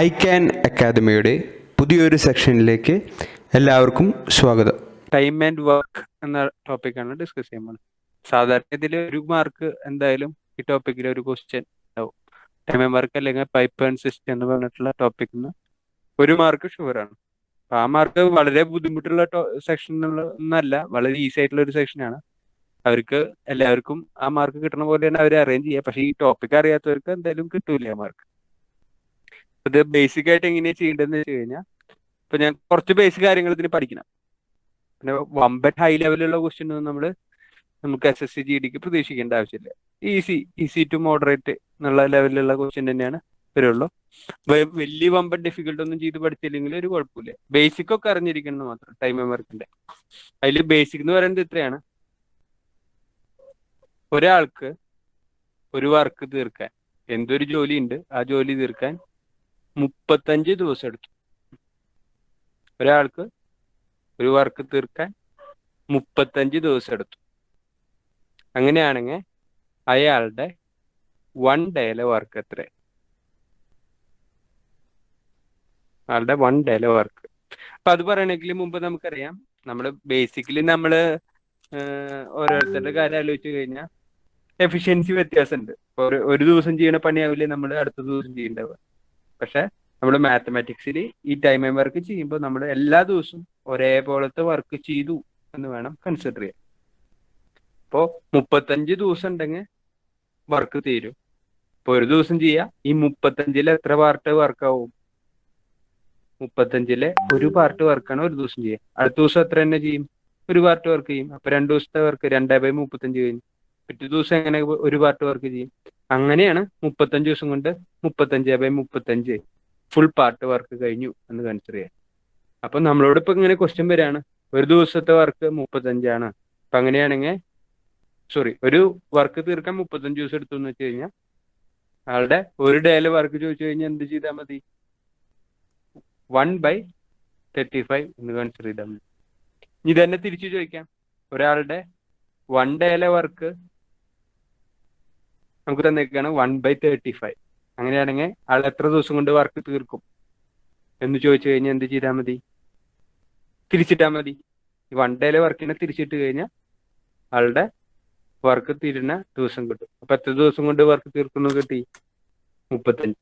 I can അക്കാദമിയുടെ പുതിയൊരു സെക്ഷനിലേക്ക് എല്ലാവർക്കും സ്വാഗതം. ടൈം ആൻഡ് വർക്ക് എന്ന ടോപ്പിക്കാണ് ഡിസ്കസ് ചെയ്യാൻ പോകുന്നത്. സാധാരണ ഇതിൽ ഒരു മാർക്ക് എന്തായാലും ഈ ടോപ്പിക്കിൽ ഒരു ക്വസ്റ്റ്യൻ ഉണ്ടാവും. ടൈം ആൻഡ് വർക്ക് അല്ലെങ്കിൽ പൈപ്പ് ആൻഡ് സിസ്റ്റം എന്ന് പറഞ്ഞിട്ടുള്ള ടോപ്പിക്കിന് ഒരു മാർക്ക് ഷുവറാണ്. അപ്പൊ ആ മാർക്ക് വളരെ ബുദ്ധിമുട്ടുള്ള സെക്ഷൻ ഒന്നല്ല, വളരെ ഈസി ആയിട്ടുള്ള ഒരു സെക്ഷനാണ്. അവർക്ക് എല്ലാവർക്കും ആ മാർക്ക് കിട്ടണ പോലെ തന്നെ അവർ അറേഞ്ച് ചെയ്യുക. പക്ഷേ ഈ ടോപ്പിക് അറിയാത്തവർക്ക് എന്തായാലും കിട്ടൂല ആ മാർക്ക്. ഇത് ബേസിക് ആയിട്ട് എങ്ങനെയാണ് ചെയ്യേണ്ടതെന്ന് വെച്ച് കഴിഞ്ഞാൽ, ഇപ്പൊ ഞാൻ കുറച്ച് ബേസിക് കാര്യങ്ങൾ ഇതിന് പഠിക്കണം. പിന്നെ വമ്പൻ ഹൈ ലെവലുള്ള ക്വസ്റ്റ്യൻ ഒന്നും നമുക്ക് SSC GDക്ക് പ്രതീക്ഷിക്കേണ്ട ആവശ്യമില്ല. ഈസി ടു മോഡറേറ്റ് എന്നുള്ള ലെവലിലുള്ള ക്വസ്റ്റ്യൻ തന്നെയാണ് വരുള്ളൂ. വലിയ വമ്പൻ ഡിഫിക്കൽട്ട് ഒന്നും ചെയ്ത് പഠിച്ചില്ലെങ്കിൽ ഒരു കുഴപ്പമില്ല. ബേസിക് ഒക്കെ അറിഞ്ഞിരിക്കണം എന്ന് മാത്രം ടൈം ആൻഡ് വർക്കിന്റെ. അതിൽ ബേസിക് എന്ന് പറയുന്നത് ഇത്രയാണ്: ഒരാൾക്ക് ഒരു വർക്ക് തീർക്കാൻ, എന്തൊരു ജോലി ഉണ്ട് ആ ജോലി തീർക്കാൻ 35 ദിവസം എടുത്തു. ഒരാൾക്ക് ഒരു വർക്ക് തീർക്കാൻ 35 ദിവസം എടുത്തു. അങ്ങനെയാണെങ്കിൽ അയാളുടെ 1 ഡേയിലെ വർക്ക് എത്ര? അയാളുടെ 1 ഡേയിലെ വർക്ക്. അപ്പൊ അത് പറയണമെങ്കിൽ മുമ്പ് നമുക്കറിയാം, ബേസിക്കലി ഓരോരുത്തരുടെ കാര്യം ആലോചിച്ച് കഴിഞ്ഞാൽ എഫിഷ്യൻസി വ്യത്യാസമുണ്ട്. ഒരു ദിവസം ചെയ്യണ പണിയാവില്ലേ നമ്മൾ അടുത്ത ദിവസം ചെയ്യേണ്ടത്. പക്ഷെ നമ്മൾ മാത്തമാറ്റിക്സിൽ ഈ ടൈം ആൻഡ് വർക്ക് ചെയ്യുമ്പോൾ നമ്മൾ എല്ലാ ദിവസവും ഒരേപോലത്തെ വർക്ക് ചെയ്തു എന്ന് വേണം കൺസിഡർ ചെയ്യാൻ. ഇപ്പോൾ 35 ദിവസം ഉണ്ടെങ്കിൽ വർക്ക് തീരും. ഇപ്പൊ ഒരു ദിവസം ചെയ്യാം. ഈ 35 എത്ര പാർട്ട് വർക്കാവും? 35 ഒരു പാർട്ട് വർക്കാണ് ഒരു ദിവസം ചെയ്യുക. അടുത്ത ദിവസം എത്ര തന്നെ ചെയ്യും? ഒരു പാർട്ട് വർക്ക് ചെയ്യും. അപ്പൊ 2 ദിവസത്തെ വർക്ക് 2/35 കഴിഞ്ഞു. പിറ്റേ ദിവസം എങ്ങനെ ഒരു പാർട്ട് വർക്ക് ചെയ്യും? അങ്ങനെയാണ് 35 ദിവസം കൊണ്ട് 35/35 ഫുൾ പാർട്ട് വർക്ക് കഴിഞ്ഞു എന്ന് കൺസിഡർ ചെയ്യാം. അപ്പൊ നമ്മളോട് ഇപ്പൊ ഇങ്ങനെ ക്വസ്റ്റ്യൻ വരികയാണ്, ഒരു ദിവസത്തെ വർക്ക് 35 അപ്പൊ അങ്ങനെയാണെങ്കിൽ ഒരു വർക്ക് തീർക്കാൻ 35 ദിവസം എടുത്തു എന്ന് വെച്ച് കഴിഞ്ഞാൽ ആളുടെ ഒരു ഡേയിലെ വർക്ക് ചോദിച്ചു കഴിഞ്ഞാൽ എന്ത് ചെയ്താൽ മതി? 1/35 എന്ന് കൺസിഡർ ചെയ്താൽ മതി. ഇത് തന്നെ തിരിച്ചു ചോദിക്കാം. ഒരാളുടെ 1 ഡേയിലെ വർക്ക് നമുക്ക് തന്നേക്കാണ് 1/35. അങ്ങനെയാണെങ്കിൽ ആൾ എത്ര ദിവസം കൊണ്ട് വർക്ക് തീർക്കും എന്ന് ചോദിച്ചു കഴിഞ്ഞാൽ എന്ത് ചെയ്താൽ മതി? തിരിച്ചിട്ടാൽ മതി. ഈ 1 ഡേയിലെ വർക്കിനെ തിരിച്ചിട്ട് കഴിഞ്ഞാൽ ആളുടെ വർക്ക് തീരുന്ന ദിവസം കിട്ടും. അപ്പൊ എത്ര ദിവസം കൊണ്ട് വർക്ക് തീർക്കുന്നു കിട്ടി? 35.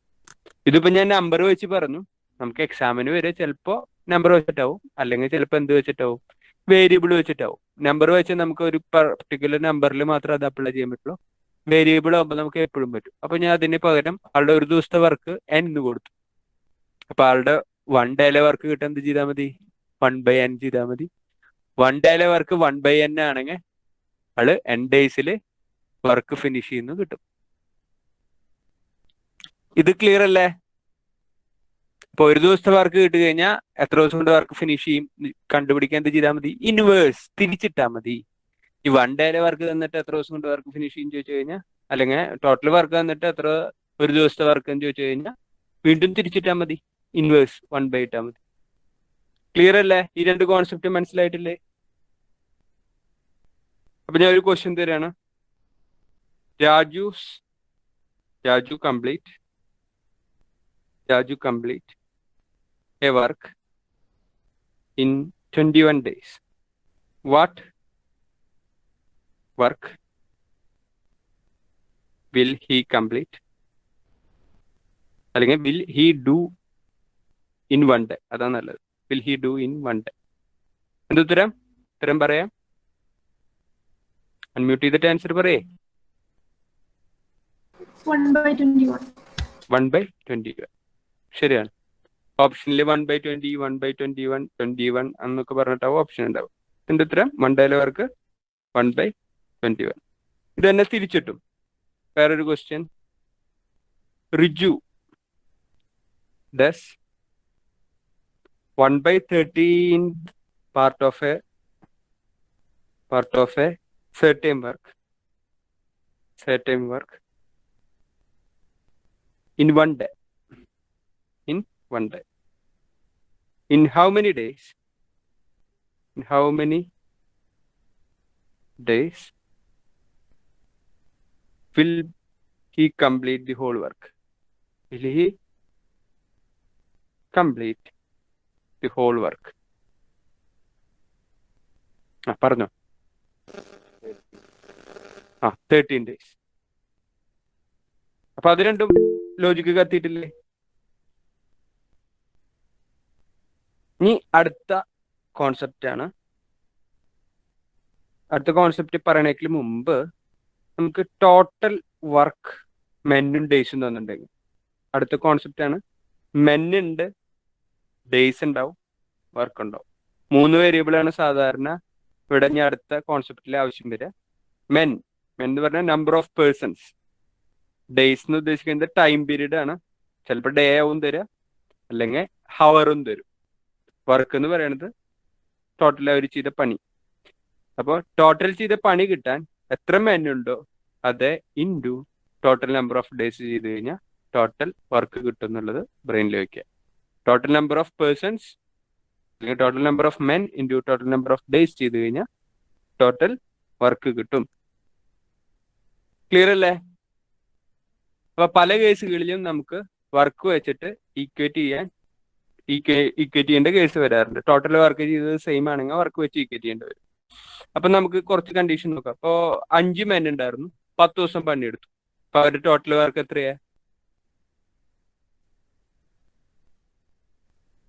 ഇതിപ്പോ ഞാൻ നമ്പർ വെച്ച് പറഞ്ഞു. നമുക്ക് എക്സാമിന് വരെ ചിലപ്പോ നമ്പർ വെച്ചിട്ടാവും, അല്ലെങ്കിൽ ചിലപ്പോൾ എന്ത് വെച്ചിട്ടാവും? വേരിയബിൾ വെച്ചിട്ടാവും. നമ്പർ വെച്ചാൽ നമുക്ക് ഒരു പർട്ടിക്കുലർ നമ്പറിൽ മാത്രം അത് അപ്ലൈ ചെയ്യാൻ പറ്റുള്ളൂ. വേരിയബിൾ ആകുമ്പോൾ നമുക്ക് എപ്പോഴും പറ്റും. അപ്പൊ ഞാൻ അതിന് പകരം ആളുടെ ഒരു ദിവസത്തെ വർക്ക് n എന്ന് കൊടുത്തു. അപ്പൊ ആളുടെ 1 ഡേയിലെ വർക്ക് കിട്ടാൻ എന്ത് ചെയ്താൽ മതി? 1/n ചെയ്താൽ മതി. 1 ഡേയിലെ വർക്ക് 1/n ആണെങ്കിൽ ആള് n ഡേയ്സിൽ വർക്ക് ഫിനിഷ് ചെയ്യുന്നു കിട്ടും. ഇത് ക്ലിയർ അല്ലേ? ഇപ്പൊ ഒരു ദിവസത്തെ വർക്ക് കിട്ടി കഴിഞ്ഞാൽ എത്ര ദിവസം കൊണ്ട് വർക്ക് ഫിനിഷ് ചെയ്യും കണ്ടുപിടിക്കാൻ എന്ത് ചെയ്താൽ മതി? ഇൻവേഴ്സ് തിരിച്ചിട്ടാൽ മതി. ഈ 1 ഡേയിലെ വർക്ക് തന്നിട്ട് എത്ര ദിവസം കൊണ്ട് വർക്ക് ഫിനിഷ് ചെയ്യും ചോദിച്ചു കഴിഞ്ഞാൽ, അല്ലെങ്കിൽ ടോട്ടൽ വർക്ക് തന്നിട്ട് എത്ര ഒരു ദിവസത്തെ വർക്ക് എന്ന് ചോദിച്ചു കഴിഞ്ഞാൽ വീണ്ടും തിരിച്ചിട്ടാൽ മതി. ഇൻവേഴ്സ് 1/8 ഇട്ടാൽ മതി. ക്ലിയർ അല്ലേ? ഈ രണ്ട് കോൺസെപ്റ്റ് മനസ്സിലായിട്ടില്ലേ? അപ്പൊ ഞാൻ ഒരു ക്വസ്റ്റ്യൻ തരാണ്. Raju complete a work in 21 days. What work will he complete? അല്ലെങ്കിൽ will he do in 1 day? അതാണ് നല്ലത്. will he do in 1 day? ഉത്തരം പറയാം. അൺമ്യൂട്ട് ചെയ്തിട്ട് ആൻസർ പറയേ. 1/21. ശരിയാണ്. ഓപ്ഷനിൽ 1/20, 1/21, 21 എന്നൊക്കെ പറഞ്ഞിട്ടാവും ഓപ്ഷൻ ഉണ്ടാവും. ഇതിന്റെ ഉത്തരം 1 ഡേയിലെ വർക്ക് 1/21. ഇത് തന്നെ തിരിച്ചിട്ടും വേറൊരു question. Riju does 1/13 part of a certain work in 1 day. In how many days will he complete the whole work? Will he complete the whole work. പറഞ്ഞോ. 13 days. അപ്പൊ അത് രണ്ടും ലോജിക്ക് കത്തിയിട്ടില്ലേ? ഇനി അടുത്ത കോൺസെപ്റ്റ് പറയണേക്ക് മുമ്പ് നമുക്ക് ടോട്ടൽ വർക്ക് മെന്നും ഡേയ്സും തന്നിട്ടുണ്ടെങ്കിൽ അടുത്ത കോൺസെപ്റ്റ് ആണ്. മെന്നുണ്ട്, ഡേയ്സ് ഉണ്ടാവും, വർക്ക് ഉണ്ടാവും. 3 വേരിയബിൾ ആണ് സാധാരണ ഇവിടെ ഇനി അടുത്ത കോൺസെപ്റ്റിൽ ആവശ്യം വരിക. മെൻ എന്ന് പറഞ്ഞാൽ നമ്പർ ഓഫ് പേഴ്സൺസ്. ഡേയ്സ് എന്ന് ഉദ്ദേശിക്കുന്നത് ടൈം പീരീഡ് ആണ്. ചിലപ്പോൾ ഡേ ആവും തരിക, അല്ലെങ്കിൽ ഹവറും തരും. വർക്ക് എന്ന് പറയുന്നത് ടോട്ടൽ അവർ ചെയ്ത പണി. അപ്പോൾ ടോട്ടൽ ചെയ്ത പണി കിട്ടാൻ എത്ര മെന്നുണ്ടോ അത് into total number of days ചെയ്ത് കഴിഞ്ഞാൽ ടോട്ടൽ വർക്ക് കിട്ടും എന്നുള്ളത് ബ്രെയിനിൽ വയ്ക്കുക. ടോട്ടൽ നമ്പർ ഓഫ് പേഴ്സൺസ് അല്ലെങ്കിൽ total number of men into total number of days ചെയ്ത് കഴിഞ്ഞാൽ ടോട്ടൽ വർക്ക് കിട്ടും. ക്ലിയർ അല്ലേ? അപ്പൊ പല കേസുകളിലും നമുക്ക് വർക്ക് വെച്ചിട്ട് ഈക്വേറ്റ് ചെയ്യേണ്ട കേസ് വരാറുണ്ട്. ടോട്ടൽ വർക്ക് ചെയ്തത് സെയിം ആണെങ്കിൽ വർക്ക് വെച്ച് ഈക്വേറ്റ് ചെയ്യേണ്ടി വരും. അപ്പൊ നമുക്ക് കുറച്ച് കണ്ടീഷൻ നോക്കാം. അപ്പോ 5 മെൻ ഉണ്ടായിരുന്നു, 10 ദിവസം പണിയെടുത്തു. അപ്പൊ അവരുടെ ടോട്ടൽ വർക്ക് എത്രയാ?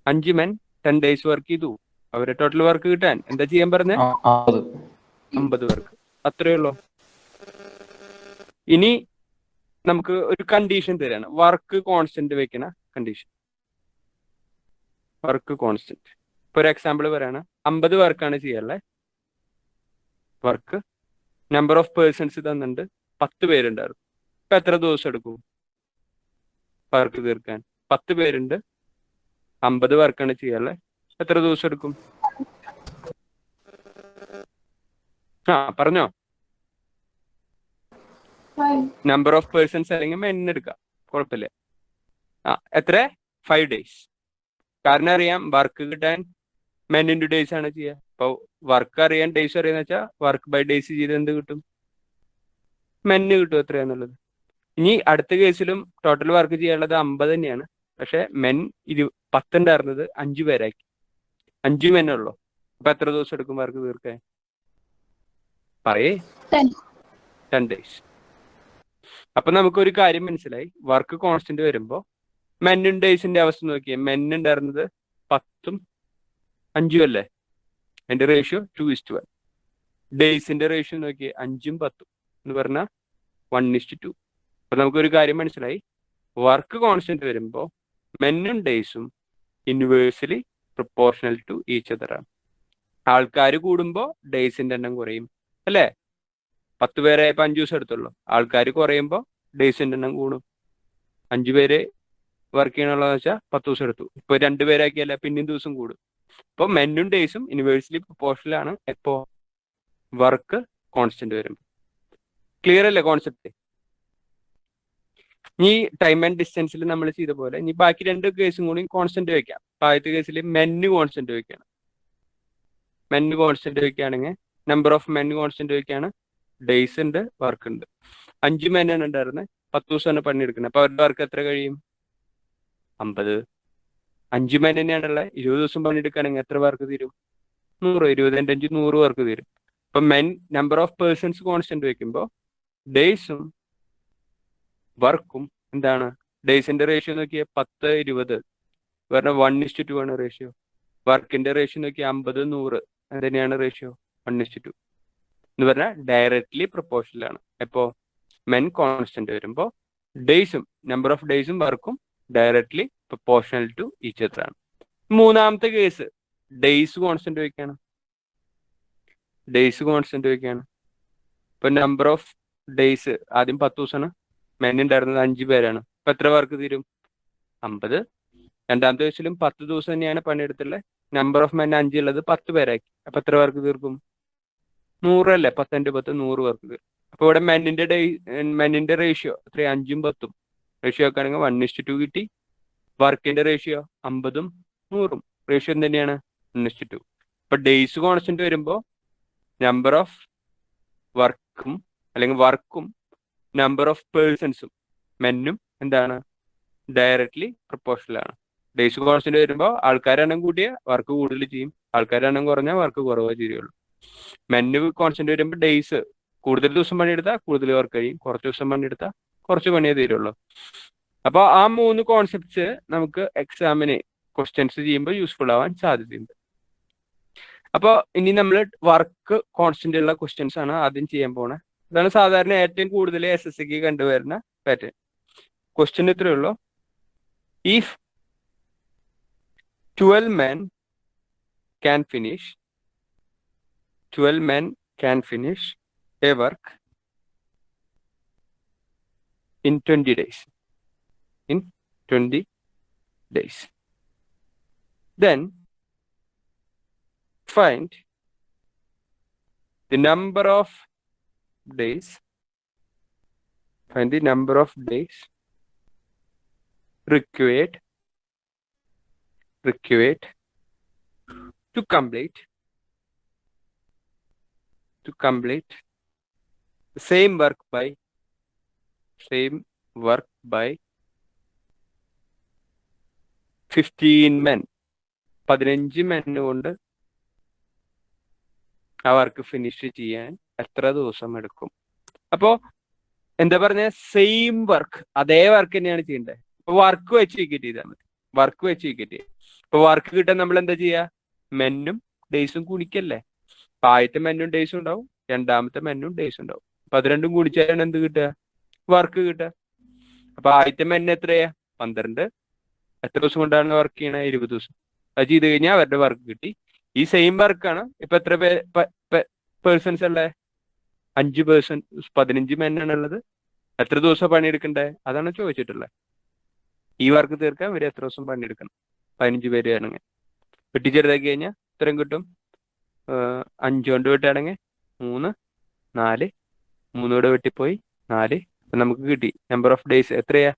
5 മെൻ 10 days വർക്ക് ചെയ്തു. അവരുടെ ടോട്ടൽ വർക്ക് കിട്ടാൻ എന്താ ചെയ്യാൻ പറഞ്ഞ? 50 വർക്ക്. അത്രയേ ഉള്ളൂ. ഇനി നമുക്ക് ഒരു കണ്ടീഷൻ തരാണ്, വർക്ക് കോൺസ്റ്റന്റ് വെക്കണ കണ്ടീഷൻ. Work constant. ഇപ്പൊ ഒരു എക്സാമ്പിൾ പറയാണ്, 50 വർക്കാണ് ചെയ്യാനുള്ളത്. വർക്ക് നമ്പർ ഓഫ് പേഴ്സൺസ് തന്നിട്ടുണ്ട്, 10 പേരുണ്ടായിരുന്നു. ഇപ്പൊ എത്ര ദിവസം എടുക്കും വർക്ക് തീർക്കാൻ? 10 പേരുണ്ട്, 50 വർക്കാണ് ചെയ്യാനുള്ളത്. എത്ര ദിവസം എടുക്കും? പറഞ്ഞോ. നമ്പർ ഓഫ് പേഴ്സൺസ് അല്ലെങ്കിൽ മെൻ എടുക്കാം, കുഴപ്പമില്ല. എത്ര? 5 days. കാരണം അറിയാം വർക്ക് കിട്ടാൻ മെൻ ഇൻറ്റു ഡേയ്സ് ആണ് ചെയ്യുക. അപ്പോൾ വർക്ക് അറിയാൻ ഡേയ്സ് അറിയാന്ന് വെച്ചാൽ വർക്ക് ബൈ ഡേയ്സ് ചെയ്ത് എന്ത് കിട്ടും? മെന്ന് കിട്ടും എത്രയാന്നുള്ളത്. ഇനി അടുത്ത കേസിലും ടോട്ടൽ വർക്ക് ചെയ്യാനുള്ളത് 50 തന്നെയാണ്. പക്ഷെ മെൻ 10 ഉണ്ടായിരുന്നത് 5 പേരാക്കി. 5 മെന്നുള്ളൂ. അപ്പൊ എത്ര ദിവസം എടുക്കും വർക്ക് തീർക്കാൻ? പറയേ. 10 days. അപ്പൊ നമുക്കൊരു കാര്യം മനസ്സിലായി, വർക്ക് കോൺസ്റ്റന്റ് വരുമ്പോ മെന്നും ഡേയ്സിന്റെ അവസ്ഥ നോക്കിയേ. മെന്നുണ്ടായിരുന്നത് 10ഉം 5ഉം അല്ലേ? അതിന്റെ റേഷ്യോ 2:1. ഡേയ്സിന്റെ റേഷ്യോ നോക്കിയേ, 5ഉം 10ഉം എന്ന് പറഞ്ഞാൽ 1:2. അപ്പൊ നമുക്കൊരു കാര്യം മനസ്സിലായി, വർക്ക് കോൺസ്റ്റന്റ് വരുമ്പോ മെന്നും ഡേയ്സും inversely proportional to each other ആണ്. ആൾക്കാർ കൂടുമ്പോ ഡേയ്സിന്റെ എണ്ണം കുറയും അല്ലേ? 10 പേരായപ്പോ 5 ദിവസം എടുത്തുള്ളൂ. ആൾക്കാർ കുറയുമ്പോൾ ഡേയ്സിന്റെ എണ്ണം കൂടും. 5 പേര് വർക്ക് ചെയ്യണുള്ളതെന്ന് വെച്ചാൽ 10 ദിവസം എടുത്തു. ഇപ്പൊ 2 പേരാക്കിയല്ല, പിന്നെയും ദിവസം കൂടും. അപ്പൊ മെന്നും ഡേയ്സും യൂണിവേഴ്സലി പ്രൊപ്പോർഷണൽ ആണ് എപ്പോ? വർക്ക് കോൺസ്റ്റന്റ് വരുമ്പോൾ. ക്ലിയർ അല്ലേ കോൺസെപ്റ്റ്? ഈ ടൈം ആൻഡ് ഡിസ്റ്റൻസിൽ നമ്മൾ ചെയ്ത പോലെ ഇനി ബാക്കി 2 കേസും കൂടി കോൺസ്റ്റന്റ് വെക്കാം. ആദ്യത്തെ കേസിൽ മെന്ന് കോൺസ്റ്റന്റ് വെക്കുകയാണ്. മെന്ന് കോൺസ്റ്റന്റ് വെക്കുകയാണെങ്കിൽ നമ്പർ ഓഫ് മെൻ കോൺസ്റ്റന്റ് വെക്കുകയാണ്. ഡേയ്സ് ഉണ്ട്, വർക്ക് ഉണ്ട്. 5 മെന്നാണ് ഉണ്ടായിരുന്നത്, 10 ദിവസമാണ് പണിയെടുക്കുന്നത്. അപ്പൊ അവരുടെ വർക്ക് എത്ര കഴിയും? 50. 5 മെൻ തന്നെയാണുള്ളത്. 20 ദിവസം പണിയെടുക്കുകയാണെങ്കിൽ എത്ര വർക്ക് തീരും? 100. 20 × 5 100 വർക്ക് തീരും. അപ്പൊ men number of persons constant വെക്കുമ്പോൾ ഡേയ്സും വർക്കും എന്താണ്? ഡേയ്സിന്റെ റേഷ്യോ നോക്കിയാൽ 10:20 പറഞ്ഞാൽ 1:2 ആണ് റേഷ്യോ. വർക്കിന്റെ റേഷ്യോ നോക്കിയാൽ 50:100 തന്നെയാണ് റേഷ്യോ, 1:2 എന്ന് പറഞ്ഞാൽ ഡയറക്ട്ലി പ്രൊപ്പോർഷണൽ ആണ്. എപ്പോ? മെൻ കോൺസ്റ്റന്റ് വരുമ്പോ ഡേയ്സും നമ്പർ ഓഫ് ഡേയ്സും വർക്കും directly proportional to each other ആണ്. മൂന്നാമത്തെ കേസ് ഡേയ്സ് കോൺസ്റ്റന്റ് വെക്കുകയാണ്. ഡേയ്സ് കോൺസ്റ്റന്റ് വെക്കുകയാണ്. ഇപ്പൊ നമ്പർ ഓഫ് ഡേയ്സ് ആദ്യം 10 ദിവസമാണ്, മെൻ ഉണ്ടായിരുന്നത് 5 പേരാണ്. ഇപ്പൊ എത്ര വർക്ക് തീരും? 50. രണ്ടാമത്തെ കേസിലും 10 ദിവസം തന്നെയാണ് പണിയെടുത്തുള്ളത്. നമ്പർ ഓഫ് മെൻ 5 ഉള്ളത് 10 പേരാക്കി. അപ്പൊ എത്ര വർക്ക് തീർക്കും? 100 അല്ലേ? 10 × 10 100 വർക്ക് തീർക്കും. അപ്പൊ ഇവിടെ മെന്നിന്റെ റേഷ്യോ എത്ര? 5ഉം 10ഉം റേഷ്യോ ഒക്കെ ആണെങ്കിൽ 1:2 കിട്ടി. വർക്കിന്റെ റേഷ്യോ 50ഉം 100ഉം റേഷ്യോ തന്നെയാണ്, 1:2. ഇപ്പൊ ഡേയ്സ് കോൺസ്റ്റന്റ് വരുമ്പോ നമ്പർ ഓഫ് വർക്കും അല്ലെങ്കിൽ വർക്കും നമ്പർ ഓഫ് പേഴ്സൺസും മെന്നും എന്താണ്? ഡയറക്ട്ലി പ്രൊപ്പോർഷണൽ ആണ്. ഡേയ്സ് കോൺസ്റ്റന്റ് വരുമ്പോൾ ആൾക്കാരുടെ എണ്ണം കൂട്ടിയ വർക്ക് കൂടുതൽ ചെയ്യും, ആൾക്കാരുടെ എണ്ണം കുറഞ്ഞാൽ വർക്ക് കുറവേ ചെയ്യുള്ളൂ. മെന്ന് കോൺസ്റ്റന്റ് വരുമ്പോൾ ഡേയ്സ് കൂടുതൽ ദിവസം പണിയെടുത്താൽ കൂടുതൽ വർക്ക് കഴിയും, കുറച്ച് ദിവസം പണിയെടുത്താൽ കുറച്ച് പണിയേ തീരുള്ളൂ. അപ്പോൾ ആ 3 കോൺസെപ്റ്റ്സ് നമുക്ക് എക്സാമിന് ക്വസ്റ്റ്യൻസ് ചെയ്യുമ്പോൾ യൂസ്ഫുൾ ആവാൻ സാധ്യതയുണ്ട്. അപ്പോൾ ഇനി നമ്മൾ വർക്ക് കോൺസ്റ്റന്റ് ഉള്ള ക്വസ്റ്റ്യൻസ് ആണ് ആദ്യം ചെയ്യാൻ പോണത്. ഇതാണ് സാധാരണ ഏറ്റവും കൂടുതൽ SSCക്ക് കണ്ടുവരുന്ന പാറ്റേൺ. ക്വസ്റ്റ്യൻ ഇത്രയേ ഉള്ളൂ. If 12 men can finish 12 men can finish a work in 20 days. In 20 days. Then find the number of days. Find the number of days required to complete the same work by 15 men. 15 men കൊണ്ട് ആ work finish ചെയ്യാൻ എത്ര ദിവസം എടുക്കും? അപ്പോ എന്താ പറഞ്ഞ, same work, അതേ വർക്ക് തന്നെയാണ് ചെയ്യേണ്ടത്. അപ്പൊ വർക്ക് വെച്ച് വിക്കറ്റ് ചെയ്താൽ മതി. വർക്ക് വെച്ച് വിക്കറ്റ് ചെയ്യാം. ഇപ്പൊ വർക്ക് കിട്ടാൻ നമ്മൾ എന്താ ചെയ്യുക? മെന്നും ഡേയ്സും ഗുണിക്കല്ലേ. അപ്പൊ ആദ്യത്തെ മെന്നും ഡേയ്സും ഉണ്ടാവും, രണ്ടാമത്തെ മെന്നും ഡേയ്സും ഉണ്ടാവും. അപ്പൊ അത് രണ്ടും ഗുണിച്ചാലാണ് എന്ത് കിട്ടുക? വർക്ക് കിട്ടുക. അപ്പൊ ആദ്യത്തെ മെന്ന് എത്രയാ? 12. എത്ര ദിവസം കൊണ്ടാണ് വർക്ക് ചെയ്യണത്? 20 ദിവസം. അത് ചെയ്ത് കഴിഞ്ഞാൽ അവരുടെ വർക്ക് കിട്ടി. ഈ സെയിം വർക്കാണ് ഇപ്പൊ എത്ര പേഴ്സൺസ് ഉള്ളത്? 5 പേഴ്സൺ, 15 മെന്നാണ് ഉള്ളത്. എത്ര ദിവസം പണിയെടുക്കണ്ടേ? അതാണ് ചോദിച്ചിട്ടുള്ളത്. ഈ വർക്ക് തീർക്കാൻ ഇവർ എത്ര ദിവസം പണിയെടുക്കണം? 15 പേര് ആണെങ്കിൽ വെട്ടിച്ചെറുതാക്കി കഴിഞ്ഞാൽ ഇത്രയും കിട്ടും. 5 കൊണ്ട് വെട്ടുകയാണെങ്കിൽ 3, 4, 3 കൂടെ വെട്ടിപ്പോയി 4. അപ്പൊ നമുക്ക് കിട്ടി നമ്പർ ഓഫ് ഡേയ്സ് എത്രയാ?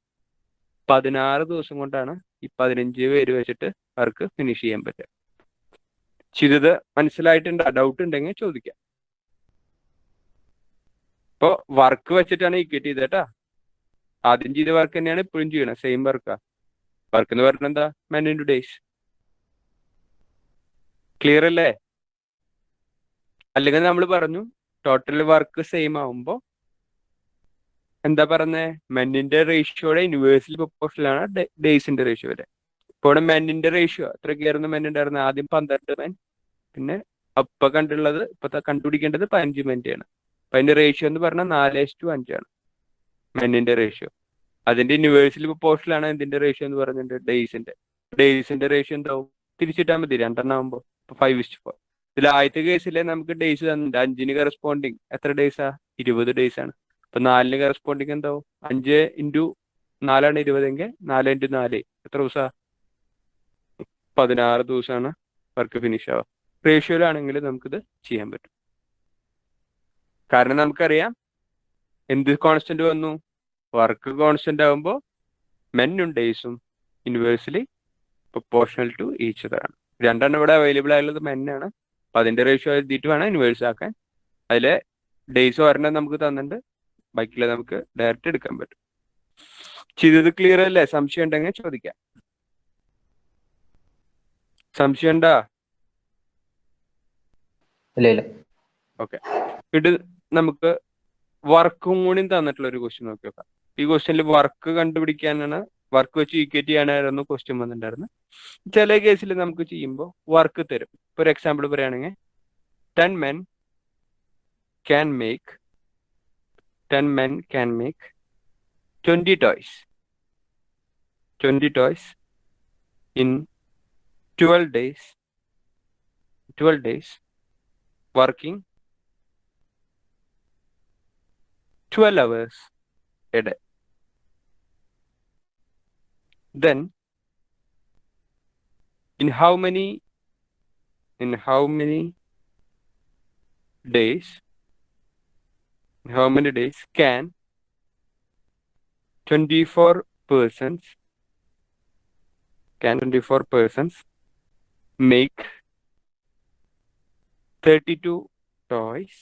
16 ദിവസം കൊണ്ടാണ് ഈ 15 പേര് വെച്ചിട്ട് വർക്ക് ഫിനിഷ് ചെയ്യാൻ പറ്റുക. ചെയ്തത് മനസ്സിലായിട്ടുണ്ടോ? ഡൗട്ട് ഉണ്ടെങ്കിൽ ചോദിക്കാം. ഇപ്പോൾ വർക്ക് വെച്ചിട്ടാണ് ഇക്വേറ്റ് ചെയ്തേട്ടാ. ആദ്യം ചെയ്ത വർക്ക് തന്നെയാണ് ഇപ്പോഴും ചെയ്യണം, സെയിം വർക്കാ. വർക്ക് എന്ന് പറഞ്ഞാൽ എന്താ? Men into days. ക്ലിയർ അല്ലേ? അല്ലെങ്കിൽ നമ്മൾ പറഞ്ഞു ടോട്ടൽ വർക്ക് സെയിം ആവുമ്പോൾ എന്താ പറഞ്ഞേ? മെന്നിന്റെ റേഷ്യോയുടെ ഇൻവേഴ്സിൽ പ്രൊപ്പോർഷനിലാണ് ഡേയ്സിന്റെ റേഷ്യോ വരെ. ഇപ്പോൾ ഇവിടെ മെന്നിന്റെ റേഷ്യോ എത്രയൊക്കെയായിരുന്നു? മെൻ ഉണ്ടായിരുന്നത് ആദ്യം 12 മെൻ, പിന്നെ ഇപ്പൊ കണ്ടുള്ളത്, ഇപ്പൊ കണ്ടുപിടിക്കേണ്ടത് 15 മെന്റാണ്. അപ്പൊ അതിന്റെ റേഷ്യോ എന്ന് പറഞ്ഞാൽ 4:5 ആണ് മെന്നിന്റെ റേഷ്യോ. അതിന്റെ ഇൻവേഴ്സിൽ പ്രൊപ്പോർഷനിലാണ് എന്തിന്റെ റേഷ്യോ എന്ന് പറഞ്ഞിട്ട്? ഡേയ്സിന്റെ റേഷ്യോ എന്താവും? തിരിച്ചിട്ടാൽ മതി, 2 ആകുമ്പോൾ. 5:4. ഇതിൽ ആദ്യത്തെ കേസിലെ നമുക്ക് ഡേയ്സ് തന്നിട്ടുണ്ട്. 5ന് കറസ്പോണ്ടിങ് എത്ര ഡേയ്സാ? 20 ഡേയ്സ് ആണ്. അപ്പൊ 4ന് കറസ്പോണ്ടിങ് എന്താവും? 5 ഇൻറ്റു 4 20 എങ്കിൽ 4 ഇൻറ്റു 4 എത്ര ദിവസാ? 16 ദിവസമാണ് വർക്ക് ഫിനിഷ് ആവുക. റേഷ്യോയിലാണെങ്കിൽ നമുക്കിത് ചെയ്യാൻ പറ്റും. കാരണം നമുക്കറിയാം എന്ത് കോൺസ്റ്റന്റ് വന്നു? വർക്ക് കോൺസ്റ്റന്റ് ആകുമ്പോൾ മെന്നും ഡേയ്സും ഇൻവേഴ്സ്ലി പ്രൊപ്പോർഷണൽ ടു ഈച്ച് അതാണ്. 2 ഇവിടെ അവൈലബിൾ ആയുള്ളത് മെന്നാണ്. അപ്പൊ അതിന്റെ റേഷ്യോ എഴുതിയിട്ട് വേണം ഇൻവേഴ്സ് ആക്കാൻ. അതിലെ ഡേയ്സ് ഒരെണ്ണം നമുക്ക് തന്നിട്ടുണ്ട്, ബാക്കിയുള്ള നമുക്ക് ഡയറക്റ്റ് എടുക്കാൻ പറ്റും. ചെയ്തത് ക്ലിയർ അല്ലേ? സംശയം ഉണ്ടെങ്കിൽ ചോദിക്കാം. സംശയം ഉണ്ടാ? ഇല്ല. ഓക്കെ. ഇത് നമുക്ക് വർക്കും കൂടി തന്നിട്ടുള്ള ഒരു ക്വസ്റ്റ്യൻ നോക്കി നോക്കാം. ഈ ക്വസ്റ്റ്യനിൽ വർക്ക് കണ്ടുപിടിക്കാനാണ്, വർക്ക് വെച്ച് ഈക്വേറ്റ് ചെയ്യാനായിരുന്നു ക്വസ്റ്റ്യൻ വന്നിട്ടുണ്ടായിരുന്നത്. ചില കേസിൽ നമുക്ക് ചെയ്യുമ്പോൾ വർക്ക് തരും. ഇപ്പൊ ഒരു എക്സാമ്പിൾ പറയുകയാണെങ്കിൽ 10 men can make 20 toys. 20 toys in 12 days. 12 days working 12 hours a day. Then in how many days can 24 persons make 32 toys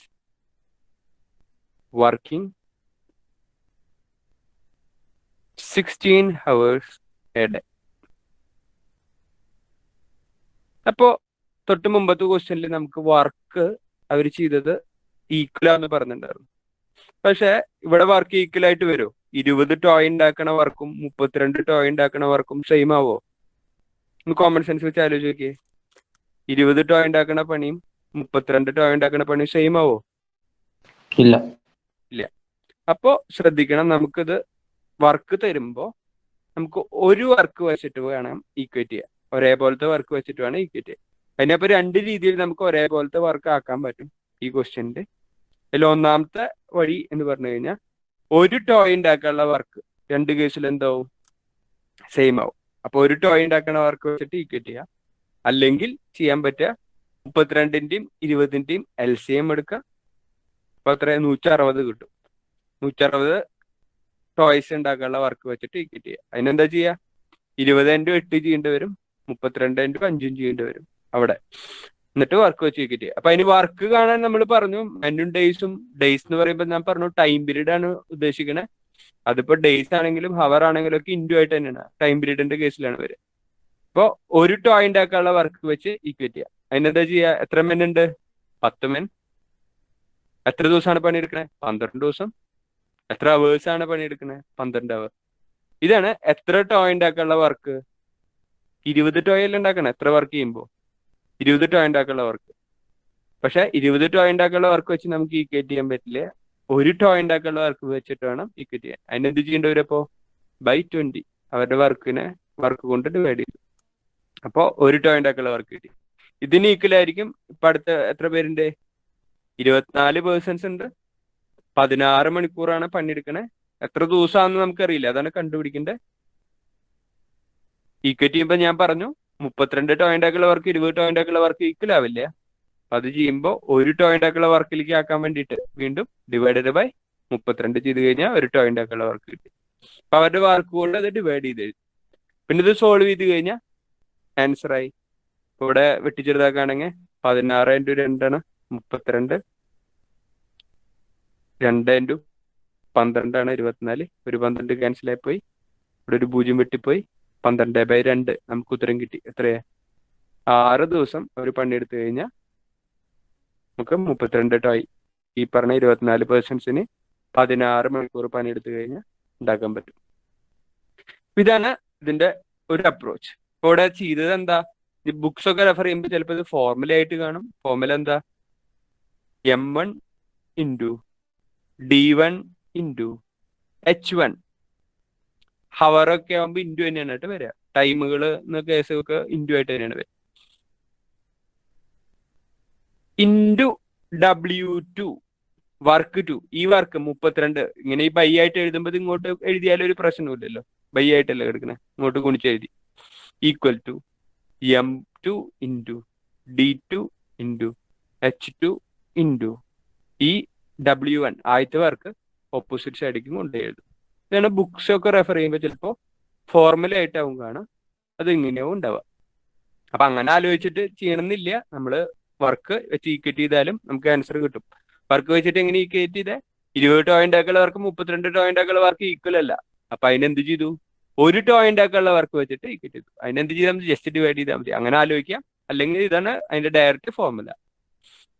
working 16 hours a day? അപ്പോൾ തൊട്ട് മുമ്പത്തെ ക്വസ്റ്റ്യനിൽ നമുക്ക് വർക്ക് അവർ ചെയ്തത് ഈക്വലാന്ന് പറഞ്ഞിട്ടുണ്ടായിരുന്നു. പക്ഷെ ഇവിടെ വർക്ക് ഈക്വൽ ആയിട്ട് വരുമോ? 20 ടോയ് ഉണ്ടാക്കണ വർക്കും 32 ടോയ് ഉണ്ടാക്കണ വർക്കും സെയിം ആവോ? ഒന്ന് കോമൺ സെൻസ് വെച്ച് ആലോചിച്ച് നോക്കിയേ. 20 ടോയ് ഉണ്ടാക്കണ പണിയും 32 ടോയ് ഉണ്ടാക്കണ പണിയും സെയിം ആവോ? ഇല്ല. ഇല്ല. അപ്പോ ശ്രദ്ധിക്കണം, നമുക്കിത് വർക്ക് തരുമ്പോ നമുക്ക് ഒരു വർക്ക് വെച്ചിട്ട് വേണം ഈക്വേറ്റ് ചെയ്യാൻ. ഒരേപോലത്തെ വർക്ക് വെച്ചിട്ട് വേണം ഈക്വേറ്റ് ചെയ്യാൻ. അതിനപ്പോ രണ്ട് രീതിയിൽ നമുക്ക് ഒരേപോലത്തെ വർക്ക് ആക്കാൻ പറ്റും ഈ ക്വസ്റ്റ്യനിൽ. അതിൽ ഒന്നാമത്തെ വഴി എന്ന് പറഞ്ഞു കഴിഞ്ഞാൽ ഒരു ടോയ് ഉണ്ടാക്കാനുള്ള വർക്ക് രണ്ട് കേസിൽ എന്താവും? സെയിം ആവും. അപ്പൊ ഒരു ടോയ് ഉണ്ടാക്കുന്ന വർക്ക് വെച്ചിട്ട് ഈക്വേറ്റ് ചെയ്യാം. അല്ലെങ്കിൽ ചെയ്യാൻ പറ്റുക 32ന്റെയും 20ന്റെയും LCM എടുക്കുക. അപ്പൊ അത്ര 160 കിട്ടും. 160 ടോയ്സ് ഉണ്ടാക്കാനുള്ള വർക്ക് വെച്ചിട്ട് ഈക്വേറ്റ് ചെയ്യുക. അതിനെന്താ ചെയ്യുക? 20 × 8 ചെയ്യേണ്ടി വരും, 32 × 5 ചെയ്യേണ്ടി വരും അവിടെ. എന്നിട്ട് വർക്ക് വെച്ച് ഈക്വേറ്റ് ചെയ്യുക. അപ്പൊ അതിന് വർക്ക് കാണാൻ നമ്മൾ പറഞ്ഞു മെനും ഡേയ്സും. ഡേയ്സ് എന്ന് പറയുമ്പോൾ ഞാൻ പറഞ്ഞു ടൈം പീരീഡ് ആണ് ഉദ്ദേശിക്കുന്നത്. അതിപ്പോ ഡേയ്സ് ആണെങ്കിലും ഹവർ ആണെങ്കിലും ഒക്കെ ഇൻഡു ആയിട്ട് തന്നെയാണ്, ടൈം പീരീഡിന്റെ കേസിലാണ് വരിക. അപ്പോൾ ഒരു ടോയ് ഉണ്ടാക്കാനുള്ള വർക്ക് വെച്ച് ഈക്വേറ്റ് ചെയ്യുക. അതിനെന്താ ചെയ്യുക? എത്ര മെൻ ഉണ്ട്? 10 മെൻ. എത്ര ദിവസമാണ് പണിയെടുക്കണേ? 12 ദിവസം. എത്ര അവേഴ്സ് ആണ് പണിയെടുക്കണേ? 12 അവർ. ഇതാണ് എത്ര ടോയ് ഉണ്ടാക്കാനുള്ള വർക്ക്. 20 ടോയ് അല്ലേ ഉണ്ടാക്കണേ എത്ര വർക്ക് ചെയ്യുമ്പോൾ? 20 ടോയ് ഉണ്ടാക്കാനുള്ള വർക്ക്. പക്ഷെ 20 ടോയ് ഉണ്ടാക്കാനുള്ള വർക്ക് വെച്ച് നമുക്ക് ഈക്വേറ്റ് ചെയ്യാൻ പറ്റില്ല. ഒരു ടോയ് ഉണ്ടാക്കാനുള്ള വർക്ക് വെച്ചിട്ട് വേണം ഈക്വേറ്റ് ചെയ്യാൻ. അതിനെന്ത് ചെയ്യേണ്ടി വരും? അപ്പോൾ /20 അവരുടെ വർക്ക് കൊണ്ട് ഡിവൈഡ് ചെയ്തു. അപ്പോൾ ഒരു ടോയ് ഉണ്ടാക്കാനുള്ള വർക്ക് കിട്ടി. ഇതിന് ഈക്വൽ ആയിരിക്കും ഇപ്പൊ അടുത്ത എത്ര പേരുണ്ട്? 24 പേഴ്സൺസ് ഉണ്ട്. 16 മണിക്കൂറാണ് പണിയെടുക്കണേ. എത്ര ദിവസമാണെന്ന് നമുക്കറിയില്ല, അതാണ് കണ്ടുപിടിക്കേണ്ടത്. ഈക്വേറ്റ് ചെയ്യുമ്പോൾ ഞാൻ പറഞ്ഞു 32 ടോയ് ഉണ്ടാക്കാനുള്ള വർക്ക് 20 ടോയ് ഉണ്ടാക്കാനുള്ള വർക്ക് ഈക്വൽ ആവില്ല. അത് ചെയ്യുമ്പോൾ ഒരു ടോയ് ഉണ്ടാക്കാനുള്ള വർക്കിലേക്ക് ആക്കാൻ വേണ്ടിയിട്ട് വീണ്ടും ഡിവൈഡഡ് ബൈ 32 ചെയ്ത് കഴിഞ്ഞാൽ ഒരു ടോയ് ഉണ്ടാക്കാനുള്ള വർക്ക് കിട്ടി. അപ്പൊ അവരുടെ വർക്ക് കൊണ്ട് അത് ഡിവൈഡ് ചെയ്ത് എഴുതി. പിന്നെ ഇത് സോൾവ് ചെയ്ത് കഴിഞ്ഞാൽ ആൻസർ ആയി. ഇപ്പൊ ഇവിടെ വെട്ടിച്ചെറുതാക്കുകയാണെങ്കിൽ 16 × 2 ആണ് 32. 2 × 12 ആണ് 24. ഒരു 12 ക്യാൻസൽ ആയി പോയി. ഇവിടെ ഒരു 0 വെട്ടിപ്പോയി. 12/2 നമുക്ക് ഉത്തരം കിട്ടി. എത്രയാ? 6 ദിവസം അവർ പണിയെടുത്തു കഴിഞ്ഞാൽ നമുക്ക് 32 ടോയ് ഈ പറഞ്ഞ 24 പേഴ്സൺസിന് 16 മണിക്കൂർ പണിയെടുത്തു കഴിഞ്ഞാൽ ഉണ്ടാക്കാൻ പറ്റും. ഇതാണ് ഇതിന്റെ ഒരു അപ്രോച്ച്. ഇപ്പൊ ഇവിടെ ചെയ്തത് എന്താ? ഈ ബുക്സ് ഒക്കെ റെഫർ ചെയ്യുമ്പോൾ ചിലപ്പോൾ ഇത് ഫോർമുല ആയിട്ട് കാണും. ഫോർമുല എന്താ? M1 × D1 × H1. ഹവറൊക്കെ ആകുമ്പോൾ ഇൻഡു തന്നെയാണ് ആയിട്ട് വരിക. ടൈമുകൾ എന്ന കേസൊക്കെ ഇൻഡു ആയിട്ട് തന്നെയാണ് വരിക. ×W2 work 2. ഈ വർക്ക് 32 ഇങ്ങനെ ഈ ബൈ ആയിട്ട് എഴുതുമ്പോൾ ഇങ്ങോട്ട് എഴുതിയാലും ഒരു പ്രശ്നമില്ലല്ലോ. ബൈ ആയിട്ടല്ലേ എടുക്കണേ, ഇങ്ങോട്ട് ഗുണിച്ചെഴുതി. Equal to M2 × D2 × H2 × ഈ W1 ആദ്യത്തെ വർക്ക് ഓപ്പോസിറ്റ് സൈഡിലേക്ക് കൊണ്ടുപോയി എഴുതും. ഇതാണ് ബുക്സ് ഒക്കെ റെഫർ ചെയ്യുമ്പോൾ ചിലപ്പോൾ ഫോർമുല ആയിട്ടാവും കാണാം, അത് ഇങ്ങനെയാവും ഉണ്ടാവുക. അപ്പൊ അങ്ങനെ ആലോചിച്ചിട്ട് ചെയ്യണമെന്നില്ല. നമ്മൾ വർക്ക് വെച്ച് ഈക്വേറ്റ് ചെയ്താലും നമുക്ക് ആൻസർ കിട്ടും. വർക്ക് വെച്ചിട്ട് എങ്ങനെ ഈക്വേറ്റ് ചെയ്തേ? 20 ടോയ് ഉണ്ടാക്കാനുള്ള വർക്ക് 32 ടോയ് ഉണ്ടാക്കാനുള്ള വർക്ക് ഈക്വൽ അല്ല. അപ്പൊ അതിനെന്ത് ചെയ്തു? ഒരു ടോയ് ഉണ്ടാക്കാനുള്ള വർക്ക് വെച്ചിട്ട് ഈക്വേറ്റ് ചെയ്തു. അതിനെന്ത് ചെയ്താൽ മതി? ജസ്റ്റ് ഡിവൈഡ് ചെയ്താൽ മതി. അങ്ങനെ ആലോചിക്കാം. അല്ലെങ്കിൽ ഇതാണ് അതിന്റെ ഡയറക്റ്റ് ഫോർമുല.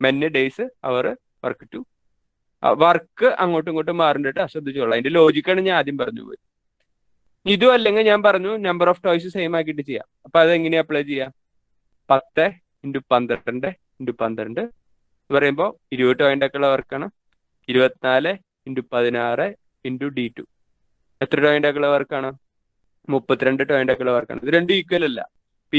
മെന്, ഡേയ്സ്, അവർ, വർക്ക് 2. വർക്ക് അങ്ങോട്ടും ഇങ്ങോട്ടും മാറിയിട്ട് അശ്രദ്ധിച്ചോളാം. അതിന്റെ ലോജിക്കാണ് ഞാൻ ആദ്യം പറഞ്ഞു പോയി. ഇതും അല്ലെങ്കിൽ ഞാൻ പറഞ്ഞു നമ്പർ ഓഫ് ടോയ്സ് സെയിം ആക്കിയിട്ട് ചെയ്യാം. അപ്പൊ അതെങ്ങനെയാ അപ്ലൈ ചെയ്യാം? 10 × 12 × 12 എന്ന് പറയുമ്പോൾ 20 ടോയ് ഉണ്ടാക്കാനുള്ള വർക്കാണ്. 24 × 16 × D2 എത്ര ടോയ് ഉണ്ടാക്കാനുള്ള വർക്കാണ്? 32 ടോയ് ഉണ്ടാക്കാനുള്ള വർക്കാണ്. ഇത് രണ്ടും ഈക്വൽ അല്ല.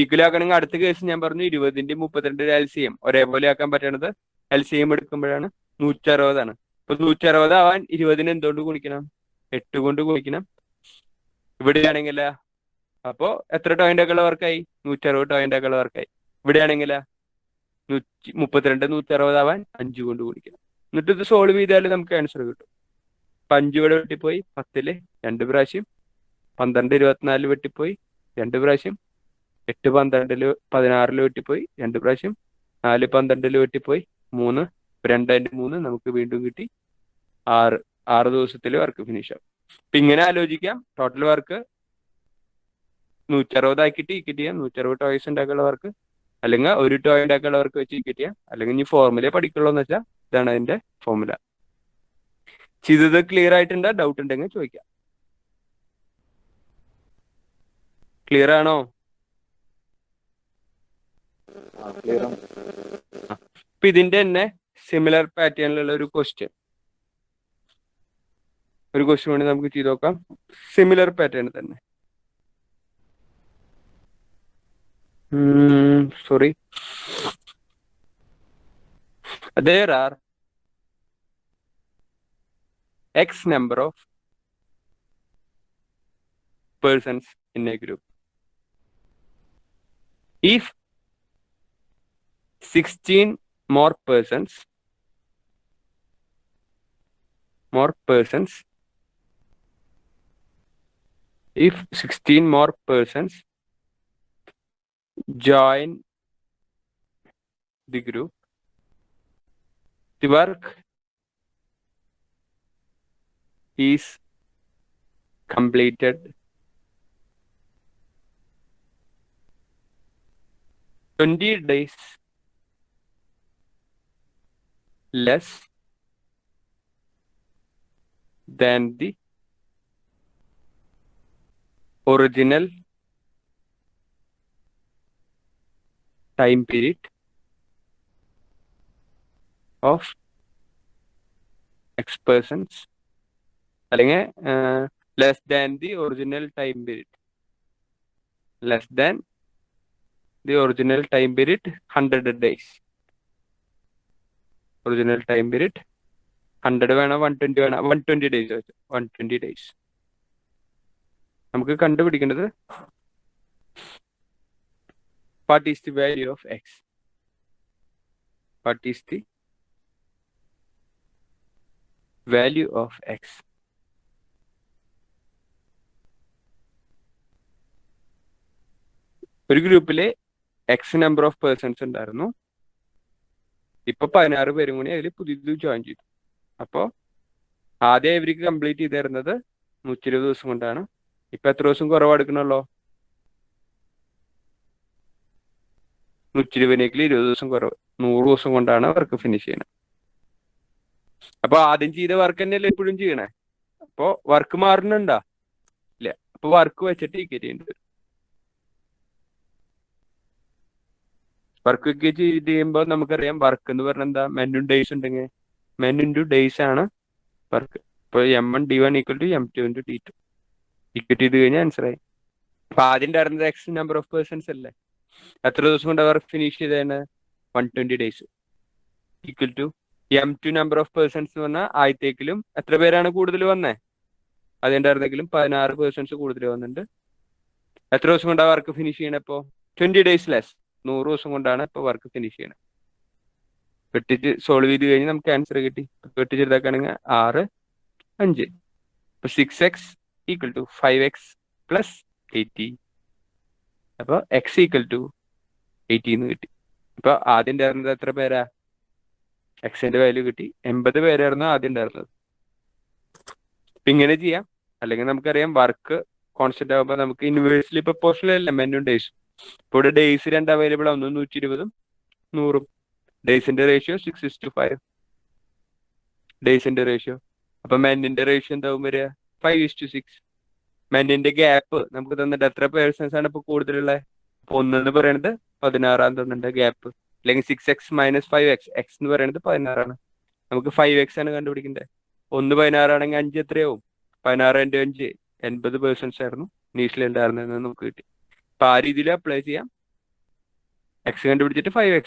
ഈക്വൽ ആക്കണമെങ്കിൽ അടുത്ത കേസ് ഞാൻ പറഞ്ഞു 20ന്റെയും 32 LCM ഒരേപോലെ ആക്കാൻ പറ്റണത് LCM എടുക്കുമ്പോഴാണ് 160 ആണ്. ഇപ്പൊ 160 ആവാൻ 20ന് എന്തുകൊണ്ട് ഗുണിക്കണം? 8 കൊണ്ട് ഗുണിക്കണം. ഇവിടെയാണെങ്കില അപ്പോ എത്ര ടോയ് ഉണ്ടാക്കാനുള്ള വർക്കായി? 160 ടോയ് ഉണ്ടാക്കാനുള്ള വർക്കായി. ഇവിടെയാണെങ്കില 32 160 ആവാൻ 5 കൊണ്ട് ഗുണിക്കണം. എന്നിട്ട് ഇത് സോൾവ് ചെയ്താൽ നമുക്ക് ആൻസർ കിട്ടും. 5 ഇവിടെ വെട്ടിപ്പോയി 10ല് 2 പ്രാവശ്യം. 12 24 വെട്ടിപ്പോയി 2 പ്രാവശ്യം. 8 12 16 വെട്ടിപ്പോയി 2 പ്രാവശ്യം. 4 12 വെട്ടിപ്പോയി 3. 2 × 3 നമുക്ക് വീണ്ടും കിട്ടി 6 ദിവസത്തിൽ വർക്ക് ഫിനിഷ് ആവും. അപ്പൊ ഇങ്ങനെ ആലോചിക്കാം. ടോട്ടൽ വർക്ക് 160 ആക്കിയിട്ട് ഈക്വേറ്റ് ചെയ്യാം. 160 ടോയ്സ് ഉണ്ടാക്കാനുള്ള വർക്ക് അല്ലെങ്കിൽ ഒരു ടോയ് ഉണ്ടാക്കാനുള്ളവർക്ക് വെച്ച് ഈക്വേറ്റ് ചെയ്യാം, അല്ലെങ്കിൽ ഇനി ഫോർമുല പഠിക്കുള്ളൂ എന്ന് വെച്ചാൽ ഇതാണ് അതിന്റെ ഫോർമുല. ചെയ്തത് ക്ലിയർ ആയിട്ടുണ്ട്? ഡൗട്ട് ഉണ്ടെങ്കിൽ ചോദിക്കാം. ക്ലിയർ ആണോ? അപ്പൊ ഇതിന്റെ തന്നെ സിമിലർ പാറ്റേണിലുള്ള ഒരു ക്വസ്റ്റ്യൻ വേണ്ടി നമുക്ക് ചെയ്ത് നോക്കാം. സിമിലർ പാറ്റേൺ തന്നെ. Sorry, there are x number of persons in a group. If 16 more persons if 16 more persons join the group, the work is completed 20 days less than the original time period of x persons, അല്ലെങ്കിൽ less than the original time period, less than the original time period 100 days. Original time period 100 വേണോ 120 വേണോ? 120 days. 120 days. നമുക്ക് കണ്ടുപിടിക്കേണ്ടത് what is the value of x? What is the value of x? ഒരു ഗ്രൂപ്പിലെ X number of persons ഉണ്ടായിരുന്നു. ഇപ്പൊ 16 പേരും കൂടി അതിൽ പുതിയത് ജോയിൻ ചെയ്തു. അപ്പോൾ ആദ്യം ഇവർക്ക് കംപ്ലീറ്റ് ചെയ്ത് തരുന്നത് 120 ദിവസം കൊണ്ടാണ്. ഇപ്പൊ എത്ര ദിവസം കുറവെടുക്കണല്ലോ? 120 20 ദിവസം കുറവ്, 100 ദിവസം കൊണ്ടാണ് വർക്ക് ഫിനിഷ് ചെയ്യണത്. അപ്പൊ ആദ്യം ചെയ്ത വർക്ക് തന്നെയല്ലേ എപ്പോഴും ചെയ്യണേ. അപ്പോ വർക്ക് മാറുന്നുണ്ടാ? ഇല്ല. അപ്പൊ വർക്ക് വെച്ചിട്ട് ഈക്വേറ്റ് ചെയ്യേണ്ടി വരും. വർക്ക് ഒക്കെ ചെയ്ത് ചെയ്യുമ്പോൾ നമുക്കറിയാം വർക്ക് എന്ന് പറഞ്ഞാൽ എന്താ? മെൻ ഡേയ്സ് ഉണ്ടെങ്കിൽ മെൻ ഇൻറ്റു ഡേയ്സ് ആണ് വർക്ക്. ഇപ്പോൾ M1 D1 = M2 × D2 equate ചെയ്ത് കഴിഞ്ഞാൽ ആൻസർ ആയി. അപ്പൊ ആദ്യം ഉണ്ടായിരുന്നത് എക്സ് നമ്പർ ഓഫ് പേഴ്സൺസ് അല്ലേ? എത്ര ദിവസം കൊണ്ട് വർക്ക് ഫിനിഷ് ചെയ്തതാണ്? 120 days equal to M2 number of persons എന്ന് പറഞ്ഞാൽ ആദ്യത്തേക്കിലും എത്ര പേരാണ് കൂടുതൽ വന്നേ? അതുണ്ടായിരുന്നെങ്കിലും 16 പേഴ്സൺസ് കൂടുതൽ വന്നിട്ടുണ്ട്. എത്ര ദിവസം കൊണ്ടാണ് വർക്ക് ഫിനിഷ് ചെയ്യണേ? ഇപ്പോൾ 20 days ലെസ്, 100 ദിവസം കൊണ്ടാണ് ഇപ്പോൾ വർക്ക് ഫിനിഷ് ചെയ്യണത്. വെട്ടിച്ച് സോൾവ് ചെയ്ത് കഴിഞ്ഞ് നമുക്ക് ആൻസർ കിട്ടി. വെട്ടിച്ചെടുത്താക്കുകയാണെങ്കിൽ 6 5. ഇപ്പൊ 6x = 5x + 80. അപ്പൊ x = 80 എന്ന് കിട്ടി. ഇപ്പൊ ആദ്യം ഉണ്ടായിരുന്നത് എത്ര പേരാ? എക്സിന്റെ വാല്യൂ കിട്ടി. 80 പേരായിരുന്നു ആദ്യം ഉണ്ടായിരുന്നത്. ഇപ്പൊ ഇങ്ങനെ ചെയ്യാം. അല്ലെങ്കിൽ നമുക്കറിയാം വർക്ക് കോൺസ്റ്റന്റ് ആകുമ്പോൾ നമുക്ക് ഇൻവേഴ്സ്ലി പ്രൊപ്പോർഷണൽ അല്ല മെന്നും ഡേയ്സും. ഇപ്പോൾ ഇവിടെ ഡേയ്സ് 2 അവൈലബിൾ ആണ്, 120 100. ഡേയ്സിന്റെ റേഷ്യോ 6:5 ഡേയ്സിന്റെ റേഷ്യോ. അപ്പൊ മെന്നിന്റെ റേഷ്യോ എന്താവും വരിക? 5:6. മെന്നിന്റെ ഗ്യാപ്പ് നമുക്ക് തന്നിട്ട് എത്ര പേഴ്സൺസ് ആണ് ഇപ്പൊ കൂടുതലുള്ളത്? അപ്പൊ 1 എന്ന് പറയുന്നത് 16 തന്നിട്ടുണ്ട് ഗ്യാപ്പ്. അല്ലെങ്കിൽ 6x - 5x, x എന്ന് പറയുന്നത് 16 ആണ്. നമുക്ക് 5x ആണ് കണ്ടുപിടിക്കേണ്ടത്. 1 16 ആണെങ്കിൽ 5 എത്രയാവും? 16 × 5 80 പേഴ്സൺസ് ആയിരുന്നു നീഷിൽ ഉണ്ടായിരുന്നതെന്ന് നമുക്ക് കിട്ടി. അപ്പൊ ആ രീതിയിൽ അപ്ലൈ ചെയ്യാം. എക്സ് കണ്ടുപിടിച്ചിട്ട് 5x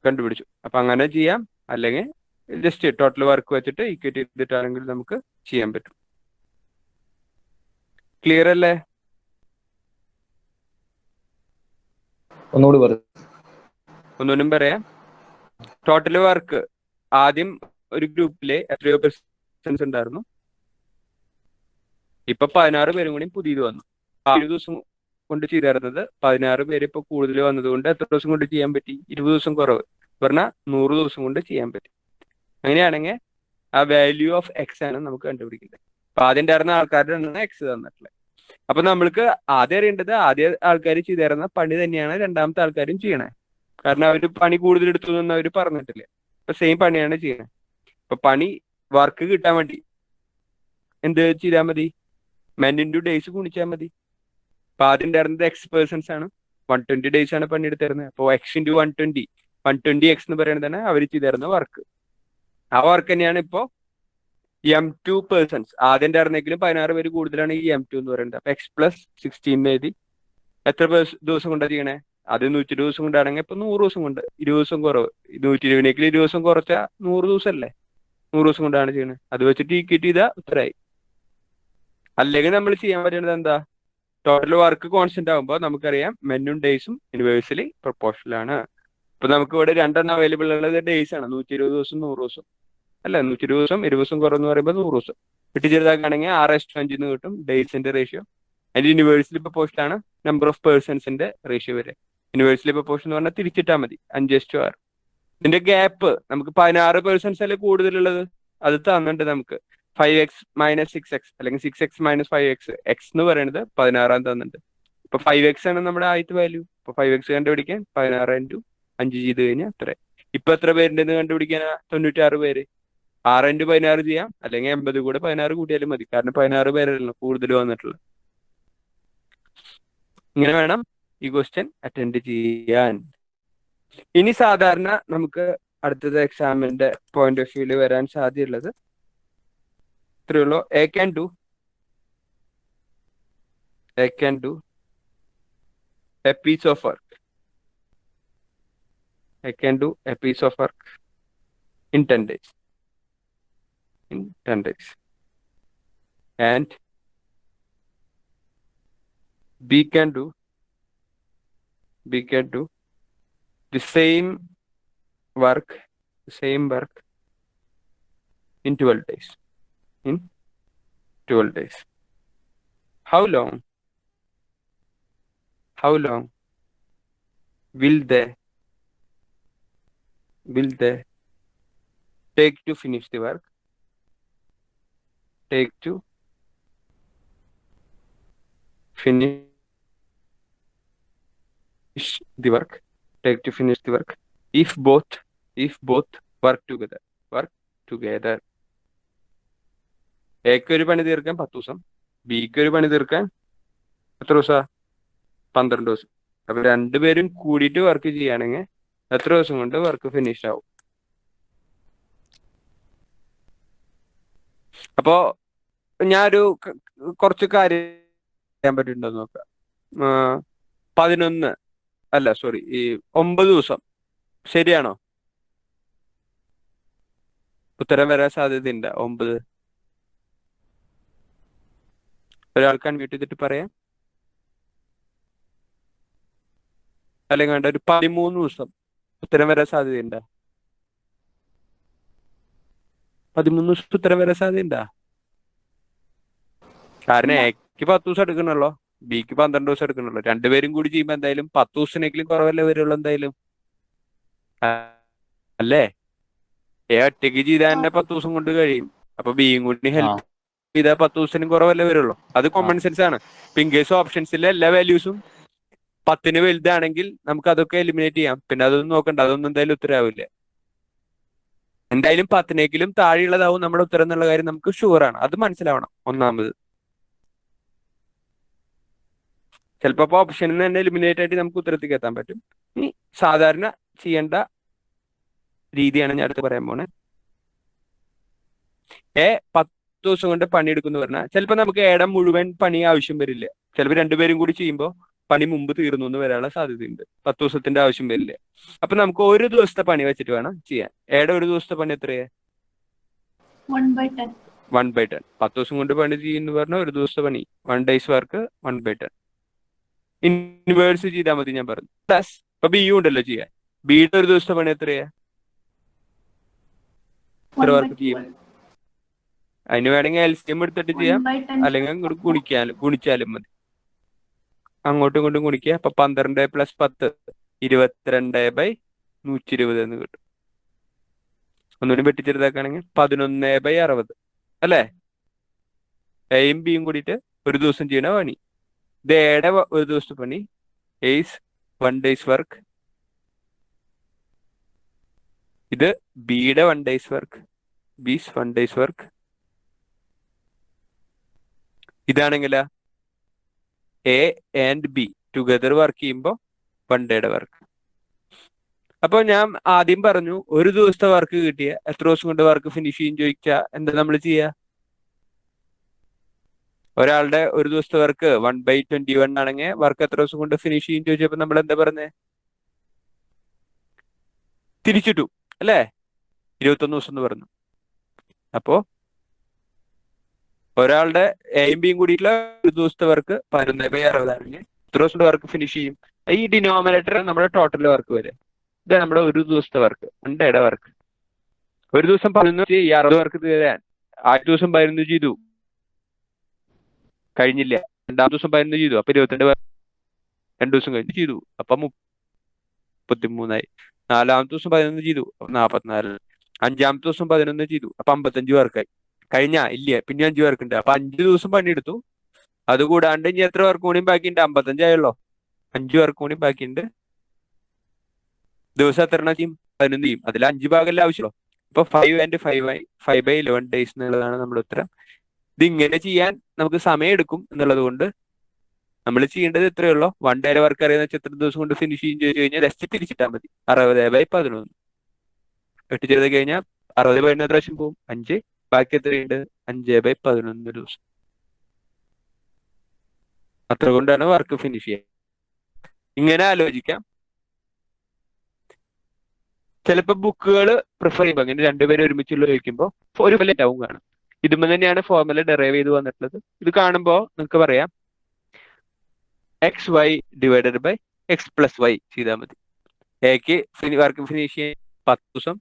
കണ്ടുപിടിച്ചു. അപ്പൊ അങ്ങനെ ചെയ്യാം. അല്ലെങ്കിൽ ജസ്റ്റ് ടോട്ടൽ വർക്ക് വെച്ചിട്ട് ഈക്വേറ്റ് ചെയ്തിട്ടാണെങ്കിൽ നമുക്ക് ചെയ്യാൻ പറ്റും. ക്ലിയർ അല്ലേ? ഒന്നുകൂടി പറയാം. ടോട്ടൽ വർക്ക് ആദ്യം ഒരു ഗ്രൂപ്പിലെ എത്രയോ പേഴ്സൺസ് ഉണ്ടായിരുന്നു. ഇപ്പൊ 16 പേരും കൂടി പുതിയത് വന്നു. 7 ദിവസം കൊണ്ട് ചെയ്തിരുന്നത് 16 പേര് ഇപ്പൊ കൂടുതൽ വന്നതുകൊണ്ട് എത്ര ദിവസം കൊണ്ട് ചെയ്യാൻ പറ്റി? 20 ദിവസം കുറവ്. പറഞ്ഞാൽ 100 ദിവസം കൊണ്ട് ചെയ്യാൻ പറ്റി. അങ്ങനെയാണെങ്കിൽ ആ വാല്യൂ ഓഫ് എക്സ് ആണ് നമുക്ക് കണ്ടുപിടിക്കേണ്ടത്. അപ്പൊ ആദ്യം ഉണ്ടായിരുന്ന ആൾക്കാരുടെ എണ്ണമാണ് എക്സ് തന്നിട്ടുള്ളത്. അപ്പൊ നമ്മൾക്ക് ആദ്യം അറിയേണ്ടത് ആദ്യ ആൾക്കാർ ചെയ്തിരുന്ന പണി തന്നെയാണ് രണ്ടാമത്തെ ആൾക്കാരും ചെയ്യണേ. കാരണം അവർ പണി കൂടുതൽ എടുത്തു എന്ന് അവർ പറഞ്ഞിട്ടില്ല. ഇപ്പൊ സെയിം പണിയാണ് ചെയ്യുന്നത്. ഇപ്പൊ പണി വർക്ക് കിട്ടാൻ വേണ്ടി എന്ത് ചെയ്താൽ മതി? മെൻ ഇൻറ്റു ഡേയ്സ് ഗുണിച്ചാൽ മതി. അപ്പൊ ആദ്യം ഉണ്ടായിരുന്നത് എക്സ് പേഴ്സൺസ് ആണ്, 120 ഡേയ്സ് ആണ് പണിയെടുത്തിരുന്നത്. അപ്പോൾ എക്സ് ഇൻറ്റു 120 എക്സ് എന്ന് പറയുന്നതാണ് അവർ ചെയ്തിരുന്ന വർക്ക്. ആ വർക്ക് തന്നെയാണ് ഇപ്പോൾ M2 പേഴ്സൺസ്. ആദ്യം ഉണ്ടായിരുന്നെങ്കിലും 16 പേര് കൂടുതലാണ് ഈ M2 എന്ന് പറയുന്നത്. അപ്പൊ എക്സ് പ്ലസ് 16 എഴുതി എത്ര ദിവസം കൊണ്ടാണ് ചെയ്യണേ? അത് 120 ദിവസം കൊണ്ടാണെങ്കിൽ ഇപ്പൊ 100 ദിവസം കൊണ്ട്, 20 ദിവസം കുറവ്. 120 20 ദിവസം കുറച്ചാൽ 100 ദിവസം അല്ലേ? 100 ദിവസം കൊണ്ടാണ് ചെയ്യണത്. അത് വെച്ചിട്ട് ഈക്വേറ്റ് ചെയ്താൽ ഉത്തരമായി. അല്ലെങ്കിൽ നമ്മൾ ചെയ്യാൻ പറ്റുന്നത് എന്താ? ടോട്ടൽ വർക്ക് കോൺസ്റ്റന്റ് ആകുമ്പോൾ നമുക്കറിയാം മെന്നും ഡേയ്സും യൂണിവേഴ്സലി പ്രൊപ്പോർഷണൽ ആണ്. ഇപ്പൊ നമുക്ക് ഇവിടെ രണ്ടെണ്ണം അവൈലബിൾ ഉള്ളത് ഡേയ്സ് ആണ്, 120 ദിവസം 100 ദിവസം അല്ല. 120 ദിവസം 20 ദിവസം കുറവെന്ന് പറയുമ്പോൾ 100 ദിവസം വെട്ടി ചെറുതാക്കുകയാണെങ്കിൽ 6:5 എന്ന് കിട്ടും ഡേയ്സിന്റെ റേഷ്യോ. അതിന്റെ യൂണിവേഴ്സലി പ്രൊപ്പോർഷൻ ആണ് നമ്പർ ഓഫ് പേഴ്സൺസിന്റെ റേഷ്യോ വരെ. യൂണിവേഴ്സലി പ്രൊപ്പോർഷൻ എന്ന് പറഞ്ഞാൽ തിരിച്ചിട്ടാൽ മതി, 5:6. ഇതിന്റെ ഗ്യാപ്പ് നമുക്ക് 16 പേഴ്സൺസ് അല്ലേ കൂടുതലുള്ളത്, അത് തന്നിട്ടുണ്ട് നമുക്ക്. 5x - 6x അല്ലെങ്കിൽ 6x - 5x, എക്സ് എന്ന് പറയുന്നത് 16 തന്നിട്ടുണ്ട്. ഇപ്പൊ 5x ആണ് നമ്മുടെ ആദ്യത്തെ വാല്യൂ. ഇപ്പൊ 5x കണ്ടുപിടിക്കാൻ 16 × 5 ചെയ്ത് കഴിഞ്ഞാൽ അത്ര. ഇപ്പൊ എത്ര പേരുണ്ടെന്ന് കണ്ടുപിടിക്കാനാ? 96 പേര്. 6 × 16 ചെയ്യാം, അല്ലെങ്കിൽ 80 കൂടെ 16 കൂട്ടിയാലും മതി. കാരണം 16 പേരല്ലോ കൂടുതൽ വന്നിട്ടുള്ളത്. ഇങ്ങനെ വേണം ഈ ക്വസ്റ്റ്യൻ അറ്റൻഡ് ചെയ്യാൻ. ഇനി സാധാരണ നമുക്ക് അടുത്തത് എക്സാമിന്റെ പോയിന്റ് ഓഫ് വ്യൂല് വരാൻ സാധ്യതയുള്ളത് ഇത്രയേ ഉള്ളൂ. A can do a piece of work. I can do a piece of work in 10 days. And B can do the same work in 12 days. How long will they take to finish the work? If both work together. എക്ക് ഒരു പണി തീർക്കാൻ 10 ദിവസം, ബിക്ക് ഒരു പണി തീർക്കാൻ എത്ര ദിവസാ? 12 ദിവസം. അപ്പൊ രണ്ടുപേരും കൂടിയിട്ട് വർക്ക് ചെയ്യുകയാണെങ്കിൽ എത്ര ദിവസം കൊണ്ട് വർക്ക് ഫിനിഷ് ആവും? അപ്പോ ഞാനൊരു കുറച്ച് കാര്യം ചെയ്യാൻ പറ്റുന്നുണ്ടോ നോക്കാം. 9 ദിവസം ശരിയാണോ? ഉത്തരം വരാൻ സാധ്യതയുണ്ട് 9. ഒരാൾക്ക് അൺമ്യൂട്ട് ചെയ്തിട്ട് പറയാം. അല്ലെങ്കിൽ വേണ്ട ഒരു 13 ദിവസം ഉത്തരം വരാൻ സാധ്യതയുണ്ടോ? 13 ദിവസം ഉത്തരം വരാൻ സാധ്യതയുണ്ടോ? കാരണം എക്ക് 10 ദിവസം എടുക്കണല്ലോ, ബിക്ക് 12 ദിവസം എടുക്കണല്ലോ. രണ്ടുപേരും കൂടി ചെയ്യുമ്പോൾ എന്തായാലും 10 ദിവസത്തിനെങ്കിലും കുറവല്ലേ വരുള്ളൂ എന്തായാലും, അല്ലേ? എ ഒറ്റയ്ക്ക് ചെയ്താൽ തന്നെ 10 ദിവസം കൊണ്ട് കഴിയും. അപ്പൊ ബിയും കൂടി ഹെൽപ്പ് ചെയ്താൽ 10 ദിവസത്തിനും കുറവല്ലേ വരുള്ളൂ. അത് കോമൺ സെൻസ് ആണ്. ഇപ്പൊ ഇൻ കേസ് ഓപ്ഷൻസിലെ എല്ലാ വാല്യൂസും 10ന് വലുതാണെങ്കിൽ നമുക്ക് അതൊക്കെ എലിമിനേറ്റ് ചെയ്യാം. പിന്നെ അതൊന്നും നോക്കണ്ട, അതൊന്നും എന്തായാലും ഉത്തരവാവില്ല. എന്തായാലും 10നേക്കാളും താഴെയുള്ളതാവും നമ്മുടെ ഉത്തരം എന്നുള്ള കാര്യം നമുക്ക് ഷുവറാണ്. അത് മനസ്സിലാവണം ഒന്നാമത്. ചിലപ്പോ ഓപ്ഷനിൽ നിന്ന് തന്നെ എലിമിനേറ്റ് ആയിട്ട് നമുക്ക് ഉത്തരത്തേക്ക് എത്താൻ പറ്റും. ഇനി സാധാരണ ചെയ്യേണ്ട രീതിയാണ് ഞാൻ അടുത്ത് പറയാൻ പോണേ. 10 ദിവസം കൊണ്ട് പണിയെടുക്കുന്നു പറഞ്ഞാൽ ചിലപ്പോൾ നമുക്ക് ഏടം മുഴുവൻ പണി ആവശ്യം വരില്ല. ചിലപ്പോൾ രണ്ടുപേരും കൂടി ചെയ്യുമ്പോൾ പണി മുമ്പ് തീർന്നു എന്ന് വരാനുള്ള സാധ്യതയുണ്ട്. 10 ദിവസത്തിന്റെ ആവശ്യം വരില്ല. അപ്പൊ നമുക്ക് ഒരു ദിവസത്തെ പണി വെച്ചിട്ട് വേണം ചെയ്യാൻ. ഒരു ദിവസത്തെ പണി എത്രയാ? 1/10. 1/10. 10 ദിവസം കൊണ്ട് പണി ചെയ്യുന്നു പറഞ്ഞാൽ ഒരു ദിവസത്തെ പണി 1 days വർക്ക് 1/10. ഇൻവേഴ്സ് ചെയ്താൽ മതി ഞാൻ പറഞ്ഞു. പ്ലസ് ഇപ്പൊ ബി ഉണ്ടല്ലോ ചെയ്യാൻ. ബിയുടെ ഒരു ദിവസത്തെ പണി എത്രയാ? എത്ര വർക്ക് ചെയ്യും? അതിന് വേണമെങ്കിൽ LCM എടുത്തിട്ട് ചെയ്യാം, 1/10. അല്ലെങ്കിൽ ഗുണിച്ചാലും മതി. അങ്ങോട്ടും ഇങ്ങോട്ടും ഗുണിക്കുക. അപ്പൊ 12 + 10 22/120 എന്ന് കിട്ടും. ഒന്നുകൂടി വെട്ടിച്ചെറുതാക്കുകയാണെങ്കിൽ 11/60 അല്ലേ? എയും ബിയും കൂടിയിട്ട് ഒരു ദിവസം ചെയ്യണ പണി. ഇത് എയുടെ ഒരു ദിവസത്തെ പണി. 1 day's work ഇത് ബിയുടെ 1 days work, B's 1 days work. ഇതാണെങ്കിലാ A and B together work ചെയ്യുമ്പോൾ 1 ഡേയുടെ വർക്ക്. അപ്പോൾ ഞാൻ ആദ്യം പറഞ്ഞു ഒരു ദിവസത്തെ വർക്ക് കിട്ടിയ എത്ര ദിവസം കൊണ്ട് വർക്ക് ഫിനിഷ് ചെയ്യും ചോദിച്ചാൽ എന്താ നമ്മൾ ചെയ്യുക? ഒരാളുടെ ഒരു ദിവസത്തെ വർക്ക് 1/21 ആണെങ്കിൽ വർക്ക് എത്ര ദിവസം കൊണ്ട് ഫിനിഷ് ചെയ്യും ചോദിച്ചപ്പോൾ നമ്മൾ എന്താ പറഞ്ഞേ? തിരിച്ചിട്ടു അല്ലേ? 21 ദിവസം എന്ന് പറഞ്ഞു. അപ്പോ ഒരാളുടെ എയും ബിയും കൂടിയിട്ടുള്ള ഒരു ദിവസത്തെ വർക്ക് 11/60 ആണെങ്കിൽ എത്ര ദിവസം കൊണ്ട് വർക്ക് ഫിനിഷ് ചെയ്യും? ഈ ഡിനോമിനേറ്റർ നമ്മുടെ ടോട്ടൽ വർക്ക് വരെ. ഇത് നമ്മുടെ ഒരു ദിവസത്തെ വർക്ക്, 1 ഡേയുടെ വർക്ക്. ഒരു ദിവസം 11 ഈ 60 വർക്ക് തീരാൻ ആദ്യ ദിവസം 11 ചെയ്തു, കഴിഞ്ഞില്ല. രണ്ടാമത്തെ ദിവസം 11 ചെയ്തു, അപ്പൊ 22 2 ദിവസം കഴിഞ്ഞ് ചെയ്തു, അപ്പൊ 33ആയി. നാലാമത്തെ ദിവസം 11 ചെയ്തു, അപ്പൊ 44. അഞ്ചാമത്തെ ദിവസം 11 ചെയ്തു, അപ്പൊ 55 വർക്കായി. കഴിഞ്ഞാ ഇല്ല, പിന്നെ 5 വർക്ക് ഉണ്ട്. അപ്പൊ 5 ദിവസം പണിയെടുത്തു. അതുകൂടാണ്ട് ഇനി എത്ര വർക്ക് കൂടിയും ബാക്കിയുണ്ട്? 55 ആയല്ലോ. 5 വർക്ക് കൂടിയും ബാക്കിയുണ്ട്. ദിവസം എത്ര എണ്ണം ചെയ്യും? 11 ചെയ്യും. അതിൽ 5 ഭാഗമല്ലേ ആവശ്യമുള്ളൂ. ഇപ്പൊ 5 and 5/11 ഡേയ്സ് എന്നുള്ളതാണ് നമ്മുടെ ഉത്തരം. ഇത് ഇങ്ങനെ ചെയ്യാൻ നമുക്ക് സമയം എടുക്കും എന്നുള്ളത് കൊണ്ട് നമ്മൾ ചെയ്യേണ്ടത് ഇത്രയേ ഉള്ളൂ. 1 ഡേയുടെ വർക്ക് അറിയാന്ന് വെച്ചാൽ എത്ര ദിവസം കൊണ്ട് ഫിനിഷ് ചെയ്യും ചോദിച്ചു കഴിഞ്ഞാൽ ജസ്റ്റ് തിരിച്ചിട്ടാൽ മതി. 60/11 8 ചെയ്ത് കഴിഞ്ഞാൽ 60/11 എത്ര പ്രാവശ്യം പോകും? 5. ബാക്കി എത്രയുണ്ട്? 5/11 ദിവസം. അത്ര കൊണ്ടാണ് വർക്ക് ഫിനിഷ് ചെയ്യുക. ഇങ്ങനെ ആലോചിക്കാം. ചിലപ്പോൾ ബുക്കുകൾ പ്രിഫർ ചെയ്യുമ്പോൾ അങ്ങനെ രണ്ടുപേരും ഒരുമിച്ചുള്ള ചോദിക്കുമ്പോൾ ഒരു പോലെ ടൗൺ കാണും. ഇതുമ്പോൾ തന്നെയാണ് ഫോർമുല ഡെറൈവ് ചെയ്ത് വന്നിട്ടുള്ളത്. ഇത് കാണുമ്പോൾ നിങ്ങൾക്ക് പറയാം xy/x+y ചെയ്താൽ മതി. എക്ക് വർക്ക് ഫിനിഷ് ചെയ്യാൻ 10 ദിവസം,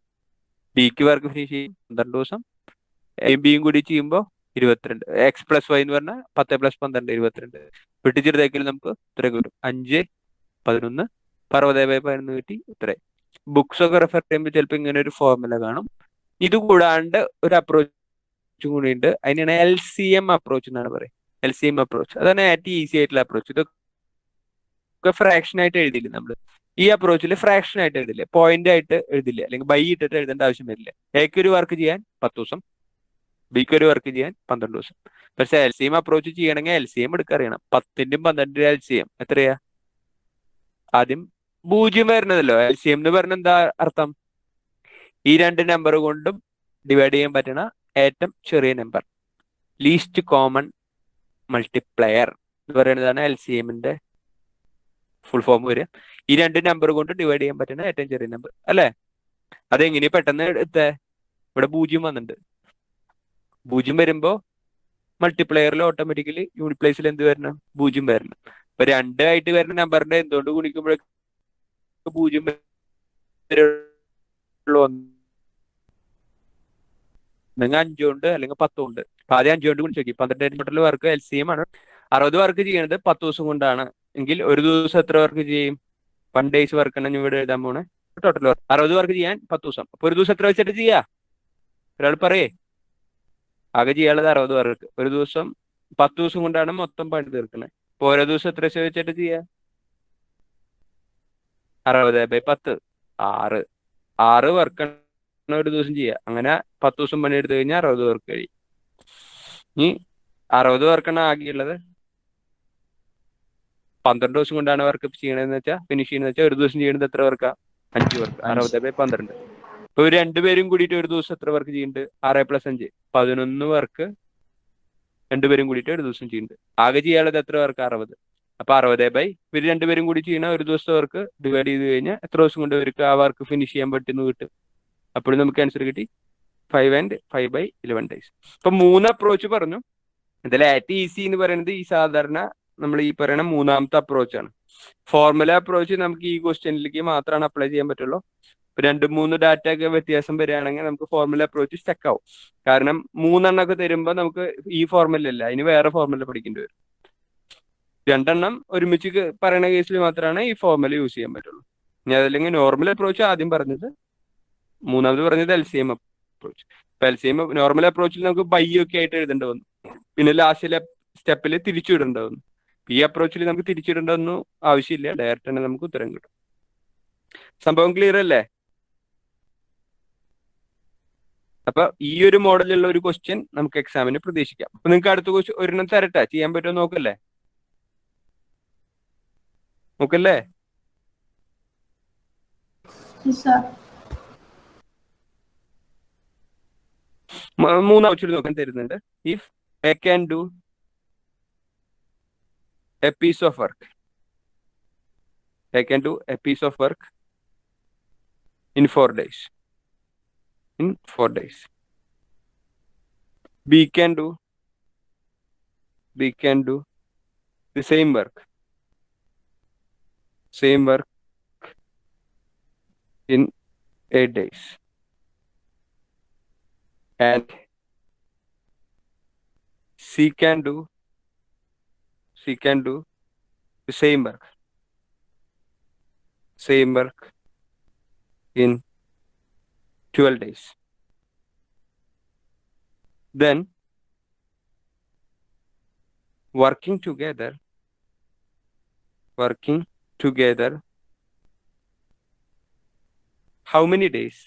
ബിക്ക് വർക്ക് ഫിനിഷ് ചെയ്യാൻ 12 ദിവസം, എയും ബിയും കൂടി ചെയ്യുമ്പോൾ 22. x+y എന്ന് പറഞ്ഞാൽ 10 + 12 22. വെട്ടിച്ചെറുതാക്കിയാൽ നമുക്ക് ഉത്തരം കിട്ടും 5/11. 60/11 കിട്ടി ഉത്തരം. ബുക്സ് ഒക്കെ റെഫർ ചെയ്യുമ്പോൾ ചിലപ്പോൾ ഇങ്ങനെ ഒരു ഫോർമുല കാണും. ഇത് കൂടാണ്ട് ഒരു അപ്രോച്ച് കൂടിയുണ്ട്. അതിനാണ് LCM അപ്രോച്ച് എന്നാണ് പറയുക. LCM അപ്രോച്ച് അതാണ് ഏറ്റവും ഈസി ആയിട്ടുള്ള അപ്രോച്ച്. ഇതൊക്കെ ഫ്രാക്ഷൻ ആയിട്ട് എഴുതില്ല നമ്മൾ. ഈ അപ്രോച്ചിൽ ഫ്രാക്ഷൻ ആയിട്ട് എഴുതില്ല, പോയിന്റ് ആയിട്ട് എഴുതില്ല, അല്ലെങ്കിൽ ബൈ ഇട്ടിട്ട് എഴുതേണ്ട ആവശ്യം വരില്ല. എക്ക് ഒരു വർക്ക് ചെയ്യാൻ 10 ദിവസം, ബിക്ക് ഒരു വർക്ക് ചെയ്യാൻ 12 ദിവസം. പക്ഷെ LCM അപ്രോച്ച് ചെയ്യണമെങ്കിൽ LCM എടുക്കറിയണം. 10ന്റെയും 12ന്റെയും LCM എത്രയാ? ആദ്യം 0 വരുന്നതല്ലോ. LCM എന്ന് പറഞ്ഞ എന്താ അർത്ഥം? ഈ 2 നമ്പർ കൊണ്ടും ഡിവൈഡ് ചെയ്യാൻ പറ്റണ ഏറ്റവും ചെറിയ നമ്പർ, ലീസ്റ്റ് കോമൺ മൾട്ടിപ്ലയർ എന്ന് പറയുന്നതാണ് LCMന്റെ ഫുൾ ഫോം വരിക. ഈ 2 നമ്പർ കൊണ്ട് ഡിവൈഡ് ചെയ്യാൻ പറ്റുന്ന ഏറ്റവും ചെറിയ നമ്പർ അല്ലേ? അതെങ്ങനെയാ പെട്ടെന്ന് എടുത്തേ? ഇവിടെ 0 വന്നിട്ടുണ്ട്. 0 വരുമ്പോ മൾട്ടിപ്ലയറിൽ ഓട്ടോമാറ്റിക്കലി യൂണിറ്റ് പ്ലേസിൽ എന്ത് വരണം? 0 വരണം. ഇപ്പൊ 2 ആയിട്ട് വരുന്ന നമ്പറിന്റെ എന്തുകൊണ്ട് ഗുണിക്കുമ്പോഴേക്കും 0 വരുള്ളൂ. നിങ്ങൾ 5 കൊണ്ട് അല്ലെങ്കിൽ 10 കൊണ്ട്. അപ്പൊ ആദ്യം 5 കൊണ്ട് ഗുണിച്ച് നോക്കി. 12 ടോട്ടൽ വർക്ക് LCM ആണ്. 60 വർക്ക് ചെയ്യണത് 10 ദിവസം കൊണ്ടാണ് എങ്കിൽ ഒരു ദിവസം എത്ര വർക്ക് ചെയ്യും? 1 ഡേയ്സ് വർക്ക് ആണ് ഇവിടെ എഴുതാൻ പോണേ. ടോട്ടൽ വർക്ക് 60 വർക്ക് ചെയ്യാൻ 10 ദിവസം. അപ്പൊ ഒരു ദിവസം എത്ര വെച്ചിട്ട് ചെയ്യാ? ഒരാൾ പറയേ. ആകെ ചെയ്യാനുള്ളത് 60 വർക്ക്. ഒരു ദിവസം 10 ദിവസം കൊണ്ടാണ് മൊത്തം പണി തീർക്കുന്നത്. അപ്പൊ ഓരോ ദിവസം എത്ര വെച്ചിട്ട് ചെയ്യാ? 60/10 6 വർക്കാണ് ഒരു ദിവസം ചെയ്യുക. അങ്ങനെ 10 ദിവസം പണി എടുത്തു കഴിഞ്ഞാൽ 60 വർക്ക് കഴിയും. ഇനി 60 വർക്കാണ് ആകെയുള്ളത്. 12 ദിവസം കൊണ്ടാണ് വർക്ക് ചെയ്യണമെന്ന് വെച്ചാൽ ഫിനിഷ് ചെയ്യണമെന്ന് വെച്ചാൽ ഒരു ദിവസം ചെയ്യണത് എത്ര വർക്കാ? 5 വർക്ക്. 60/12. ഇപ്പൊ 2 പേരും കൂടിയിട്ട് ഒരു ദിവസം എത്ര വർക്ക് ചെയ്യുന്നുണ്ട്? 6 + 5 11 വർക്ക് 2 പേരും കൂടിയിട്ട് ഒരു ദിവസം ചെയ്യുന്നുണ്ട്. ആകെ ചെയ്യാനുള്ളത് എത്ര വർക്ക്? 60. അപ്പൊ 60 ഇവർ 2 പേരും കൂടി ചെയ്യണ ഒരു ദിവസത്തെ വർക്ക് ഡിവൈഡ് ചെയ്ത് കഴിഞ്ഞാൽ എത്ര ദിവസം കൊണ്ട് ഇവർക്ക് ആ വർക്ക് ഫിനിഷ് ചെയ്യാൻ പറ്റുന്നു കിട്ടും. അപ്പോഴും നമുക്ക് ആൻസർ കിട്ടി 5 and 5/11 ഡേയ്സ്. ഇപ്പൊ 3 അപ്രോച്ച് പറഞ്ഞു. ഇതിൽ ഏറ്റവും ഈസി എന്ന് പറയുന്നത് ഈ സാധാരണ നമ്മൾ ഈ പറയുന്ന മൂന്നാമത്തെ അപ്രോച്ചാണ്. ഫോർമുല അപ്രോച്ച് നമുക്ക് ഈ ക്വസ്റ്റ്യനിലേക്ക് മാത്രമാണ് അപ്ലൈ ചെയ്യാൻ പറ്റുള്ളൂ. ഇപ്പൊ 2-3 ഡാറ്റ ഒക്കെ വ്യത്യാസം വരികയാണെങ്കിൽ നമുക്ക് ഫോർമുല അപ്രോച്ച് സ്റ്റക്ക് ആവും. കാരണം 3 എണ്ണമൊക്കെ തരുമ്പോൾ നമുക്ക് ഈ ഫോർമുല അല്ല, അതിന് വേറെ ഫോർമുല പഠിക്കേണ്ടി വരും. 2 എണ്ണം ഒരുമിച്ച് പറയുന്ന കേസിൽ മാത്രമാണ് ഈ ഫോർമുല യൂസ് ചെയ്യാൻ പറ്റുള്ളൂ. ഇനി അതല്ലെങ്കിൽ നോർമൽ അപ്രോച്ച് ആദ്യം പറഞ്ഞത്, മൂന്നാമത് പറഞ്ഞത് LCM അപ്രോച്ച്. ഇപ്പൊ LCM നോർമൽ അപ്രോച്ചിൽ നമുക്ക് ബൈ ഒക്കെ ആയിട്ട് എഴുതേണ്ടി വന്നു. പിന്നെ ലാസ്റ്റിലെ സ്റ്റെപ്പിൽ തിരിച്ചിടേണ്ടി വന്നു. ഈ അപ്രോച്ചിൽ നമുക്ക് തിരിച്ചിടേണ്ടതൊന്നും ആവശ്യമില്ല, ഡയറക്റ്റ് തന്നെ നമുക്ക് ഉത്തരം കിട്ടും. സംഭവം ക്ലിയർ അല്ലേ? അപ്പൊ ഈ ഒരു മോഡലുള്ള ഒരു ക്വസ്റ്റ്യൻ നമുക്ക് എക്സാമിന് പ്രതീക്ഷിക്കാം. അപ്പൊ നിങ്ങൾക്ക് അടുത്ത ക്വസ്റ്റ്യൻ ഒരെണ്ണം തരട്ടെ, ചെയ്യാൻ പറ്റുമോ നോക്കല്ലേ? നോക്കല്ലേ? Yes, sir. മൂന്നാം ക്വസ്റ്റ്യൻ നോക്കാൻ തരുന്നുണ്ട്. If A can do a piece of work, A can do a piece of work in 4 days. In 4 days. B can do the same work in 8 days. And C can do the same work in 12 days. Then working together how many days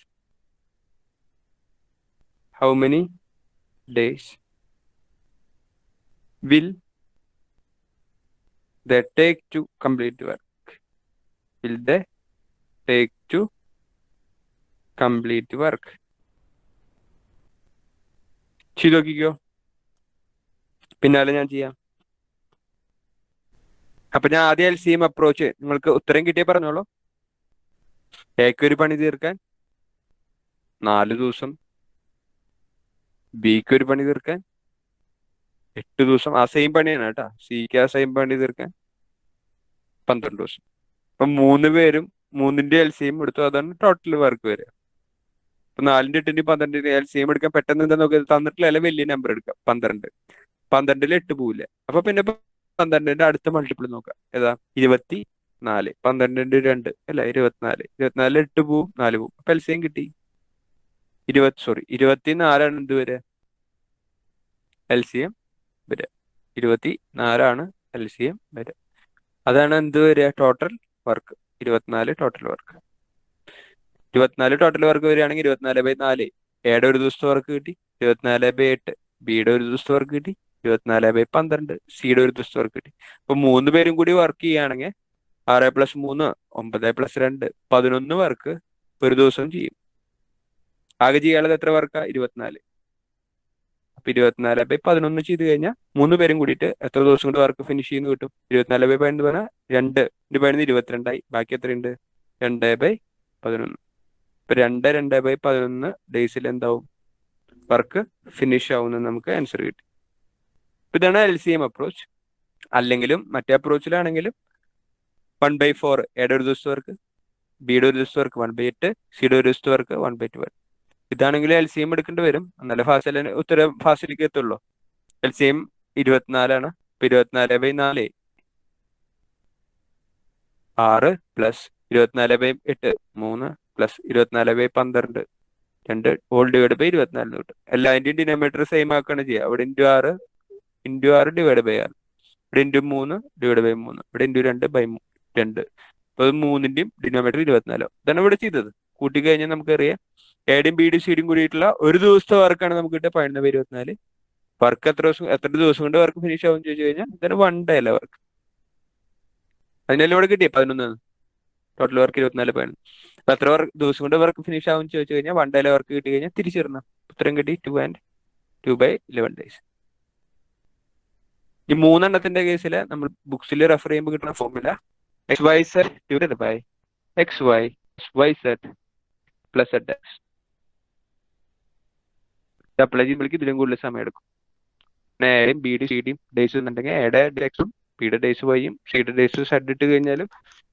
will they take to complete the work? Will they take to complete the work? ചെയ്ത് നോക്കിക്കോ, പിന്നാലെ ഞാൻ ചെയ്യാം. അപ്പൊ ഞാൻ ആദ്യം LCM approach നിങ്ങൾക്ക് ഉത്തരം കിട്ടിയേ പറഞ്ഞോളൂ. എക്ക് ഒരു പണി തീർക്കാൻ 4 ദിവസം, ബിക്ക് ഒരു പണി തീർക്കാൻ 8 ദിവസം, ആ സെയിം പണിയാണ് കേട്ടോ. സിക്ക് ആ സെയിം പണി തീർക്കാൻ 12 ദിവസം. അപ്പൊ 3 പേരും 3ന്റെ LCM എടുത്തു, അതാണ് ടോട്ടൽ വർക്ക് വരിക. ഇപ്പൊ 4ന്റെ 8ന്റെ 12ന്റെ LCM എടുക്കാൻ പെട്ടെന്ന് എന്താ നോക്കിയത്, തന്നിട്ടില്ല വലിയ നമ്പർ എടുക്കാം. 12 12ൽ 8 പോവില്ല. അപ്പൊ പിന്നെ 12ന്റെ അടുത്ത മൾട്ടിപ്പിൾ നോക്കാം. ഏതാ? 24. 12 × 2 അല്ല 24. 24 8 പോവും, 4 പോവും. അപ്പൊ LCM കിട്ടി 24 ആണ് എന്ത് വരിക? LCM വരിക 24 LCM വരിക. അതാണ് എന്ത് വരിക? Total work 24 total work. 24 total work വരികയാണെങ്കിൽ 24/4 എയുടെ ഒരു ദിവസത്തെ വർക്ക് കിട്ടി. 24/8 ബിയുടെ ഒരു ദിവസത്തെ വർക്ക് കിട്ടി. 24/12 സിയുടെ ഒരു ദിവസത്തെ വർക്ക് കിട്ടി. അപ്പൊ 3 പേരും കൂടി വർക്ക് ചെയ്യുകയാണെങ്കിൽ 6 + 3 9 + 2 11 വർക്ക് ഒരു ദിവസം ചെയ്യും. ആകെ ചെയ്യാനുള്ളത് എത്ര വർക്കാ? 24. അപ്പൊ 24/11 ചെയ്ത് കഴിഞ്ഞാൽ 3 പേരും കൂടിയിട്ട് എത്ര ദിവസം കൊണ്ട് വർക്ക് ഫിനിഷ് ചെയ്യുന്നു കിട്ടും? 24/12 പറഞ്ഞാൽ 2 22 ബാക്കി എത്രയുണ്ട്? 2/11. ഇപ്പൊ 2/11 ഡേയ്സിൽ എന്താവും? വർക്ക് ഫിനിഷ് ആവുന്ന നമുക്ക് ആൻസർ കിട്ടി. ഇതാണ് LCM അപ്രോച്ച്. അല്ലെങ്കിലും മറ്റേ അപ്രോച്ചിലാണെങ്കിലും 1/4 എയുടെ ഒരു ദിവസത്തെ വർക്ക്, ബിയുടെ ഒരു ദിവസത്തെ വർക്ക് 1/8, സിയുടെ ഒരു ദിവസത്തെ വർക്ക് 1/12. ഇതാണെങ്കിൽ LCM എടുക്കേണ്ടി വരും, എന്നാലേ ഉത്തരം ഫാസ്റ്റിലേക്ക് എത്തുള്ളൂ. LCM 24 ഇപ്പൊ 24/4 6 + 24/8 3 + 24/12 2 ഹോൾ ഡിവൈഡ് ബൈ 24 കിട്ടും. എല്ലാതിന്റെയും ഡിനോമിനേറ്റർ സെയിം ആക്കുകയാണ് ചെയ്യുക. അവിടെ × 6 ഡിവൈഡ് ബൈ 6, ഇവിടെ × 3 ഡിവൈഡ് ബൈ 3, ഇവിടെ × 2/2. അപ്പൊ 3ന്റെയും ഡിനോമിനേറ്റർ 24. ഇതാണ് ഇവിടെ ചെയ്തത്. കൂട്ടിക്കഴിഞ്ഞാൽ നമുക്കറിയാം എയുടെയും ബിയുടെയും സിയുടെയും കൂടിയിട്ടുള്ള ഒരു ദിവസത്തെ വർക്കാണ് നമുക്ക് കിട്ടുക 11/24. വർക്ക് എത്ര ദിവസം കൊണ്ട് വർക്ക് ഫിനിഷ് ആവും ചോദിച്ചു കഴിഞ്ഞാൽ ഇതാണ് 1 ഡേ അല്ല വർക്ക്. അതിനെല്ലാം ഇവിടെ കിട്ടിയ 11 ടോട്ടൽ വർക്ക് 24/11. അപ്പൊ എത്ര ദിവസം കൊണ്ട് വർക്ക് ഫിനിഷ് ആവും ചോദിച്ചു കഴിഞ്ഞാൽ 1 ഡേ വർക്ക് കിട്ടി കഴിഞ്ഞാൽ തിരിച്ചിടണം. ഉത്തരം കിട്ടി 2 and 2/11 days. ഈ 3 എണ്ണത്തിന്റെ കേസിൽ നമ്മൾ ബുക്സിൽ റെഫർ ചെയ്യുമ്പോൾ കിട്ടുന്ന formula XYZ divided by XY YZ plus ZX. Apply ചെയ്യുമ്പോഴേക്ക് ഇതിലും കൂടുതൽ സമയം എടുക്കും. എയുടെയും ബിയുടെയും സിയുടെയും ഡേയ്സ് എന്നുണ്ടെങ്കിൽ എയുടെ എക്സും ബിയുടെ ഡേയ്സ് വൈയും സിയുടെ ഡേയ്സ് സെഡ് ഇട്ട് കഴിഞ്ഞാലും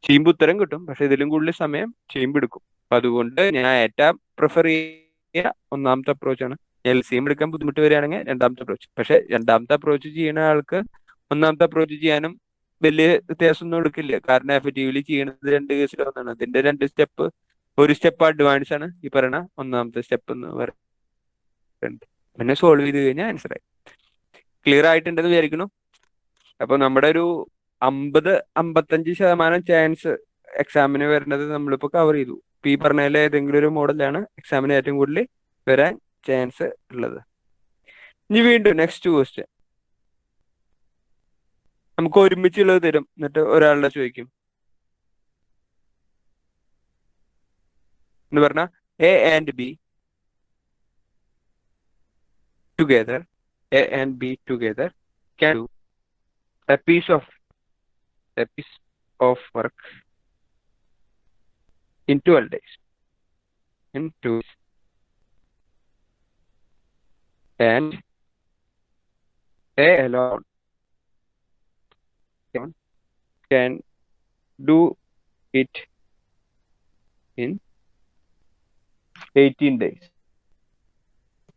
ചെയ്യുമ്പോൾ ഉത്തരം കിട്ടും. പക്ഷെ ഇതിലും കൂടുതൽ സമയം ചെയ്യുമ്പോൾ എടുക്കും. അപ്പൊ അതുകൊണ്ട് ഞാൻ ഏറ്റവും പ്രിഫർ ചെയ്യുക ഒന്നാമത്തെ അപ്രോച്ചാണ്. LCM എടുക്കാൻ ബുദ്ധിമുട്ട് വരികയാണെങ്കിൽ രണ്ടാമത്തെ അപ്രോച്ച്. പക്ഷെ രണ്ടാമത്തെ അപ്രോച്ച് ചെയ്യുന്ന ആൾക്ക് ഒന്നാമത്തെ അപ്രോച്ച് ചെയ്യാനും വലിയ വ്യത്യാസമൊന്നും എടുക്കില്ല. കാരണം എഫക്റ്റീവ്ലി ചെയ്യണത് 2 കേസിൽ ഒന്നാണ്. അതിന്റെ 2 സ്റ്റെപ്പ്, ഒരു സ്റ്റെപ്പ് അഡ്വാൻസ് ആണ് ഈ പറയുന്ന ഒന്നാമത്തെ സ്റ്റെപ്പ് എന്ന് പറയുന്നത്. പിന്നെ സോൾവ് ചെയ്ത് കഴിഞ്ഞാൽ ആൻസർ ആയി. ക്ലിയർ ആയിട്ടുണ്ടെന്ന് വിചാരിക്കുന്നു. അപ്പൊ നമ്മുടെ ഒരു 50-55% ചാൻസ് എക്സാമിന് വരുന്നത് നമ്മളിപ്പോ കവർ ചെയ്തു. ഇപ്പൊ ഈ പറഞ്ഞതിൽ ഏതെങ്കിലും ഒരു മോഡലാണ് എക്സാമിന് ഏറ്റവും കൂടുതൽ വരാൻ ചാൻസ് ഉള്ളത്. ഇനി വീണ്ടും നെക്സ്റ്റ് ക്വസ്റ്റ്യൻ നമുക്ക് ഒരുമിച്ചുള്ളത് തരും, എന്നിട്ട് ഒരാളുടെ ചോദിക്കും എന്ന് പറഞ്ഞാൽ A and B together, A and B together can do a piece of work in 12 days, in 2 days. And A alone can do it in 18 days.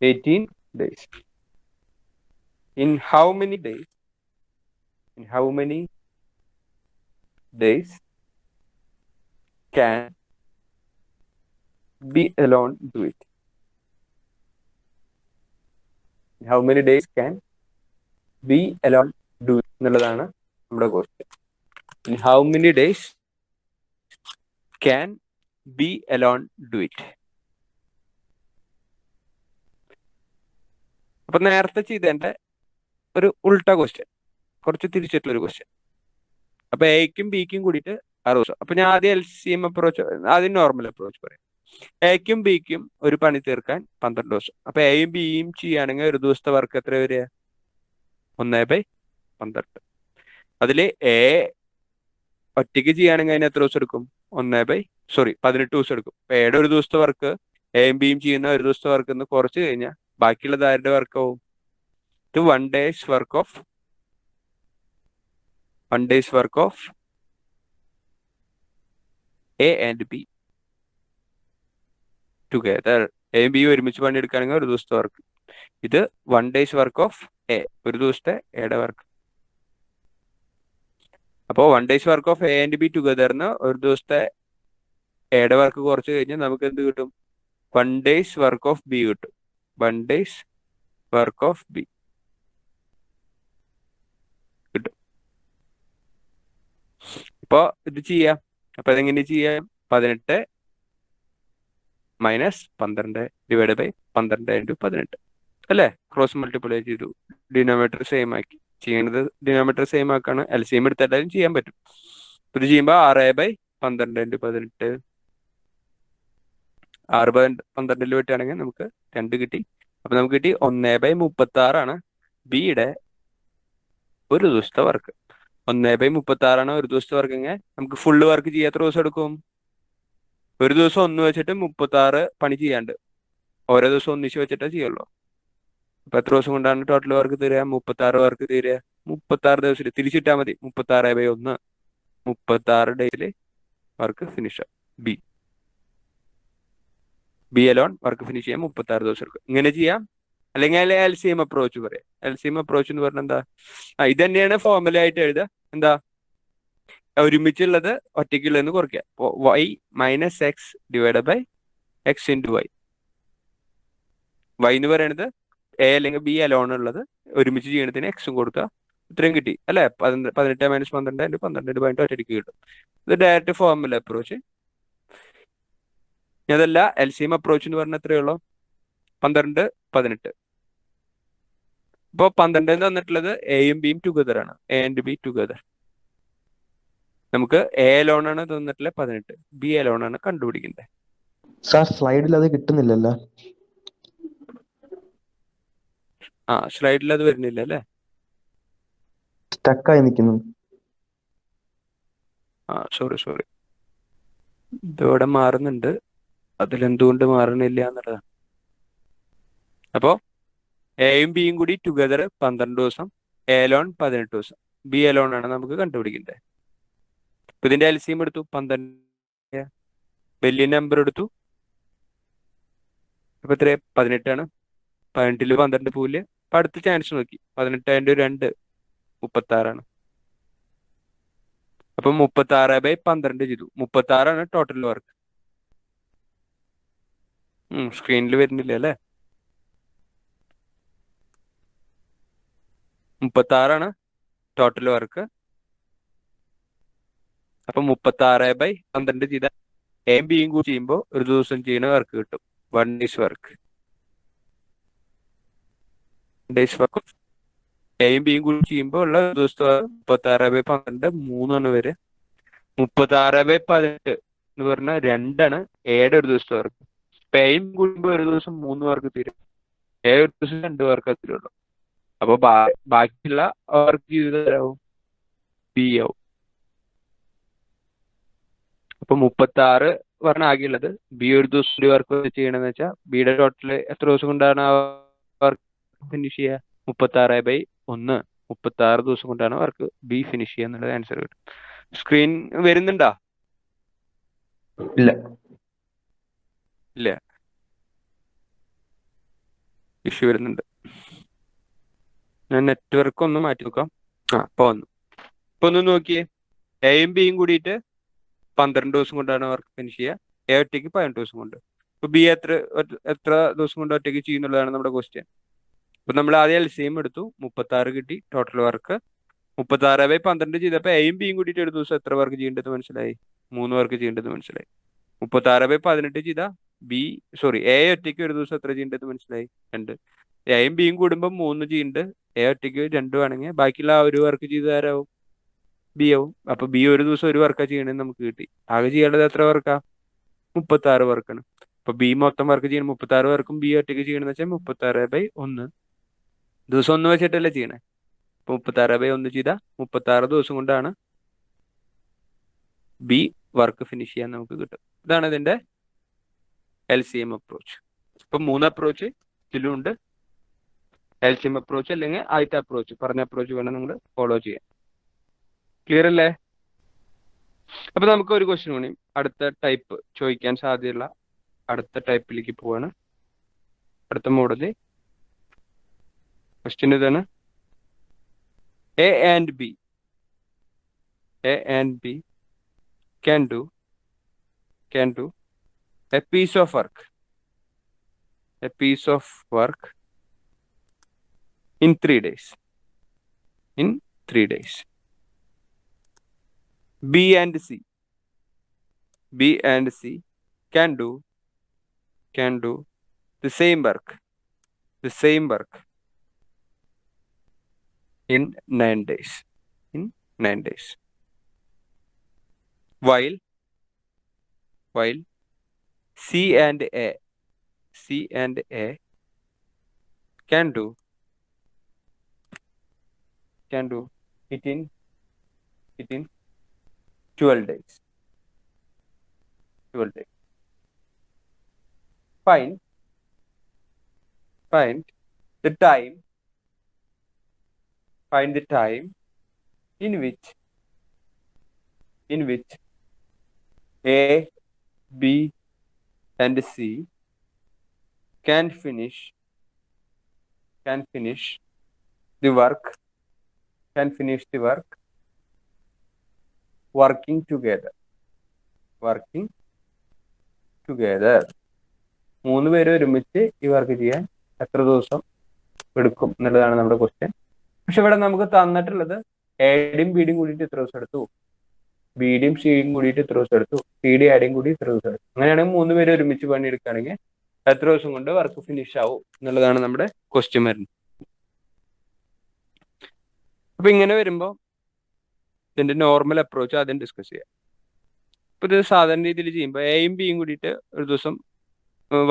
18 days. In how many days? In how many days can B alone do it? In how many days can B alone do it? എന്നുള്ളതാണ് നമ്മുടെ question. In how many days can B alone do it? അപ്പൊ നേരത്തെ ചെയ്തതിന്റെ ഒരു ഉൾട്ട question, കുറച്ച് തിരിച്ചിട്ടുള്ള ഒരു question. അപ്പൊ എക്കും ബിക്കും കൂടിയിട്ട് 6 ദിവസം. അപ്പൊ ഞാൻ ആദ്യം LCM അപ്രോച്ച്, ആദ്യം നോർമൽ അപ്രോച്ച് പറയാം. എക്കും ബിക്കും ഒരു പണി തീർക്കാൻ 12 ദിവസം. അപ്പൊ എയും ബിയും ചെയ്യുകയാണെങ്കിൽ ഒരു ദിവസത്തെ വർക്ക് എത്ര വരിക? 1/12. അതില് എ ഒറ്റയ്ക്ക് ചെയ്യുകയാണെങ്കിൽ അതിന് എത്ര ദിവസം എടുക്കും? 18 ദിവസം എടുക്കും. അപ്പൊ എയുടെ ഒരു ദിവസത്തെ വർക്ക് എയും ബിയും ചെയ്യുന്ന ഒരു ദിവസത്തെ വർക്ക് എന്ന് കുറച്ച് കഴിഞ്ഞാൽ ബാക്കിയുള്ളത് ആരുടെ വർക്കാവും? ഇത് 1 day's work of A and B together. എയും ബിയും ഒരുമിച്ച് പണിയെടുക്കുകയാണെങ്കിൽ ഒരു ദിവസത്തെ വർക്ക്. ഇത് 1 day's work of A, ഒരു ദിവസത്തെ എയുടെ വർക്ക്. അപ്പോൾ 1 day's work of A and B togetherന്ന് ഒരു ദിവസത്തെ എയുടെ വർക്ക് കുറച്ച് കഴിഞ്ഞാൽ നമുക്ക് എന്ത് കിട്ടും? 1 day's work of B കിട്ടും. 1 day's work of B കിട്ടും. ഇപ്പൊ ഇത് ചെയ്യാം. അപ്പൊ അതെങ്ങനെ ചെയ്യാം? 18 മൈനസ് 12 ഡിവൈഡ് ബൈ 12 ഇൻറ്റു 18 അല്ലേ? ക്രോസ് മൾട്ടിപ്ലൈ ചെയ്തു, ഡിനോമീറ്റർ സെയിം ആക്കി. ചെയ്യുന്നത് ഡിനോമീറ്റർ സെയിം ആക്കാണ്. LCM എടുത്തിട്ടാലും ചെയ്യാൻ പറ്റും. ഇത് ചെയ്യുമ്പോൾ 6/12 ഇൻറ്റു 18, 6/12 വെട്ടുകയാണെങ്കിൽ നമുക്ക് 2 കിട്ടി. അപ്പൊ നമുക്ക് കിട്ടി 1/36 ബിയുടെ ഒരു ദിവസത്തെ വർക്ക്. 1/36 ഒരു ദിവസത്തെ വർക്ക് എങ്കിൽ നമുക്ക് ഫുള്ള് വർക്ക് ചെയ്യാൻ എത്ര ദിവസം എടുക്കും? ഒരു ദിവസം 1 വെച്ചിട്ട് 36 പണി ചെയ്യാണ്ട് ഓരോ ദിവസം ഒന്നിച്ച് വെച്ചിട്ടേ ചെയ്യുള്ളൂ. അപ്പൊ എത്ര ദിവസം കൊണ്ടാണ് ടോട്ടൽ വർക്ക് തീരുക? 36 വർക്ക് തീരുക. 36 ദിവസത്തിൽ തിരിച്ചിട്ടാൽ മതി. 36/1 36 ഡേയ്സിൽ work finish. B alone work finish ചെയ്യാൻ 36 ദിവസം എടുക്കും. ഇങ്ങനെ ചെയ്യാം. അല്ലെങ്കിൽ LCM അപ്രോച്ച് പറയാം. LCM അപ്രോച്ച് എന്ന് പറഞ്ഞാൽ എന്താ? ഇത് തന്നെയാണ് ഫോർമുല ആയിട്ട് എഴുതുക. എന്താ? ഒരുമിച്ചുള്ളത് ഒറ്റയ്ക്കുള്ളതെന്ന് കുറയ്ക്കുക. y minus x divide by x into y. എന്ന് പറയുന്നത് എ അല്ലെങ്കിൽ ബി അലോൺ ഉള്ളത് ഒരുമിച്ച് ചെയ്യണത്തിന് എക്സും കൊടുക്കുക. ഇത്രയും കിട്ടി അല്ലെ? 18 മൈനസ് 12 ഇൻറ്റു 12 ഒറ്റയ്ക്ക് കിട്ടും. ഇത് ഡയറക്റ്റ് ഫോർമുല അപ്രോച്ച്. അതല്ല LCM അപ്രോച്ച് എന്ന് പറഞ്ഞാൽ എത്രയുള്ളൂ? 12, 18. ഇപ്പോൾ 12 തന്നിട്ടുള്ളത് എയും ബിയും ടുഗദർ ആണ്. A and B together. നമുക്ക് എ അലോൺ ആണ് തന്നിട്ടുള്ളത് 18, ബി അലോൺ ആണ് കണ്ടുപിടിക്കേണ്ടത്. സാർ സ്ലൈഡിൽ അത് കിട്ടുന്നില്ലല്ലോ. സ്ലൈഡിൽ അത് വരുന്നില്ല അല്ലേ? സ്റ്റക്കായി നിൽക്കുന്നു. സോറി ഇതോടെ മാറുന്നുണ്ട്. അതിലെന്തുകൊണ്ട് മാറണില്ല എന്നുള്ളതാണ്. അപ്പോ എയും ബിയും കൂടി ടുഗദർ 12 ദിവസം, എ അലോൺ 18 ദിവസം, ബി അലോൺ ആണ് നമുക്ക് കണ്ടുപിടിക്കേണ്ടത്. ഇപ്പൊ ഇതിന്റെ LCM എടുത്തു 12, വലിയ നമ്പർ എടുത്തു. അപ്പൊ എത്ര? 18 ആണ്. 18 12 പോവില്ല. അപ്പൊ അടുത്ത ചാൻസ് നോക്കി. 18 × 2 36 ആണ്. അപ്പൊ 36/12 ചെയ്തു. 36 ആണ് ടോട്ടൽ വർക്ക്. സ്ക്രീനിൽ വരുന്നില്ല അല്ലേ? 36 ആണ് ടോട്ടൽ വർക്ക്. അപ്പൊ 36/12 ചെയ്താൽ എയും ബിയും കൂടി ചെയ്യുമ്പോൾ ഒരു ദിവസം ചെയ്യുന്ന വർക്ക് കിട്ടും. 1 day's work. Days work of എയും ബിയും കൂടി ചെയ്യുമ്പോൾ ഉള്ള ഒരു ദിവസത്തെ 36/12 3 വരെ. 36/18 എന്ന് പറഞ്ഞാൽ 2 എയുടെ ഒരു ദിവസത്തെ വർക്ക്. ഇപ്പൊ എയും കൂടുമ്പോൾ ഒരു ദിവസം 3 വർക്ക് തീരും, എ ഒരു ദിവസം 2 വർക്ക് തീരുള്ളൂ. അപ്പൊ ബാക്കിയുള്ള വർക്ക് ചെയ്താവും ബി ആവും. അപ്പൊ 36 പറഞ്ഞ ആകെയുള്ളത്. ബി ഒരു ദിവസം ഒരു വർക്ക് ചെയ്യണമെന്ന് വെച്ചാൽ ബിയുടെ ടോട്ടൽ എത്ര ദിവസം കൊണ്ടാണ് ആ വർക്ക് ഫിനിഷ് ചെയ്യുക? 36/1. 36 ദിവസം കൊണ്ടാണ് വർക്ക് ബി ഫിനിഷ് ചെയ്യുക എന്നുള്ളത് ആൻസർ കിട്ടും. സ്ക്രീൻ വരുന്നുണ്ടോ? ഇല്ല. ഇല്ല, ഇഷ്യൂ വരുന്നുണ്ട്. ഞാൻ നെറ്റ്വർക്ക് ഒന്ന് മാറ്റി നോക്കാം. ഇപ്പൊ വന്നു. ഇപ്പൊ ഒന്ന് നോക്കിയേ. എയും ബിയും കൂടിയിട്ട് 12 ദിവസം കൊണ്ടാണ് വർക്ക് ഫിനിഷ് ചെയ്യുക. എ ഒറ്റയ്ക്ക് 18 ദിവസം കൊണ്ട്. ഇപ്പൊ ബി എത്ര ദിവസം കൊണ്ട് ഒറ്റയ്ക്ക് ചെയ്യുന്നുള്ളതാണ് നമ്മുടെ ക്വസ്റ്റ്യൻ. ഇപ്പൊ നമ്മൾ ആദ്യം LCM എടുത്തു, 36 കിട്ടി ടോട്ടൽ വർക്ക്. 36/12 ചെയ്തപ്പോൾ എയും ബിയും കൂടിയിട്ട് ഒരു ദിവസം എത്ര വർക്ക് ചെയ്യേണ്ടത് മനസ്സിലായി? 3 വർക്ക് ചെയ്യേണ്ടത് മനസ്സിലായി. 36/18 ചെയ്ത എ ഒറ്റയ്ക്ക് ഒരു ദിവസം എത്ര ചെയ്യേണ്ടത് മനസ്സിലായി? 2. എയും ബിയും കൂടുമ്പോൾ 3 ചെയ്യുന്നുണ്ട്, എ ഒറ്റയ്ക്ക് 2 ആണെങ്കിൽ ബാക്കിയുള്ള ആ ഒരു വർക്ക് ചെയ്ത് ആരാവും? ബി ആവും. അപ്പൊ ബി ഒരു ദിവസം ഒരു വർക്കാ ചെയ്യണമെന്ന് നമുക്ക് കിട്ടി. ആകെ ചെയ്യേണ്ടത് എത്ര വർക്കാ? 36 വർക്കാണ്. അപ്പൊ ബി മൊത്തം വർക്ക് ചെയ്യണം 36 വർക്കും ബി ഒറ്റയ്ക്ക് ചെയ്യണമെന്ന് വെച്ചാൽ 36/1 ദിവസം 1 വെച്ചിട്ടല്ലേ ചെയ്യണേ. അപ്പൊ 36/1 ചെയ്ത 36 ദിവസം കൊണ്ടാണ് ബി വർക്ക് ഫിനിഷ് ചെയ്യാൻ നമുക്ക് കിട്ടും. ഇതാണ് ഇതിന്റെ LCM അപ്രോച്ച്. ഇപ്പൊ 3 അപ്രോച്ച് ഇതിലുണ്ട്. LCM അപ്രോച്ച് അല്ലെങ്കിൽ ആദ്യത്തെ അപ്രോച്ച് പറഞ്ഞ അപ്രോച്ച് വേണം നിങ്ങൾ ഫോളോ ചെയ്യാൻ. ക്ലിയർ അല്ലേ? അപ്പൊ നമുക്ക് ഒരു ക്വസ്റ്റ്യൻ കൂടി അടുത്ത ടൈപ്പ് ചോദിക്കാൻ സാധ്യതയുള്ള അടുത്ത ടൈപ്പിലേക്ക് പോവാണ്. അടുത്ത മോഡല് ക്വസ്റ്റ്യൻ ഇതാണ്. A and B can do a piece of work in 3 days. B and C can do the same work in 9 days. While C and A can do it in 12 days. Find the time in which A, B and C can finish the work working together. 3 പേര് ഒരുമിച്ച് ഈ work ചെയ്യാൻ എത്ര ദിവസം എടുക്കും എന്നുള്ളതാണ് നമ്മുടെ question. പക്ഷെ ഇവിടെ നമുക്ക് തന്നിട്ടുള്ളത് എയുടെയും ബിയുടെയും കൂടിയിട്ട് എത്ര ദിവസം എടുത്തു, ബിയുടെയും സിയുടെയും കൂടിയിട്ട് എത്ര ദിവസം എടുത്തു, സിയുടെയും ആരുടെയും കൂടി എത്ര ദിവസം എടുത്തു. അങ്ങനെയാണെങ്കിൽ 3 പേര് ഒരുമിച്ച് പണിയെടുക്കുകയാണെങ്കിൽ എത്ര ദിവസം കൊണ്ട് വർക്ക് ഫിനിഷ് ആവും എന്നുള്ളതാണ് നമ്മുടെ ക്വസ്റ്റ്യൻ വരുന്നത്. അപ്പൊ ഇങ്ങനെ വരുമ്പോൾ ഇതിന്റെ നോർമൽ അപ്രോച്ച് ആദ്യം ഡിസ്കസ് ചെയ്യാം. ഇപ്പൊ ഇത് സാധാരണ രീതിയിൽ ചെയ്യുമ്പോൾ എയും ബിയും കൂടിയിട്ട് ഒരു ദിവസം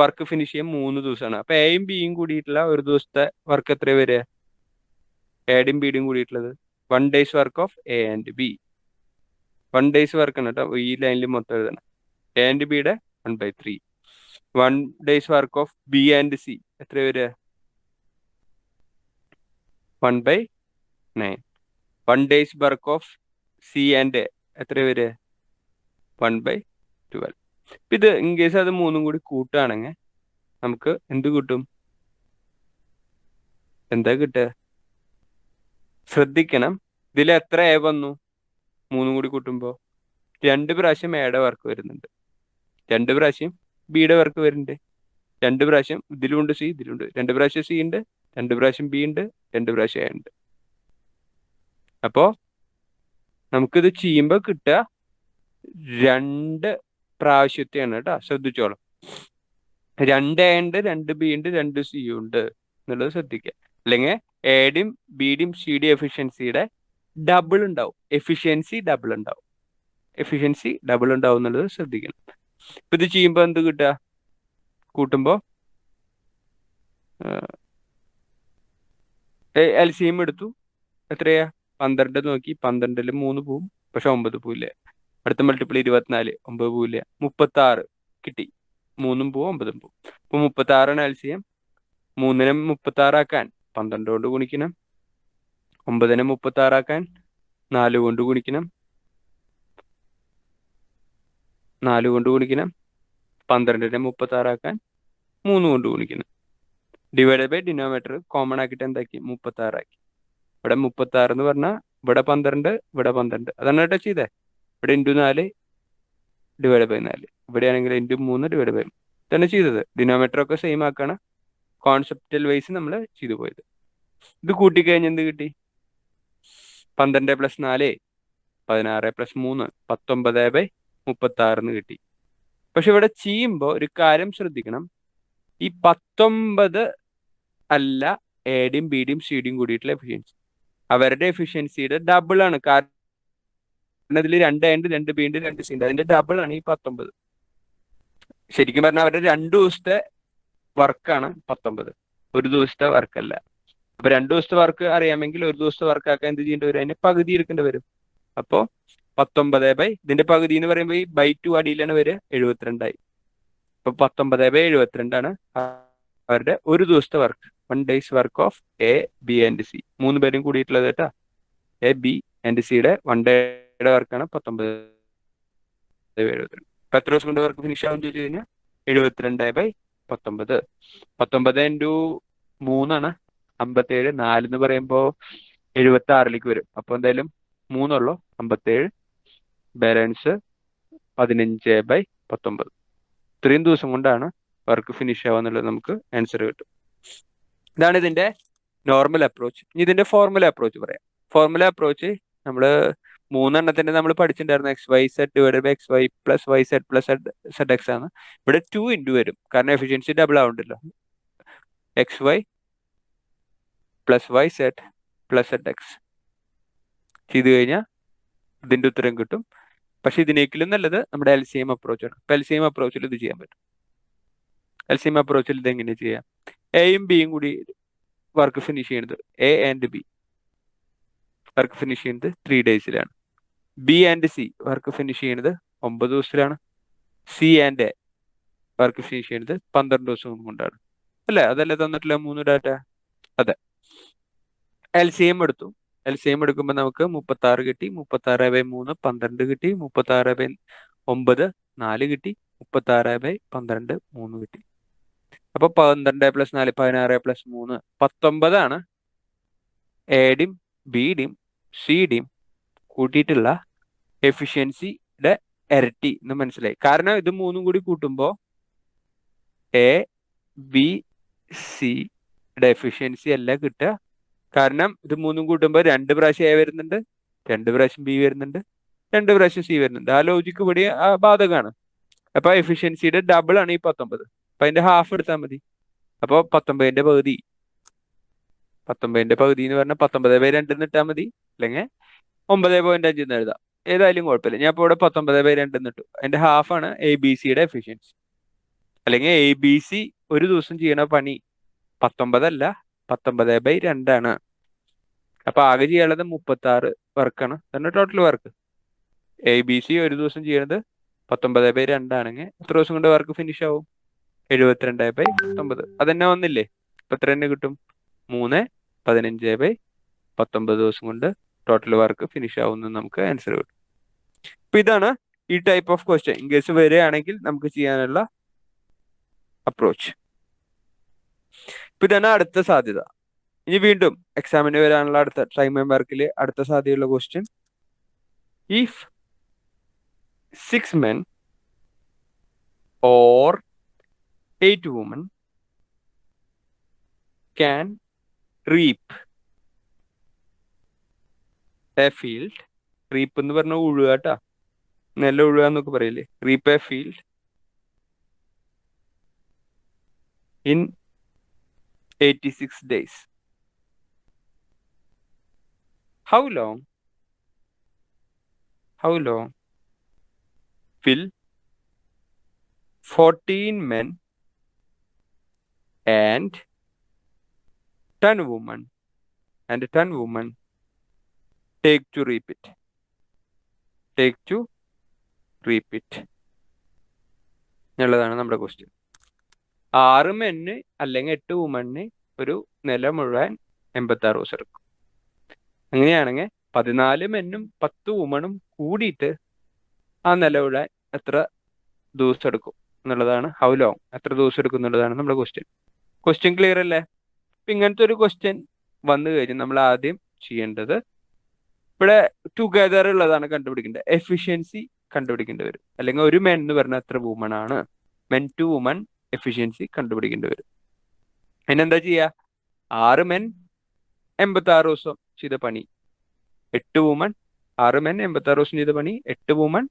വർക്ക് ഫിനിഷ് ചെയ്യാൻ 3 ദിവസമാണ്. അപ്പൊ എയും ബിയും കൂടിയിട്ടുള്ള ഒരു ദിവസത്തെ വർക്ക് എത്ര വരിക? എയുടെയും ബിയുടെയും കൂടിയിട്ടുള്ളത് 1 days work of A and B. 1 days work ആണ് കേട്ടോ, ഈ ലൈനിൽ മൊത്തം എഴുതണം. എ ആൻഡ് ബിയുടെ 1/3. 1 days work of B and C എത്ര വരിക? 1/9. 1 days work of C and A എത്ര വരിക? 1/12. ഇത് ഇൻ കേസ് അത് 3 കൂടി കൂട്ടുകയാണെങ്കിൽ നമുക്ക് എന്ത് കിട്ടും? എന്താ കിട്ടുക? ശ്രദ്ധിക്കണം, ഇതിൽ എത്ര എ വന്നു? 3 കൂടി കൂട്ടുമ്പോൾ 2 പ്രാവശ്യം എയുടെ വർക്ക് വരുന്നുണ്ട്, 2 പ്രാവശ്യം ബിയുടെ വർക്ക് വരുന്നുണ്ട്, 2 പ്രാവശ്യം ഇതിലുണ്ട് സി, ഇതിലുണ്ട് 2 പ്രാവശ്യം സി ഉണ്ട്, 2 പ്രാവശ്യം ബി ഉണ്ട്, 2 പ്രാവശ്യം എ ഉണ്ട്. അപ്പോ നമുക്കിത് ചെയ്യുമ്പോൾ കിട്ടുക 2 പ്രാവശ്യത്തെയാണ് കേട്ടോ. ശ്രദ്ധിച്ചോളാം, 2 എ ഉണ്ട്, 2 ബി ഉണ്ട്, 2 സി ഉണ്ട് എന്നുള്ളത് ശ്രദ്ധിക്കുക. അല്ലെങ്കിൽ എയുടെയും ബിയുടെയും സിയുടെയും എഫിഷ്യൻസിയുടെ ഡബിൾ ഉണ്ടാവും. എഫിഷ്യൻസി ഡബിൾ ഉണ്ടാവും. എഫിഷ്യൻസി ഡബിൾ ഉണ്ടാവും എന്നുള്ളത് ശ്രദ്ധിക്കണം. ഇപ്പൊ ഇത് ചെയ്യുമ്പോൾ എന്ത് കിട്ടുക? കൂട്ടുമ്പോൾ LCM എടുത്തു. എത്രയാ? 12 നോക്കി. 12 3 പോവും, പക്ഷെ 9 പോവില്ല. അടുത്ത മൾട്ടിപ്പിൾ 24, 9 പോവില്ല. 36 കിട്ടി. 3 പോവും, 9 പോവും. ഇപ്പൊ 36 LCM. 3നെ 36 ആക്കാൻ 12 കൊണ്ട് ഗുണിക്കണം. 9നെ 36 ആക്കാൻ 4 കൊണ്ട് ഗുണിക്കണം. 4 കൊണ്ട് ഗുണിക്കണം. 12നെ 36 ആക്കാൻ 3 കൊണ്ട് ഗുണിക്കണം. ഡിവൈഡ് ബൈ ഡിനോമേറ്റർ കോമൺ ആക്കിയിട്ട് എന്താക്കി? 36 ആക്കി. ഇവിടെ 36 എന്ന് പറഞ്ഞാൽ ഇവിടെ 12, ഇവിടെ 12. അതാണ് കേട്ടോ ചെയ്തേ. ഇവിടെ ഇൻറ്റു 4 ഡിവൈഡ് ബൈ 4. ഇവിടെയാണെങ്കിൽ ഇൻറ്റു 3 ഡിവൈഡ് ബൈ തന്നെ ചെയ്തത്. ഡിനോമേറ്റർ ഒക്കെ സെയിം ആക്കാണ്. കോൺസെപ്റ്റൽ വൈസ് നമ്മൾ ചെയ്തു പോയത്. ഇത് കൂട്ടിക്കഴിഞ്ഞ് എന്ത് കിട്ടി? 12 + 4 16 + 3 19 ബൈ 36 എന്ന് കിട്ടി. പക്ഷെ ഇവിടെ ചെയ്യുമ്പോൾ ഒരു കാര്യം ശ്രദ്ധിക്കണം. ഈ 19 അല്ല എയുടെയും ബിയുടെയും സിയുടെയും കൂടിയിട്ടുള്ള എഫിഷ്യൻസി. അവരുടെ എഫിഷ്യൻസിയുടെ ഡബിൾ ആണ്. കാരണം ഇതിൽ 2 എയുണ്ട്, 2 ബിയുണ്ട്, 2 സി ഉണ്ട്. അതിന്റെ ഡബിൾ ആണ് ഈ 19. ശരിക്കും പറഞ്ഞാൽ അവരുടെ 2 ദിവസത്തെ വർക്കാണ് 19, ഒരു ദിവസത്തെ വർക്കല്ല. അപ്പൊ 2 ദിവസത്തെ വർക്ക് അറിയാമെങ്കിൽ ഒരു ദിവസത്തെ വർക്ക് ആക്കാൻ എന്ത് ചെയ്യേണ്ടി വരും? അതിന്റെ പകുതി എടുക്കേണ്ടി വരും. അപ്പോ 19 ബൈ ഇതിന്റെ പകുതി എന്ന് പറയുമ്പോൾ ഈ ബൈ 2 അടിയിലാണ് വരിക. 72 ആയി. ഇപ്പൊ 19 ബൈ 72 ആണ് അവരുടെ ഒരു ദിവസത്തെ work. 1 days work of A, B and C. 3 പേരും കൂടിയിട്ടുള്ളത് കേട്ടാ. എ, ബി ആൻഡ് സിയുടെ 1 ഡേയുടെ വർക്കാണ് 19 ബൈ 72. ഇപ്പൊ എത്ര ദിവസം കൊണ്ട് വർക്ക് ഫിനിഷ് ആവും ചോദിച്ചു കഴിഞ്ഞാൽ 72 ബൈ 19. 19 ഇൻറ്റു 3 ആണ് 57. 4 എന്ന് പറയുമ്പോൾ 76ലേക്ക് വരും. അപ്പൊ എന്തായാലും 3 ഉള്ളൂ. 57 ബാലൻസ് 15 ബൈ 19. ഇത്രയും ദിവസം കൊണ്ടാണ് വർക്ക് ഫിനിഷ് ആവുക എന്നുള്ളത് നമുക്ക് ആൻസർ കിട്ടും. ഇതാണ് ഇതിന്റെ നോർമൽ അപ്രോച്ച്. ഇനി ഇതിന്റെ ഫോർമുല അപ്രോച്ച് പറയാം. ഫോർമുല അപ്രോച്ച് നമ്മൾ 3 എണ്ണത്തിന്റെ നമ്മൾ പഠിച്ചിട്ടുണ്ടായിരുന്നു. XYZ divided by XY plus YZ plus ZX ആണ്. ഇവിടെ 2 ഇൻറ്റു വരും, കാരണം എഫിഷ്യൻസി ഡബിൾ ആവുന്നുണ്ടല്ലോ. XY plus YZ plus ZX ചെയ്ത് കഴിഞ്ഞാൽ ഇതിന്റെ ഉത്തരം കിട്ടും. പക്ഷെ ഇതിനേക്കാളും നല്ലത് നമ്മുടെ LCM അപ്രോച്ചാണ്. ഇപ്പൊ LCM അപ്രോച്ചിൽ ഇത് ചെയ്യാൻ പറ്റും. LCM അപ്രോച്ചിൽ ഇത് എങ്ങനെ ചെയ്യാം? എയും ബിയും കൂടി വർക്ക് ഫിനിഷ് ചെയ്യുന്നത്, A and B work finish ചെയ്യുന്നത് 3 ഡേയ്സിലാണ്. B and C work finish ചെയ്യുന്നത് 9 ദിവസത്തിലാണ്. C and A work finish ചെയ്യുന്നത് 12 ദിവസം കൊണ്ടാണ്. അല്ലേ? അതല്ലേ തന്നിട്ടില്ല 3 ഡാറ്റ? അതെ. LCM എടുത്തു. LCM എടുക്കുമ്പോൾ നമുക്ക് 36 കിട്ടി. 36 ബൈ 3 12 കിട്ടി. 36 ബൈ 9 4 കിട്ടി. 36 ബൈ 12 3 കിട്ടി. അപ്പൊ 12 + 4 16 + 3 19 ആണ് എയുടെയും ബിയുടെയും സിയുടെയും കൂട്ടിയിട്ടുള്ള എഫിഷ്യൻസിയുടെ ഇരട്ടി എന്ന് മനസ്സിലായി. കാരണം ഇത് 3 കൂടി കൂട്ടുമ്പോൾ എ, ബി, സിയുടെ എഫിഷ്യൻസി അല്ല കിട്ടുക. കാരണം ഇത് 3 കൂട്ടുമ്പോൾ 2 പ്രാവശ്യം എ വരുന്നുണ്ട്, 2 പ്രാവശ്യം ബി വരുന്നുണ്ട്, 2 പ്രാവശ്യം സി വരുന്നുണ്ട്. ആ ലോജിക്ക് ഇവിടെ ബാധകമാണ്. അപ്പൊ എഫിഷ്യൻസിയുടെ ഡബിൾ ആണ് ഈ 19. അപ്പൊ അതിന്റെ ഹാഫ് എടുത്താൽ മതി. അപ്പോൾ 19ന്റെ പകുതി എന്ന് പറഞ്ഞാൽ 19 ബൈ 2 എന്ന് ഇട്ടാൽ മതി, അല്ലെങ്കിൽ 9.5 എന്ന് എഴുതാം. ഏതായാലും കുഴപ്പമില്ല. ഞാൻ ഇപ്പോൾ ഇവിടെ 19 ബൈ 2 എന്ന് ഇട്ടു. അതിന്റെ ഹാഫ് ആണ് ABC-യുടെ എഫിഷ്യൻസി. അല്ലെങ്കിൽ ABC ഒരു ദിവസം ചെയ്യണ പണി 19 അല്ല, 19 ബൈ 2 ആണ്. അപ്പൊ ആകെ ചെയ്യാനുള്ളത് 36 വർക്കാണ്. തന്നെ ടോട്ടൽ വർക്ക്. ABC ഒരു ദിവസം ചെയ്യണത് 19 ബൈ 2 ആണെങ്കിൽ എത്ര ദിവസം കൊണ്ട് വർക്ക് ഫിനിഷ് ആവും? 72 ബൈ 19. അതന്നെ വന്നില്ലേ? ഇപ്പൊ എത്ര തന്നെ കിട്ടും? 3 15 ബൈ 19 ദിവസം കൊണ്ട് ടോട്ടൽ വർക്ക് ഫിനിഷ് ആവുമെന്ന് നമുക്ക് ആൻസർ കിട്ടും. അപ്പൊ ഇതാണ് ഈ type of question in case വരികയാണെങ്കിൽ നമുക്ക് ചെയ്യാനുള്ള അപ്രോച്ച്. ഇപ്പൊ ഇതാണ് അടുത്ത സാധ്യത. ഇനി വീണ്ടും എക്സാമിന് വരാനുള്ള അടുത്ത ടൈം വർക്കിൽ അടുത്ത സാധ്യതയുള്ള question, if 6 men or 8 women can reap a field. റീപ്പ് എന്ന് പറഞ്ഞ ഉഴുക കേട്ടാ, നെല്ല് ഉഴുക എന്നൊക്കെ പറയില്ലേ. റീപ്പ് A field in 86 days. How long will 14 men and 10 women take to repeat എന്നുള്ളതാണ് നമ്മുടെ ക്വസ്റ്റ്യൻ. 6 മെന്ന് അല്ലെങ്കിൽ 8 വുമണിന് ഒരു നില മുഴുവൻ 86 ദിവസം എടുക്കും. അങ്ങനെയാണെങ്കിൽ 14 മെന്നും 10 വുമണും കൂടിയിട്ട് ആ നില മുഴുവൻ എത്ര ദിവസം എടുക്കും എന്നുള്ളതാണ്. ഹൗ ലോങ് എത്ര ദിവസം എടുക്കും എന്നുള്ളതാണ് നമ്മുടെ ക്വസ്റ്റ്യൻ ക്ലിയർ അല്ലേ? ഇപ്പൊ ഇങ്ങനത്തെ ഒരു ക്വസ്റ്റ്യൻ വന്നു കഴിഞ്ഞ് നമ്മൾ ആദ്യം ചെയ്യേണ്ടത് ഇവിടെ ടുഗദർ ഉള്ളതാണ് കണ്ടുപിടിക്കേണ്ടത്. എഫിഷ്യൻസി കണ്ടുപിടിക്കേണ്ടി വരും. അല്ലെങ്കിൽ ഒരു മെൻ എന്ന് പറഞ്ഞാൽ എത്ര വുമൺ ആണ്, മെൻ ടു വുമൺ എഫിഷ്യൻസി കണ്ടുപിടിക്കേണ്ടി വരും. അതിനെന്താ ചെയ്യുക? 6 മെൻ 86 ദിവസം ചെയ്ത പണി, 8 വുമൺ. 6 മെൻ 86 ദിവസം ചെയ്ത പണി, 8 വുമൺ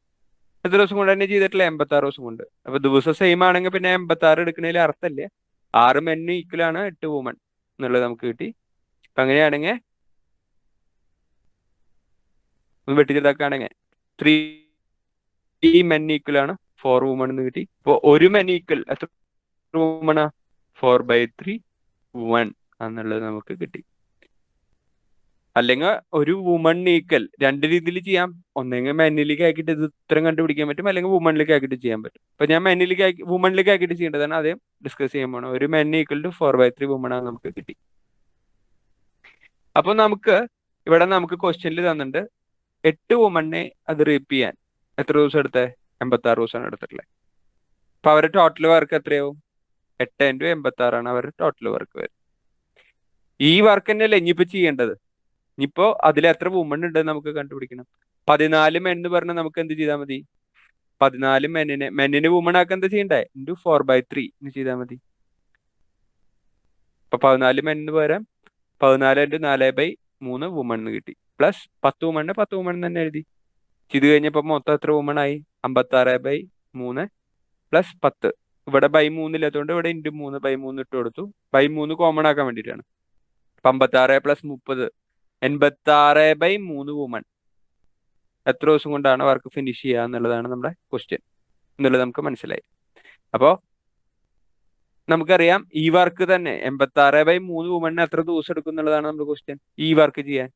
എത്ര ദിവസം കൊണ്ട് തന്നെ ചെയ്തിട്ടില്ല? 86 ദിവസം കൊണ്ട്. അപ്പൊ ദിവസം സെയിം ആണെങ്കിൽ പിന്നെ 86 എടുക്കുന്നതിൽ അർത്ഥമില്ല. 6 മെന്ന് ഈക്വലാണ് 8 വുമൺ എന്നുള്ളത് നമുക്ക് കിട്ടി. അപ്പൊ അങ്ങനെയാണെങ്കിൽ ഒന്ന് വെട്ടിച്ചെടുക്കുകയാണെങ്കിൽ 3 മെൻ ഈക്വലാണ് 4 വുമൺ എന്ന് കിട്ടി. ഇപ്പൊ ഒരു മെൻ ഈക്വൽ എത്ര വുമണാ? 4/3 വുമൺ എന്നുള്ളത് നമുക്ക് കിട്ടി. അല്ലെങ്കിൽ ഒരു വുമൺ ഈക്വൽ രണ്ട് രീതിയിൽ ചെയ്യാം. ഒന്നെങ്കിൽ മെന്നിലേക്ക് ആക്കിയിട്ട് ഇത് ഉത്തരം കണ്ടുപിടിക്കാൻ പറ്റും, അല്ലെങ്കിൽ വുമണിലേക്ക് ആക്കിയിട്ട് ചെയ്യാൻ പറ്റും. അപ്പൊ ഞാൻ വുമണിലേക്ക് ആക്കിയിട്ട് ചെയ്യേണ്ടതാണ് ആദ്യം ഡിസ്കസ് ചെയ്യാൻ പോകണം. ഒരു മെൻ ഈക്വൽ ടു 4/3 വുമൺ ആണ് നമുക്ക് കിട്ടി. അപ്പൊ നമുക്ക് ഇവിടെ നമുക്ക് ക്വസ്റ്റ്യനിൽ തന്നിട്ടുണ്ട് 8 വുമണിനെ അത് റീപ്പ് ചെയ്യാൻ എത്ര ദിവസം എടുത്തേ? 86 ദിവസമാണ് എടുത്തിട്ടുള്ളത്. അപ്പൊ അവരുടെ ടോട്ടൽ വർക്ക് എത്രയാവും? 8 × 86 ആണ് അവരുടെ ടോട്ടൽ വർക്ക് വരും. ഈ വർക്ക് തന്നെയല്ലേ ഇനിയിപ്പോ ചെയ്യേണ്ടത്. ഇനിയിപ്പോ അതിൽ എത്ര വുമൺ ഉണ്ടെന്ന് നമുക്ക് കണ്ടുപിടിക്കണം. 14 മെൻ എന്ന് പറഞ്ഞാൽ നമുക്ക് എന്ത് ചെയ്താൽ മതി? 14 മെന്നിനെ വുമൺ ആക്കാൻ എന്താ ചെയ്യണ്ടേ? ഇൻറ്റു 4/3 എന്ന് ചെയ്താൽ മതി. അപ്പൊ 14 മെൻ എന്ന് പകരം 14 × 4/3 വുമൺ എന്ന് കിട്ടി. പ്ലസ് 10 വുമണ് 10 വുമൺ തന്നെ എഴുതി. ചെയ്ത് കഴിഞ്ഞപ്പോ മൊത്തം എത്ര വുമൺ ആയി? 56/3 പ്ലസ് 10. ഇവിടെ /3 ഇല്ലാത്തതുകൊണ്ട് ഇവിടെ ഇൻറ്റു 3/3 ഇട്ട് കൊടുത്തു. /3 കോമൺ ആക്കാൻ വേണ്ടിയിട്ടാണ്. 56 + 30 86/3 വുമൺ എത്ര ദിവസം കൊണ്ടാണ് വർക്ക് ഫിനിഷ് ചെയ്യുക എന്നുള്ളതാണ് നമ്മുടെ ക്വസ്റ്റ്യൻ എന്നുള്ളത് നമുക്ക് മനസ്സിലായി. അപ്പോൾ നമുക്കറിയാം ഈ വർക്ക് തന്നെ 86/3 വുമണിന് എത്ര ദിവസം എടുക്കും എന്നുള്ളതാണ് നമ്മുടെ ക്വസ്റ്റ്യൻ. ഈ വർക്ക് ചെയ്യാൻ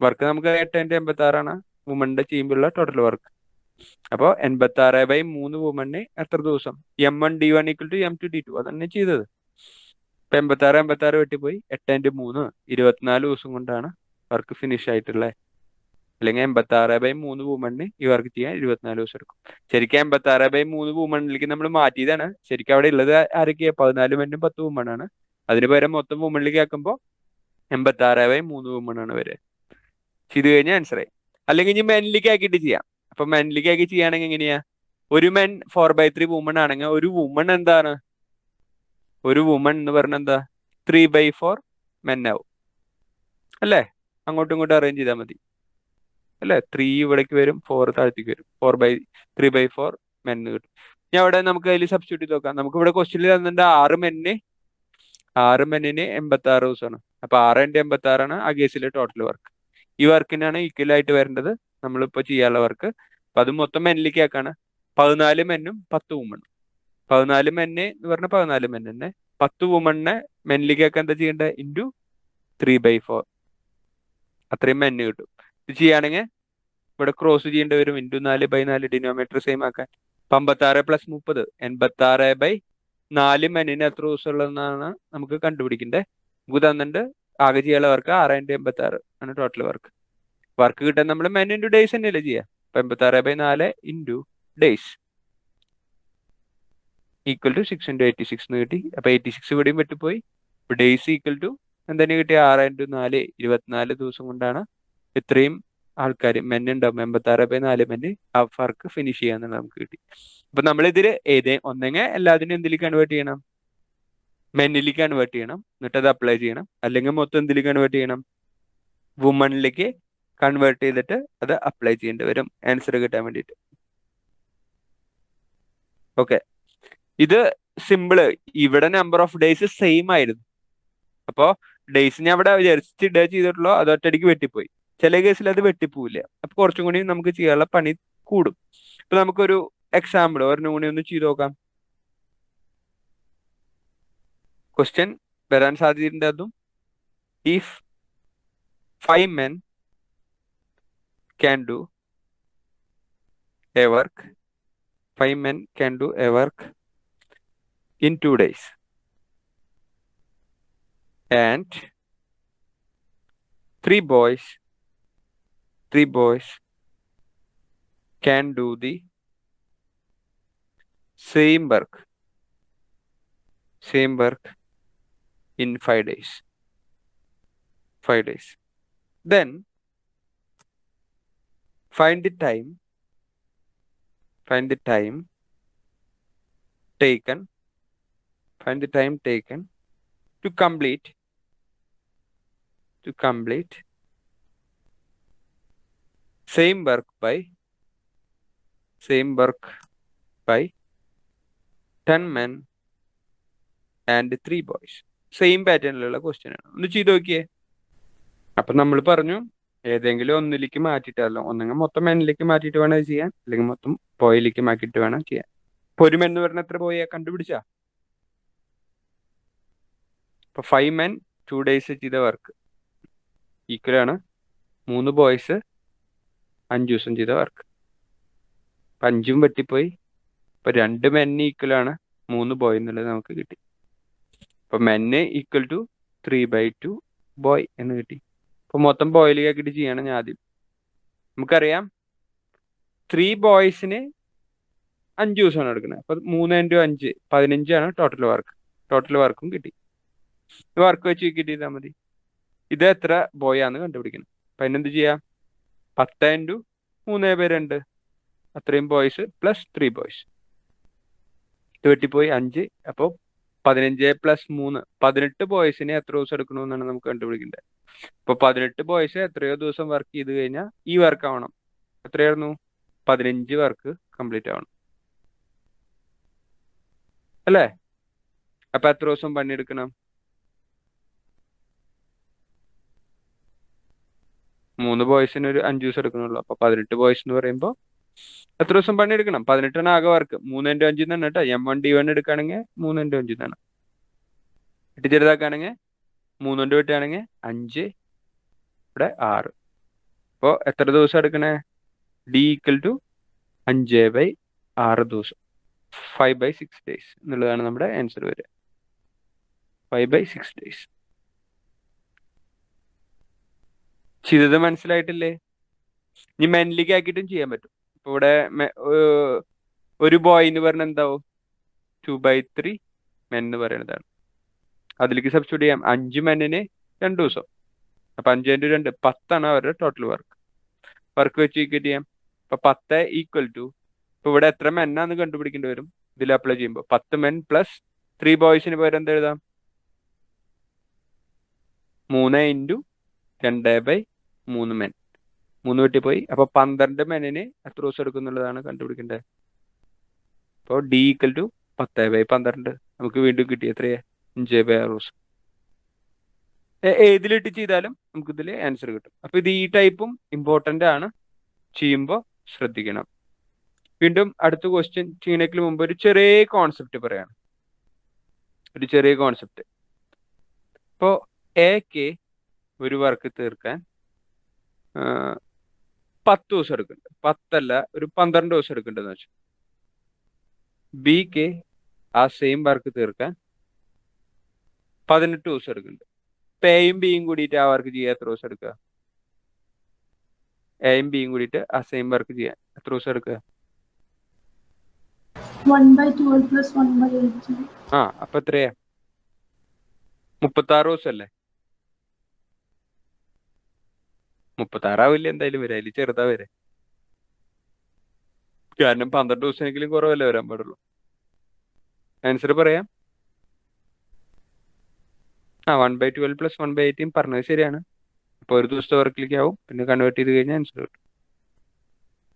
വർക്ക് നമുക്ക് 8 × 86 ആണ് വുമണിന്റെ ചെയ്യുമ്പോഴുള്ള ടോട്ടൽ വർക്ക്. അപ്പോൾ 86/3 വുമണിന് എത്ര ദിവസം? M1 D1 = M2 D2 അതന്നെ ചെയ്തത്. ഇപ്പൊ 86 വെട്ടിപ്പോയി. 8 × 3 24 ദിവസം കൊണ്ടാണ് വർക്ക് ഫിനിഷ് ആയിട്ടുള്ളത്. അല്ലെങ്കിൽ 86/3 വുമണിന് ഈ വർക്ക് ചെയ്യാൻ 24 ദിവസം എടുക്കും. ശരിക്കും 86/3 വുമണിലേക്ക് നമ്മൾ മാറ്റിയതാണ്. ശരിക്കും അവിടെ ഉള്ളത് ആരൊക്കെയാ? 14 മെന്നും 10 വുമണാണ്. അതിന് പകരം മൊത്തം വുമണിലേക്ക് ആക്കുമ്പോൾ 86/3 വുമണാണ് വരെ. ചെയ്ത് കഴിഞ്ഞാൽ ആൻസറായി. അല്ലെങ്കിൽ ഇനി മെന്നിലേക്ക് ആക്കിയിട്ട് ചെയ്യാം. അപ്പൊ മെന്നിലേക്ക് ആക്കി ചെയ്യുകയാണെങ്കിൽ എങ്ങനെയാ? ഒരു മെൻ 4/3 വുമൺ ആണെങ്കിൽ ഒരു വുമൺ എന്താണ്? ഒരു വുമൺ എന്ന് പറഞ്ഞാൽ എന്താ? 3/4 മെൻ ആവും അല്ലേ? അങ്ങോട്ടും ഇങ്ങോട്ടും അറേഞ്ച് ചെയ്താൽ മതി അല്ലേ? 3 ഇവിടേക്ക് വരും, 4 താഴത്തേക്ക് വരും. 3/4 മെൻ കിട്ടും. ഞാൻ അവിടെ നമുക്ക് അതിൽ സബ്സ്റ്റിറ്റ്യൂട്ട് ചെയ്ത് നോക്കാം. നമുക്ക് ഇവിടെ ക്വസ്റ്റ്യനിൽ തന്നിട്ടുണ്ട് 6 മെന്നിന് 86 ദിവസമാണ്. അപ്പൊ 6 × 86 ആണ് ആ കേസിലെ ടോട്ടൽ വർക്ക്. ഈ വർക്കിനാണ് ഈക്വൽ ആയിട്ട് വരേണ്ടത് നമ്മളിപ്പോ ചെയ്യാനുള്ള വർക്ക്. അപ്പൊ അത് മൊത്തം മെന്നിലേക്ക് ആക്കാണ്. 14 മെന്നും 10 വുമണും. 14 മെന്ന് എന്ന് പറഞ്ഞാൽ 14 മെൻ തന്നെ. 10 വുമണിനെ മെന്നിലേക്ക് ആക്കാൻ എന്താ ചെയ്യേണ്ടത്? ഇൻറ്റു 3/4 അത്രയും മെന്ന് കിട്ടും. ഇത് ചെയ്യുകയാണെങ്കിൽ ഇവിടെ ക്രോസ് ചെയ്യേണ്ടി വരും. ഇൻറ്റു 4/4 ഡിനോമിനേറ്റർ സെയിം ആക്കാൻ. 56 + 30 86/4 മെന്നിന് എത്ര ദിവസം ഉള്ളതെന്നാണ് നമുക്ക് കണ്ടുപിടിക്കേണ്ടത്. നമുക്ക് തന്നിട്ടുണ്ട് ആകെ ചെയ്യാനുള്ള വർക്ക് 6 × 86 ആണ് ടോട്ടൽ വർക്ക്. വർക്ക് കിട്ടാൻ നമ്മൾ മെൻ ഇൻറ്റു ഡേയ്സ് തന്നെയല്ലേ ചെയ്യുക. 56/4 ഇൻറ്റു ഡേയ്സ് ഈക്വൽ ടു 6 × 86 എന്ന് കിട്ടി. അപ്പൊ 86 ഇവിടെയും വെട്ടിപ്പോയി. ഡേയ്സ് ഈക്വൽ ടു എന്തെങ്കിലും കിട്ടിയ 6 × 4 24 ദിവസം കൊണ്ടാണ് ഇത്രയും ആൾക്കാർ മെൻ ഉണ്ടാവും. 86/4 മെന്ന് ആ വർക്ക് ഫിനിഷ് ചെയ്യാന്നുള്ളത് നമുക്ക് കിട്ടി. അപ്പൊ നമ്മളിതിൽ ഒന്നെങ്കിൽ എല്ലാത്തിനും എന്തിലേക്ക് കൺവേർട്ട് ചെയ്യണം? മെന്നിലേക്ക് കൺവേർട്ട് ചെയ്യണം, എന്നിട്ട് അത് അപ്ലൈ ചെയ്യണം. അല്ലെങ്കിൽ മൊത്തം എന്തിലേക്ക് കൺവേർട്ട് ചെയ്യണം? വുമണിലേക്ക് കൺവേർട്ട് ചെയ്തിട്ട് അത് അപ്ലൈ ചെയ്യേണ്ടി വരും ആൻസർ കിട്ടാൻ വേണ്ടിയിട്ട്. ഓക്കെ, ഇത് സിമ്പിള്. ഇവിടെ നമ്പർ ഓഫ് ഡേയ്സ് സെയിം ആയിരുന്നു. അപ്പോൾ ഡേയ്സ് ഞാൻ ഇവിടെ ജസ്റ്റ് ഇടുക ചെയ്തിട്ടുള്ളൂ, അത് ഒറ്റയടിക്ക് വെട്ടിപ്പോയി. ചില കേസിൽ അത് വെട്ടിപ്പോവില്ല. അപ്പൊ കുറച്ചും കൂടി നമുക്ക് ചെയ്യാനുള്ള പണി കൂടും. ഇപ്പൊ നമുക്കൊരു എക്സാമ്പിൾ ഒരെണ്ണം കൂടി ഒന്ന് ചെയ്ത് നോക്കാം. ക്വസ്റ്റ്യൻ വരാൻ സാധ്യതയുണ്ട് അതും. If 5 men can do a work, 5 men can do a work in 2 days, and 3 boys can do the same work in 5 days. Then find the time taken to complete same work by 10 men and 3 boys. Same പാറ്റേണിലുള്ള question ആണ്. ഒന്ന് ചെയ്ത് നോക്കിയേ. അപ്പൊ നമ്മൾ പറഞ്ഞു ഏതെങ്കിലും ഒന്നിലേക്ക് മാറ്റിയിട്ടല്ലോ, ഒന്നെങ്കിൽ മൊത്തം മെന്നിലേക്ക് മാറ്റിയിട്ട് വേണം അത് ചെയ്യാൻ, അല്ലെങ്കിൽ മൊത്തം ബോയിലേക്ക് മാറ്റിയിട്ട് വേണം ചെയ്യാൻ. ഇപ്പൊ ഒരു മെൻ എന്ന് പറഞ്ഞാൽ എത്ര ബോയാ കണ്ടുപിടിച്ചാ? ഇപ്പൊ 5 men 2 days ചെയ്ത വർക്ക് ഈക്വൽ ആണ് 3 ബോയ്സ് 5 ദിവസം ചെയ്ത വർക്ക്. അപ്പൊ 5ഉം വെട്ടിപ്പോയി. ഇപ്പൊ 2 മെൻ ഈക്വൽ ആണ് 3 ബോയ് എന്നുള്ളത് നമുക്ക് കിട്ടി. അപ്പൊ മെന്ന് ഈക്വൽ ടു 3/2 ബോയ് എന്ന് കിട്ടി. അപ്പൊ മൊത്തം ബോയിലേക്ക് ആക്കിയിട്ട് ചെയ്യണം ഞാൻ ആദ്യം. നമുക്കറിയാം 3 ബോയ്സിന് 5 ദിവസമാണ് എടുക്കുന്നത്. അപ്പൊ 3 × 5 15 ടോട്ടൽ വർക്കും കിട്ടി. വർക്ക് വെച്ച് കിട്ടി ചെയ്താൽ മതി. ഇത് എത്ര ബോയ് ആണെന്ന് കണ്ടുപിടിക്കണം. അപ്പൊ അതിനെന്ത് ചെയ്യാം? 10 × 3/2 അത്രയും ബോയ്സ് പ്ലസ് 3 ബോയ്സ്. ഇത് വെട്ടിപ്പോയി 5. അപ്പോൾ 15 + 3 18 ബോയ്സിന് എത്ര ദിവസം എടുക്കണമെന്നാണ് നമുക്ക് കണ്ടുപിടിക്കേണ്ടത്. ഇപ്പൊ 18 ബോയ്സ് എത്രയോ ദിവസം വർക്ക് ചെയ്ത് കഴിഞ്ഞാൽ ഈ വർക്ക് ആവണം. എത്രയായിരുന്നു? 15 വർക്ക് കംപ്ലീറ്റ് ആവണം അല്ലേ? അപ്പൊ എത്ര ദിവസം പണിയെടുക്കണം? 3 ബോയ്സിന് ഒരു 5 ദിവസം എടുക്കണുള്ളൂ. അപ്പൊ 18 ബോയ്സ് എന്ന് പറയുമ്പോൾ എത്ര ദിവസം പണിയെടുക്കണം? 18 ആകെ വർക്ക്. 3 × 5 തന്നെ കേട്ടോ. M1D1 എടുക്കുകയാണെങ്കിൽ 3 × 5 തന്നെ. വെട്ടി ചെറുതാക്കുകയാണെങ്കിൽ 3 കൊണ്ട് വെട്ടുകയാണെങ്കിൽ 5, ഇവിടെ 6. അപ്പോൾ എത്ര ദിവസം എടുക്കണേ? D = 5/6 ദിവസം, 5/6 days എന്നുള്ളതാണ് നമ്മുടെ ആൻസർ വരിക. 5/6 days. ചെയ്തത് മനസ്സിലായിട്ടില്ലേ? ഇനി മെന്നിലേക്ക് ആക്കിയിട്ടും ചെയ്യാൻ പറ്റും. ഇപ്പൊ ഇവിടെ ഒരു ബോയ് എന്ന് പറഞ്ഞാൽ എന്താവും? 2/3 മെൻ എന്ന് പറയുന്നതാണ്. അതിലേക്ക് സബ്സ്റ്റിറ്റ്യൂട്ട് ചെയ്യാം. 5 മെന്നിന് 2 ദിവസം. അപ്പൊ 5 × 2 10 അവരുടെ ടോട്ടൽ വർക്ക് വെച്ച് ഈക്വേറ്റ് ചെയ്യാം. അപ്പൊ 10 ഈക്വൽ ടു, ഇപ്പൊ ഇവിടെ എത്ര മെന്നാന്ന് കണ്ടുപിടിക്കേണ്ടി വരും ഇതിൽ അപ്ലൈ ചെയ്യുമ്പോൾ. 10 men പ്ലസ് 3 ബോയ്സിന് പകരം എന്താ എഴുതാം? 3 × 2/3 men. 3 വെട്ടിപ്പോയി. അപ്പൊ 12 മെന്നിന് എത്ര ദിവസം എടുക്കും എന്നുള്ളതാണ് കണ്ടുപിടിക്കേണ്ടത്. അപ്പോൾ D = 10/12 നമുക്ക് വീണ്ടും കിട്ടി. എത്രയാ? 5/6 ദിവസം. ഏതിലിട്ട് ചെയ്താലും നമുക്ക് ഇതിൽ ആൻസർ കിട്ടും. അപ്പൊ ഇത് ഈ ടൈപ്പും ഇമ്പോർട്ടൻ്റ് ആണ്, ചെയ്യുമ്പോൾ ശ്രദ്ധിക്കണം. വീണ്ടും അടുത്ത ക്വസ്റ്റ്യൻ ചെയ്യുന്നതിന് മുമ്പ് ഒരു ചെറിയ കോൺസെപ്റ്റ് പറയാണ്. ഇപ്പോൾ എക്ക് ഒരു വർക്ക് തീർക്കാൻ 10 ദിവസം എടുക്കുന്നുണ്ട്. 10 അല്ല, ഒരു 12 ദിവസം എടുക്കേണ്ടതെന്ന് വെച്ചാൽ ബിക്ക് ആ സെയിം വർക്ക് തീർക്കാൻ 18 ദിവസം എടുക്കുന്നുണ്ട്. ഇപ്പൊ എയും ബിയും കൂടിയിട്ട് ആ വർക്ക് ചെയ്യാൻ എത്ര ദിവസം എടുക്കുക? എയും ബിയും കൂടിയിട്ട് ആ സെയിം വർക്ക് ചെയ്യാൻ എത്ര ദിവസം എടുക്കുക? 1/12 + 1/18. അപ്പൊ എത്രയാ? 36 ദിവസം അല്ലേ? 36 ആവില്ല എന്തായാലും വരാം. അതിൽ ചെറുതാ വരെ. കാരണം 12 ദിവസമെങ്കിലും കുറവല്ലേ വരാൻ പാടുള്ളൂ. ആൻസർ പറയാം. 1/12 + 1/18 പറഞ്ഞത് ശരിയാണ്. അപ്പോൾ ഒരു ദിവസത്തെ വർക്കിലേക്ക് ആവും. പിന്നെ കൺവേർട്ട് ചെയ്ത് കഴിഞ്ഞാൽ ആൻസർ കിട്ടും.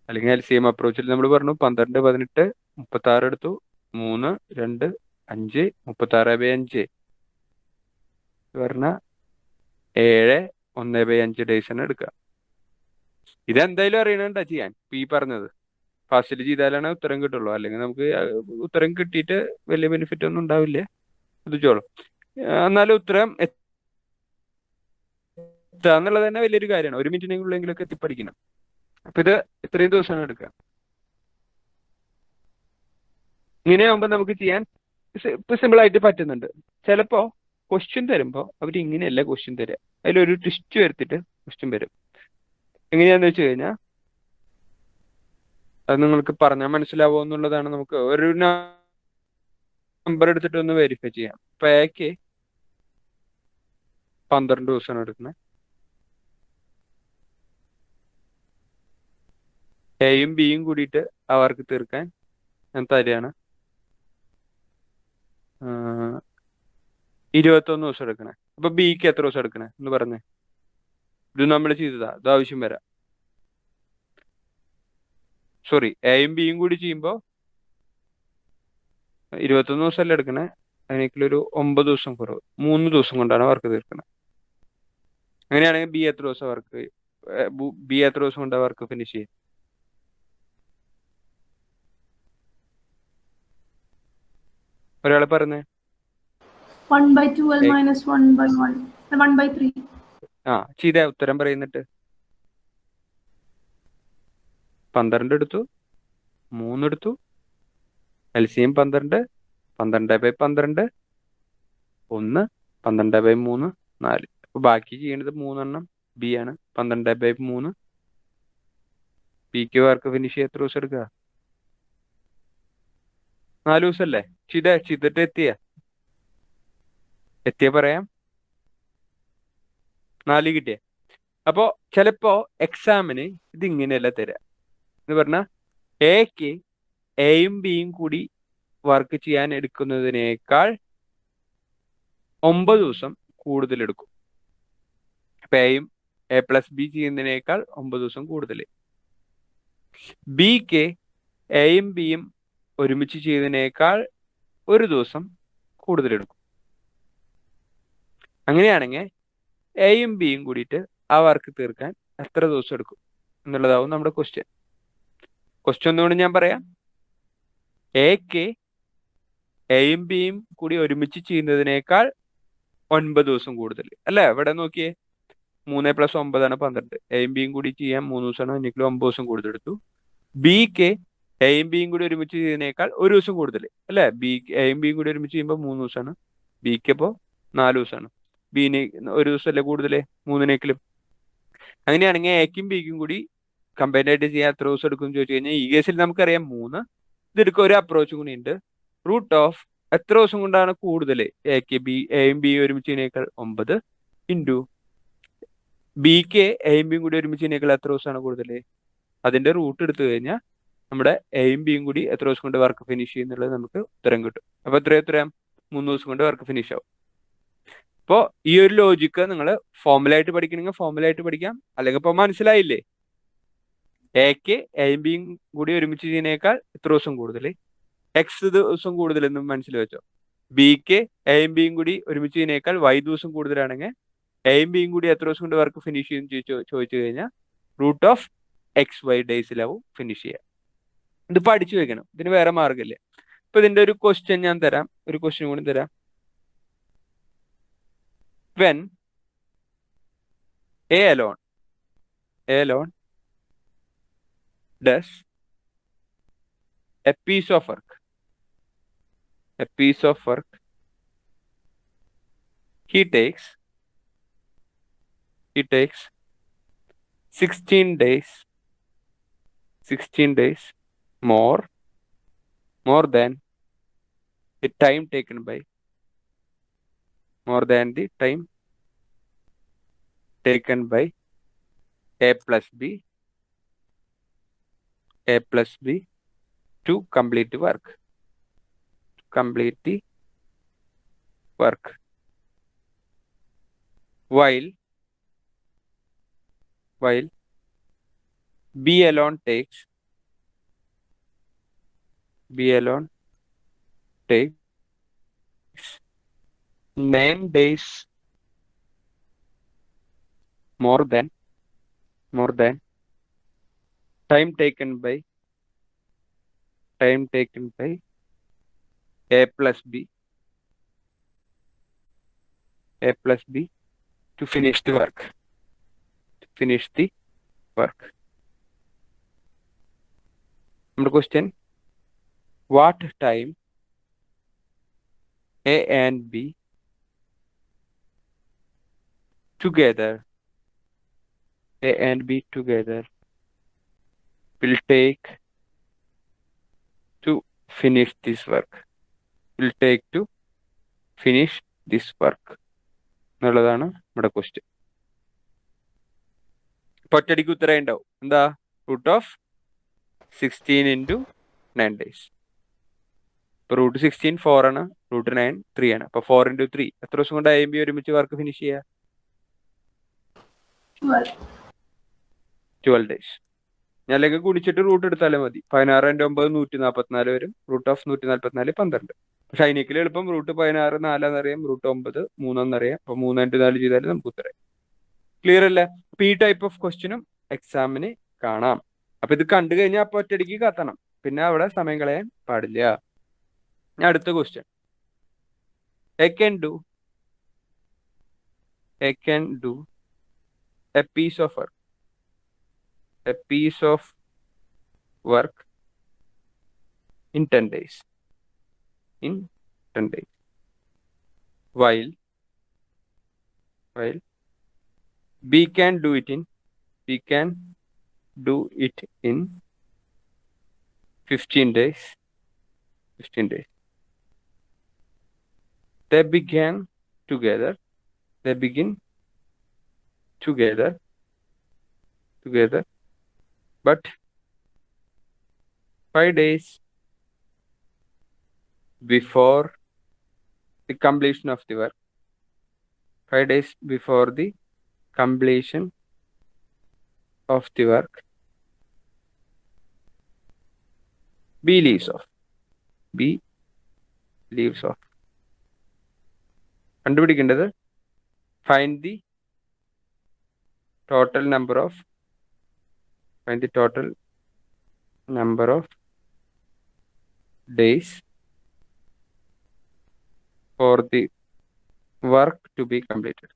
അല്ലെങ്കിൽ LCM അപ്രോച്ചിൽ നമ്മൾ പറഞ്ഞു 12, 18, 36 എടുത്തു. 3, 2, 5, 36/5 പറഞ്ഞാൽ 7, 1/5 ഡേയ്സ് തന്നെ എടുക്കുക. ഇതെന്തായാലും അറിയണണ്ട ചെയ്യാൻ ഈ പറഞ്ഞത് ഫാസ്റ്റിൽ ചെയ്താലാണ് ഉത്തരം കിട്ടുള്ളൂ. അല്ലെങ്കിൽ നമുക്ക് ഉത്തരം കിട്ടിയിട്ട് വലിയ ബെനിഫിറ്റ് ഒന്നും ഉണ്ടാവില്ല. ശ്രദ്ധിച്ചോളൂ. എന്നാലും ഉത്തരം എത്തുക എന്നുള്ളത് തന്നെ വലിയൊരു കാര്യമാണ്. 1 മിനിറ്റിനുള്ളിലെങ്കിലൊക്കെ എത്തിപ്പടിക്കണം. അപ്പൊ ഇത് ഇത്രയും ദിവസമാണ് എടുക്കുക. ഇങ്ങനെയാകുമ്പോൾ നമുക്ക് ചെയ്യാൻ ഇപ്പൊ സിമ്പിൾ ആയിട്ട് പറ്റുന്നുണ്ട്. ചിലപ്പോ ക്വസ്റ്റ്യൻ തരുമ്പോൾ അവർ ഇങ്ങനെയല്ല ക്വസ്റ്റ്യൻ തരിക, അതിലൊരു ട്വിസ്റ്റ് വരുത്തിട്ട് ക്വസ്റ്റ്യൻ വരും. എങ്ങനെയാന്ന് വെച്ച് കഴിഞ്ഞാൽ അത് നിങ്ങൾക്ക് പറഞ്ഞാൽ മനസ്സിലാവുമോ എന്നുള്ളതാണ്. നമുക്ക് ഒരു നമ്പർ എടുത്തിട്ട് ഒന്ന് വെരിഫൈ ചെയ്യാം. ഇപ്പൊ എക്ക് 12 ദിവസമാണ് എടുക്കുന്നത്. എയും ബിയും കൂടിയിട്ട് അവർക്ക് തീർക്കാൻ ഞാൻ തരികയാണ് 21 ദിവസം എടുക്കണേ. അപ്പൊ ബിക്ക് എത്ര ദിവസം എടുക്കണേ എന്ന് പറഞ്ഞേ. ഇത് നമ്മൾ ചെയ്തതാ, ഇത് ആവശ്യം വരാം. സോറി, എയും ബിയും കൂടി ചെയ്യുമ്പോൾ 21 ദിവസമല്ല എടുക്കണേ. അതിനേക്കിലൊരു 9 ദിവസം കുറവ്, 3 ദിവസം കൊണ്ടാണ് വർക്ക് തീർക്കുന്നത്. അങ്ങനെയാണെങ്കിൽ ബി എത്ര ദിവസം കൊണ്ട് വർക്ക് ഫിനിഷ് ചെയ്യും? ഒരാൾ പറഞ്ഞേ. 1/12 minus 1/1. 1/3. ചെയ്ത ഉത്തരം പറയുന്നിട്ട് 12 എടുത്തു, 3 എടുത്തു, LCM 12, 12/12, 1, 12/3, 4. അപ്പൊ ബാക്കി ചെയ്യേണ്ടത് 3 ബി ആണ്. 12/3 ബിക്ക് വർക്ക് ഫിനിഷ് ചെയ്യാൻ എത്ര ദിവസം എടുക്കുക? 4 ദിവസമല്ലേ? ചെയ്തിട്ട് എത്തിയ പറയാം. 4 കിട്ടിയ. അപ്പോ ചിലപ്പോ എക്സാമിന് ഇത് ഇങ്ങനെയല്ല തരാം എന്ന് പറഞ്ഞാൽ എക്ക് എയും ബിയും കൂടി വർക്ക് ചെയ്യാൻ എടുക്കുന്നതിനേക്കാൾ 9 ദിവസം കൂടുതൽ എടുക്കും. അപ്പൊ A+B ചെയ്യുന്നതിനേക്കാൾ 9 ദിവസം കൂടുതൽ. ബിക്ക് എയും ബിയും ഒരുമിച്ച് ചെയ്യുന്നതിനേക്കാൾ 1 ദിവസം കൂടുതൽ എടുക്കും. അങ്ങനെയാണെങ്കിൽ എയും ബിയും കൂടിയിട്ട് ആ വർക്ക് തീർക്കാൻ എത്ര ദിവസം എടുക്കും എന്നുള്ളതാവും നമ്മുടെ ക്വസ്റ്റ്യൻ. ഒന്നുകൂടി ഞാൻ പറയാം. എക്ക് എയും ബിയും കൂടി ഒരുമിച്ച് ചെയ്യുന്നതിനേക്കാൾ 9 ദിവസം കൂടുതൽ അല്ലേ? ഇവിടെ നോക്കിയേ, 3 + 9 = 12. എയും ബിയും കൂടി ചെയ്യാൻ 3 ദിവസമാണ്, എനിക്ക് 9 ദിവസം കൂടുതൽ എടുത്തു. ബിക്ക് എയും ബിയും കൂടി ഒരുമിച്ച് ചെയ്യുന്നതിനേക്കാൾ 1 ദിവസം കൂടുതൽ അല്ലേ? എയും ബിയും കൂടി ഒരുമിച്ച് ചെയ്യുമ്പോൾ 3 ദിവസമാണ്, ബിക്ക് ഇപ്പോൾ 4 ദിവസമാണ്. ബിന് 1 ദിവസമല്ലേ കൂടുതൽ 3-നേക്കാളും. അങ്ങനെയാണെങ്കിൽ എക്കും ബിക്കും കൂടി കമ്പൈൻഡ് ആയിട്ട് ചെയ്യാൻ എത്ര ദിവസം എടുക്കും എന്ന് ചോദിച്ചു കഴിഞ്ഞാൽ ഈ കേസിൽ നമുക്കറിയാം 3. ഇതെടുക്കുക, ഒരു അപ്രോച്ചും കൂടി ഉണ്ട്. റൂട്ട് ഓഫ് എത്ര ദിവസം കൊണ്ടാണ് കൂടുതൽ? എയും ബിയും ഒരുമിച്ച് ചെയ്യുന്നതിനേക്കാൾ 9 ഇൻറ്റു ബിക്ക് എയും ബിയും കൂടി ഒരുമിച്ച് ചെയ്യുന്നതിനേക്കാൾ എത്ര ദിവസമാണ് കൂടുതൽ? അതിന്റെ റൂട്ട് എടുത്തു കഴിഞ്ഞാൽ നമ്മുടെ എയും ബിയും കൂടി എത്ര ദിവസം കൊണ്ട് വർക്ക് ഫിനിഷ് ചെയ്യുന്നുള്ളത് നമുക്ക് ഉത്തരം കിട്ടും. അപ്പൊ ഉത്തരം 3 ദിവസം കൊണ്ട് വർക്ക് ഫിനിഷ് ആവും. അപ്പോൾ ഈ ഒരു ലോജിക്ക് നിങ്ങൾ ഫോർമുലായിട്ട് പഠിക്കണമെങ്കിൽ ഫോർമുലായിട്ട് പഠിക്കാം. അല്ലെങ്കിൽ ഇപ്പോൾ മനസ്സിലായില്ലേ? എക്ക് എയും ബിയും കൂടി ഒരുമിച്ച് ചെയ്യുന്നതിനേക്കാൾ എത്ര ദിവസം കൂടുതൽ? എക്സ് ദിവസം കൂടുതൽ എന്ന് മനസ്സിൽ വെച്ചോ. ബിക്ക് എയും ബിയും കൂടി ഒരുമിച്ച് ചെയ്യുന്നതിനേക്കാൾ Y ദിവസം കൂടുതലാണെങ്കിൽ എയും ബിയും കൂടി എത്ര ദിവസം കൊണ്ട് വർക്ക് ഫിനിഷ് ചെയ്യും ചോദിച്ചു കഴിഞ്ഞാൽ റൂട്ട് ഓഫ് XY ഡേയ്സിലാവും ഫിനിഷ് ചെയ്യുക. ഇത് പഠിച്ചു വെക്കണം, ഇതിന് വേറെ മാർഗമില്ല. ഇപ്പൊ ഇതിന്റെ ഒരു ക്വസ്റ്റ്യൻ ഞാൻ തരാം, ഒരു ക്വസ്റ്റ്യൻ കൂടി തരാം. When A alone does a piece of work, he takes 16 days more than the time taken by A plus B to complete the work. While B alone takes 9 days more than time taken by a plus b to finish the work. Number question, what time A and B together will take to finish this work? എന്നുള്ളതാണ് നമ്മുടെ question. ഇപ്പൊ ഒറ്റയടിക്ക് ഉത്തരം ഉണ്ടാവും. എന്താ? √16 × 9 days. ഇപ്പൊ √16 4 ആണ്, √9 3 ആണ്. അപ്പൊ 4 × 3 എത്ര ദിവസം കൊണ്ട് A, B ഒരുമിച്ച് വർക്ക് ഫിനിഷ് ചെയ്യുക? 12 days. ഞാൻ അല്ലെങ്കിൽ ഗുണിച്ചിട്ട് റൂട്ട് എടുത്താലും മതി. 16 × 9 144 വരും. √144 12. പക്ഷെ അതിനേക്കാൾ എളുപ്പം √16 4 എന്നറിയാം, √9 3 എന്നറിയാം. അപ്പൊ 3 × 4 ചെയ്താലും നമുക്ക് ഉത്തരം. ക്ലിയർ അല്ലേ? അപ്പൊ ഈ ടൈപ്പ് ഓഫ് ക്വസ്റ്റ്യനും എക്സാമിന് കാണാം. അപ്പൊ ഇത് കണ്ടു കഴിഞ്ഞാൽ അപ്പൊ ഒറ്റയടിക്ക് കത്തണം, പിന്നെ അവിടെ സമയം കളയാൻ പാടില്ല. ഞാൻ അടുത്ത question, I can do a piece of work in 10 days. While B can do it in 15 days. They begin together, but 5 days before the completion of the work, B leaves off. കണ്ടുപിടിക്കേണ്ടത് find the total number of days for the work to be completed.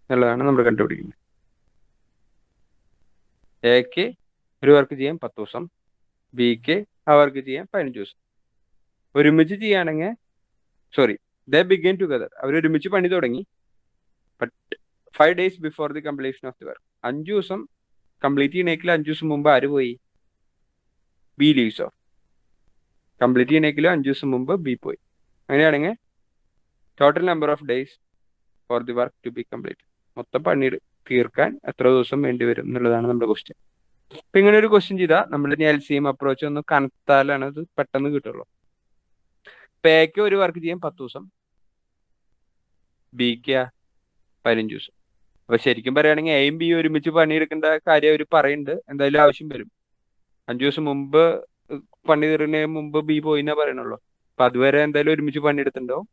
എന്നുള്ളതാണ് നമ്മൾ കണ്ടുപിടിക്കുന്നത്. എക്ക് ഒരു work ചെയ്യാൻ 10 ദിവസം, ബിക്ക് ആ വർക്ക് ചെയ്യാൻ 15 ദിവസം. ഒരുമിച്ച് ചെയ്യുകയാണെങ്കിൽ they begin together, അവർ ഒരുമിച്ച് പണി തുടങ്ങി. But 5 days before the completion of the work, 5 ദിവസം കംപ്ലീറ്റ് ചെയ്യണേക്കിൽ 5 ദിവസം മുമ്പ് ആര് പോയി? B leaves off. കംപ്ലീറ്റ് ചെയ്യണേക്കിൽ 5 ദിവസം മുമ്പ് ബി പോയി. അങ്ങനെയാണെങ്കിൽ total number of days for the work to be complete, മൊത്തം പണി തീർക്കാൻ എത്ര ദിവസം വേണ്ടി വരും എന്നുള്ളതാണ് നമ്മുടെ ക്വസ്റ്റ്യൻ. അപ്പൊ ഇങ്ങനെ ഒരു ക്വസ്റ്റ്യൻ ചെയ്താൽ നമ്മൾ LCM അപ്രോച്ച് ഒന്ന് കണത്താലാണ് അത് പെട്ടെന്ന് കിട്ടുള്ളൂ. എക്ക് ഒരു വർക്ക് ചെയ്യാൻ 10 ദിവസം, ബിക്ക് 15 ദിവസം. അപ്പൊ ശരിക്കും പറയുകയാണെങ്കിൽ എയും ബി ഒരുമിച്ച് പണിയെടുക്കേണ്ട കാര്യം അവർ പറയുന്നുണ്ട്, എന്തായാലും ആവശ്യം വരും. 5 ദിവസം മുമ്പ് പണി തീർന്നതിന് മുമ്പ് ബി പോയി എന്നാ പറയണുള്ളൂ. അപ്പൊ അതുവരെ എന്തായാലും ഒരുമിച്ച് പണിയെടുത്തിട്ടുണ്ടാവും.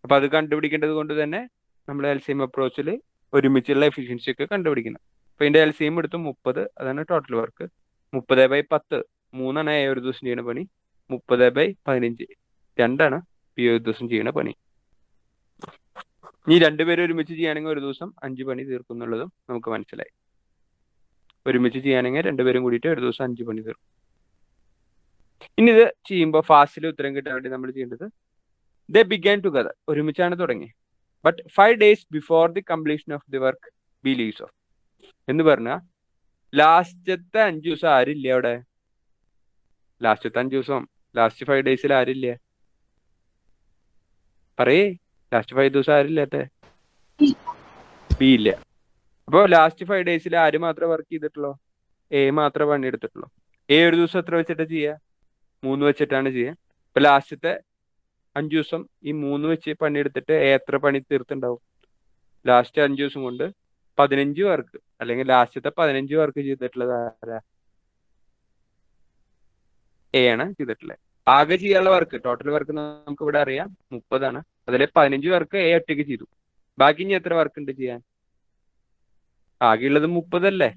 അപ്പൊ അത് കണ്ടുപിടിക്കേണ്ടത് കൊണ്ട് തന്നെ നമ്മൾ LCM അപ്രോച്ചിൽ ഒരുമിച്ചുള്ള എഫിഷ്യൻസി ഒക്കെ കണ്ടുപിടിക്കണം. അപ്പൊ ഇതിന്റെ LCM എടുത്ത് 30, അതാണ് ടോട്ടൽ വർക്ക്. 30/10 3 എ ഒരു ദിവസം ചെയ്യുന്ന പണി, 30/15 2 ബി ഒരു ദിവസം ചെയ്യുന്ന പണി. ഇനി രണ്ടുപേരും ഒരുമിച്ച് ചെയ്യുകയാണെങ്കിൽ ഒരു ദിവസം 5 പണി തീർക്കും എന്നുള്ളതും നമുക്ക് മനസ്സിലായി. ഒരുമിച്ച് ചെയ്യുകയാണെങ്കിൽ രണ്ടുപേരും കൂടിയിട്ട് ഒരു ദിവസം 5 പണി തീർക്കും. ഇനി ഇത് ചെയ്യുമ്പോൾ ഫാസ്റ്റിൽ ഉത്തരം കിട്ടാൻ വേണ്ടി നമ്മൾ ചെയ്യേണ്ടത് they began together, ഒരുമിച്ചാണ് തുടങ്ങി. But 5 days before the completion of the work B leaves off എന്ന് പറഞ്ഞാൽ ലാസ്റ്റത്തെ 5 ദിവസം ആരില്ല അവിടെ? ലാസ്റ്റത്തെ 5 ദിവസം, ലാസ്റ്റ് 5 days ആരില്ല? പറയേ, ലാസ്റ്റ് 5 ദിവസം ആരില്ലാത്ത? ബി ഇല്ല. അപ്പോൾ ലാസ്റ്റ് 5 days ആര് മാത്രമേ വർക്ക് ചെയ്തിട്ടുള്ളൂ? എ മാത്രമേ പണിയെടുത്തിട്ടുള്ളൂ. എ ഒരു ദിവസം എത്ര വെച്ചിട്ടാ ചെയ്യുക? 3 വെച്ചിട്ടാണ് ചെയ്യുക. ഇപ്പൊ ലാസ്റ്റത്തെ 5 ദിവസം ഈ 3 വെച്ച് പണിയെടുത്തിട്ട് എ എത്ര പണി തീർത്തുണ്ടാവും? ലാസ്റ്റ് 5 ദിവസം കൊണ്ട് 15 വർക്ക്, അല്ലെങ്കിൽ ലാസ്റ്റത്തെ 15 വർക്ക് ചെയ്തിട്ടുള്ളത് ആരാ? എ ആണ് ചെയ്തിട്ടുള്ളത്. ആകെ ചെയ്യാനുള്ള വർക്ക്, ടോട്ടൽ വർക്ക് നമുക്ക് ഇവിടെ അറിയാം 30 ആണ്. അതിൽ 15 വർക്ക് എ ഒറ്റയ്ക്ക് ചെയ്തു. ബാക്കി ഇനി എത്ര വർക്ക് ഉണ്ട് ചെയ്യാൻ? ആകെയുള്ളത് 30 അല്ലേ?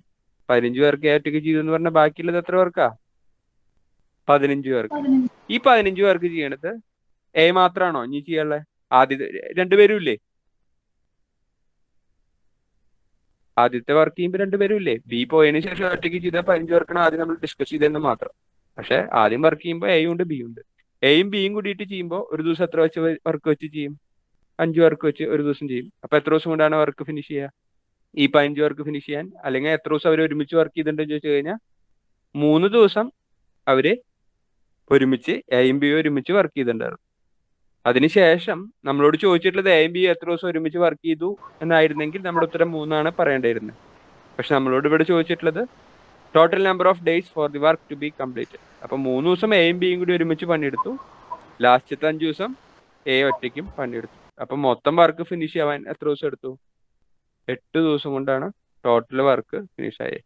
15 പേർക്ക് എ ഒറ്റയ്ക്ക് ചെയ്തു എന്ന് പറഞ്ഞാൽ ബാക്കിയുള്ളത് എത്ര പേർക്കാ? 15 പേർക്ക്. 15. ഈ 15 പേർക്ക് ചെയ്യണത് എ മാത്രമാണോ ഇനി ചെയ്യാനുള്ളത്? ആദ്യത്തെ രണ്ടുപേരും ഇല്ലേ? ആദ്യത്തെ വർക്ക് ചെയ്യുമ്പോൾ രണ്ടുപേരും ഇല്ലേ? ബി പോയതിനു ശേഷം ഒറ്റയ്ക്ക് ചെയ്ത 15 പേർക്കാണ് ആദ്യം നമ്മൾ ഡിസ്കസ് ചെയ്തതെന്ന് മാത്രം. പക്ഷെ ആദ്യം വർക്ക് ചെയ്യുമ്പോൾ എയും ഉണ്ട് ബിയും ഉണ്ട്. എയും ബിയും കൂടിയിട്ട് ചെയ്യുമ്പോൾ ഒരു ദിവസം എത്ര വെച്ച് വർക്ക് വെച്ച് ചെയ്യും? 5 വർക്ക് വെച്ച് ഒരു ദിവസം ചെയ്യും. അപ്പൊ എത്ര ദിവസം കൊണ്ടാണ് വർക്ക് ഫിനിഷ് ചെയ്യുക? ഈ 15 വർക്ക് ഫിനിഷ് ചെയ്യാൻ അല്ലെങ്കിൽ എത്ര ദിവസം അവർ ഒരുമിച്ച് വർക്ക് ചെയ്തിട്ടുണ്ടെന്ന് ചോദിച്ചു കഴിഞ്ഞാൽ 3 ദിവസം അവര് ഒരുമിച്ച് എയും ബിയും ഒരുമിച്ച് വർക്ക് ചെയ്തിട്ടുണ്ടായിരുന്നു. അതിനുശേഷം നമ്മളോട് ചോദിച്ചിട്ടുള്ളത് എയും ബിയും എത്ര ദിവസം ഒരുമിച്ച് വർക്ക് ചെയ്തു എന്നായിരുന്നെങ്കിൽ നമ്മുടെ ഉത്തരം 3 പറയേണ്ടിയിരുന്നത്. പക്ഷെ നമ്മളോട് ഇവിടെ ചോദിച്ചിട്ടുള്ളത് total number of days for the work to be completed. അപ്പൊ 3 ദിവസം എയും ബിയും കൂടി ഒരുമിച്ച് പണിയെടുത്തു. ലാസ്റ്റത്തെ 5 ദിവസം എ ഒറ്റയ്ക്കും പണിയെടുത്തു. അപ്പൊ മൊത്തം വർക്ക് ഫിനിഷ് ആവാൻ എത്ര ദിവസം എടുത്തു? 8 ദിവസം കൊണ്ടാണ് ടോട്ടൽ വർക്ക് ഫിനിഷ് ആയത്.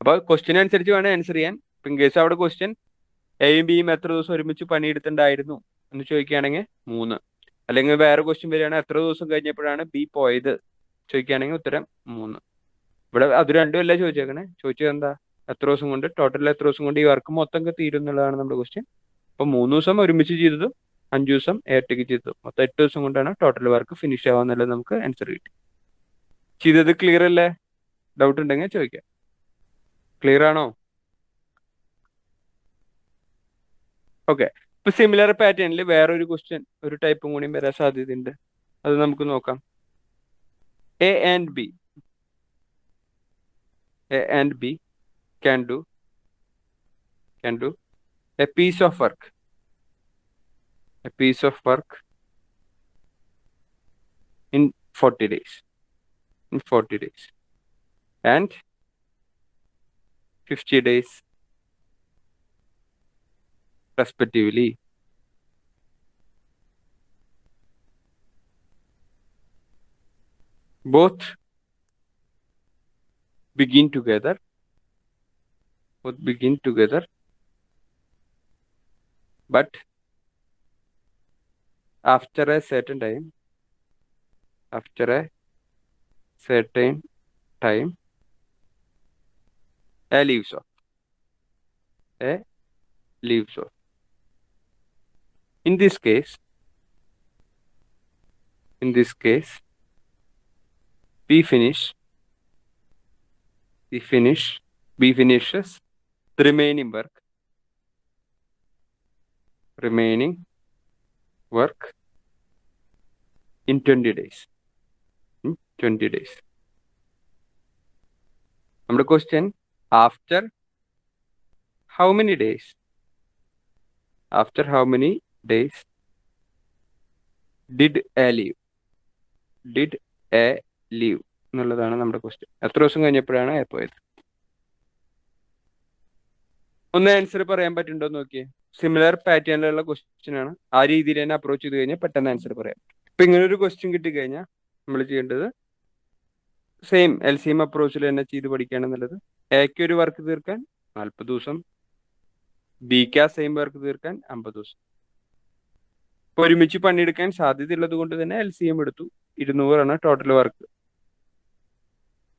അപ്പൊ ക്വസ്റ്റ്യൻ അനുസരിച്ച് വേണം ആൻസർ ചെയ്യാൻ. ഇൻ കേസ് അവിടെ ക്വസ്റ്റ്യൻ എയും ബിയും എത്ര ദിവസം ഒരുമിച്ച് പണിയെടുത്തിട്ടുണ്ടായിരുന്നു എന്ന് ചോദിക്കുകയാണെങ്കിൽ 3. അല്ലെങ്കിൽ വേറെ ക്വസ്റ്റ്യൻ വരികയാണെങ്കിൽ എത്ര ദിവസം കഴിഞ്ഞപ്പോഴാണ് ബി പോയത് ചോദിക്കുകയാണെങ്കിൽ ഉത്തരം 3. ഇവിടെ അത് രണ്ടും അല്ല ചോദിച്ചേക്കണേ. ചോദിച്ചത് എന്താ? എത്ര ദിവസം കൊണ്ട് ടോട്ടൽ എത്ര ദിവസം കൊണ്ട് ഈ വർക്ക് മൊത്തം തീരും എന്നുള്ളതാണ് നമ്മുടെ ക്വസ്റ്റ്യൻ. അപ്പൊ 3 ദിവസം ഒരുമിച്ച് ചെയ്തതും 5 ദിവസം ഏട്ടയ്ക്ക് ചെയ്തതും മൊത്തം 8 ദിവസം കൊണ്ടാണ് ടോട്ടൽ വർക്ക് ഫിനിഷ് ആവാന്നുള്ളത് നമുക്ക് ആൻസർ കിട്ടി. ചെയ്തത് ക്ലിയർ അല്ലേ? ഡൗട്ട് ഉണ്ടെങ്കിൽ ചോദിക്കാം. ക്ലിയർ ആണോ? ഓക്കെ. ഇപ്പൊ സിമിലർ പാറ്റേണിൽ വേറൊരു ക്വസ്റ്റ്യൻ ഒരു ടൈപ്പും കൂടി വരാൻ സാധ്യതയുണ്ട്. അത് നമുക്ക് നോക്കാം. A and B can do a piece of work in 40 days and 50 days respectively. Both begin together but after a certain time a leaves off. In this case B finishes the remaining work in 20 days. നമ്മുടെ question, after how many days did A leave എന്നുള്ളതാണ് നമ്മുടെ question. എത്ര ദിവസം കഴിഞ്ഞപ്പോഴാണ് A പോയത്? ഒന്ന് answer പറയാൻ പറ്റുന്നുണ്ടോ നോക്കിയേ. സിമിലർ പാറ്റേണിലുള്ള ക്വസ്റ്റ്യൻ ആണ്. ആ രീതിയിൽ തന്നെ അപ്രോച്ച് ചെയ്ത് കഴിഞ്ഞാൽ പെട്ടെന്ന് ആൻസർ പറയാം. ഇപ്പൊ ഇങ്ങനെ ഒരു ക്വസ്റ്റ്യൻ കിട്ടിക്കഴിഞ്ഞാൽ നമ്മൾ ചെയ്യേണ്ടത് സെയിം LCM അപ്രോച്ചിൽ തന്നെ ചെയ്ത് പഠിക്കുകയാണെന്നുള്ളത്. എക്ക് ഒരു വർക്ക് തീർക്കാൻ 40 ദിവസം, ബിക്ക് ആ സെയിം വർക്ക് തീർക്കാൻ 50 ദിവസം. ഇപ്പൊ ഒരുമിച്ച് പണിയെടുക്കാൻ സാധ്യതയുള്ളത് കൊണ്ട് തന്നെ LCM എടുത്തു. 200 ടോട്ടൽ വർക്ക്.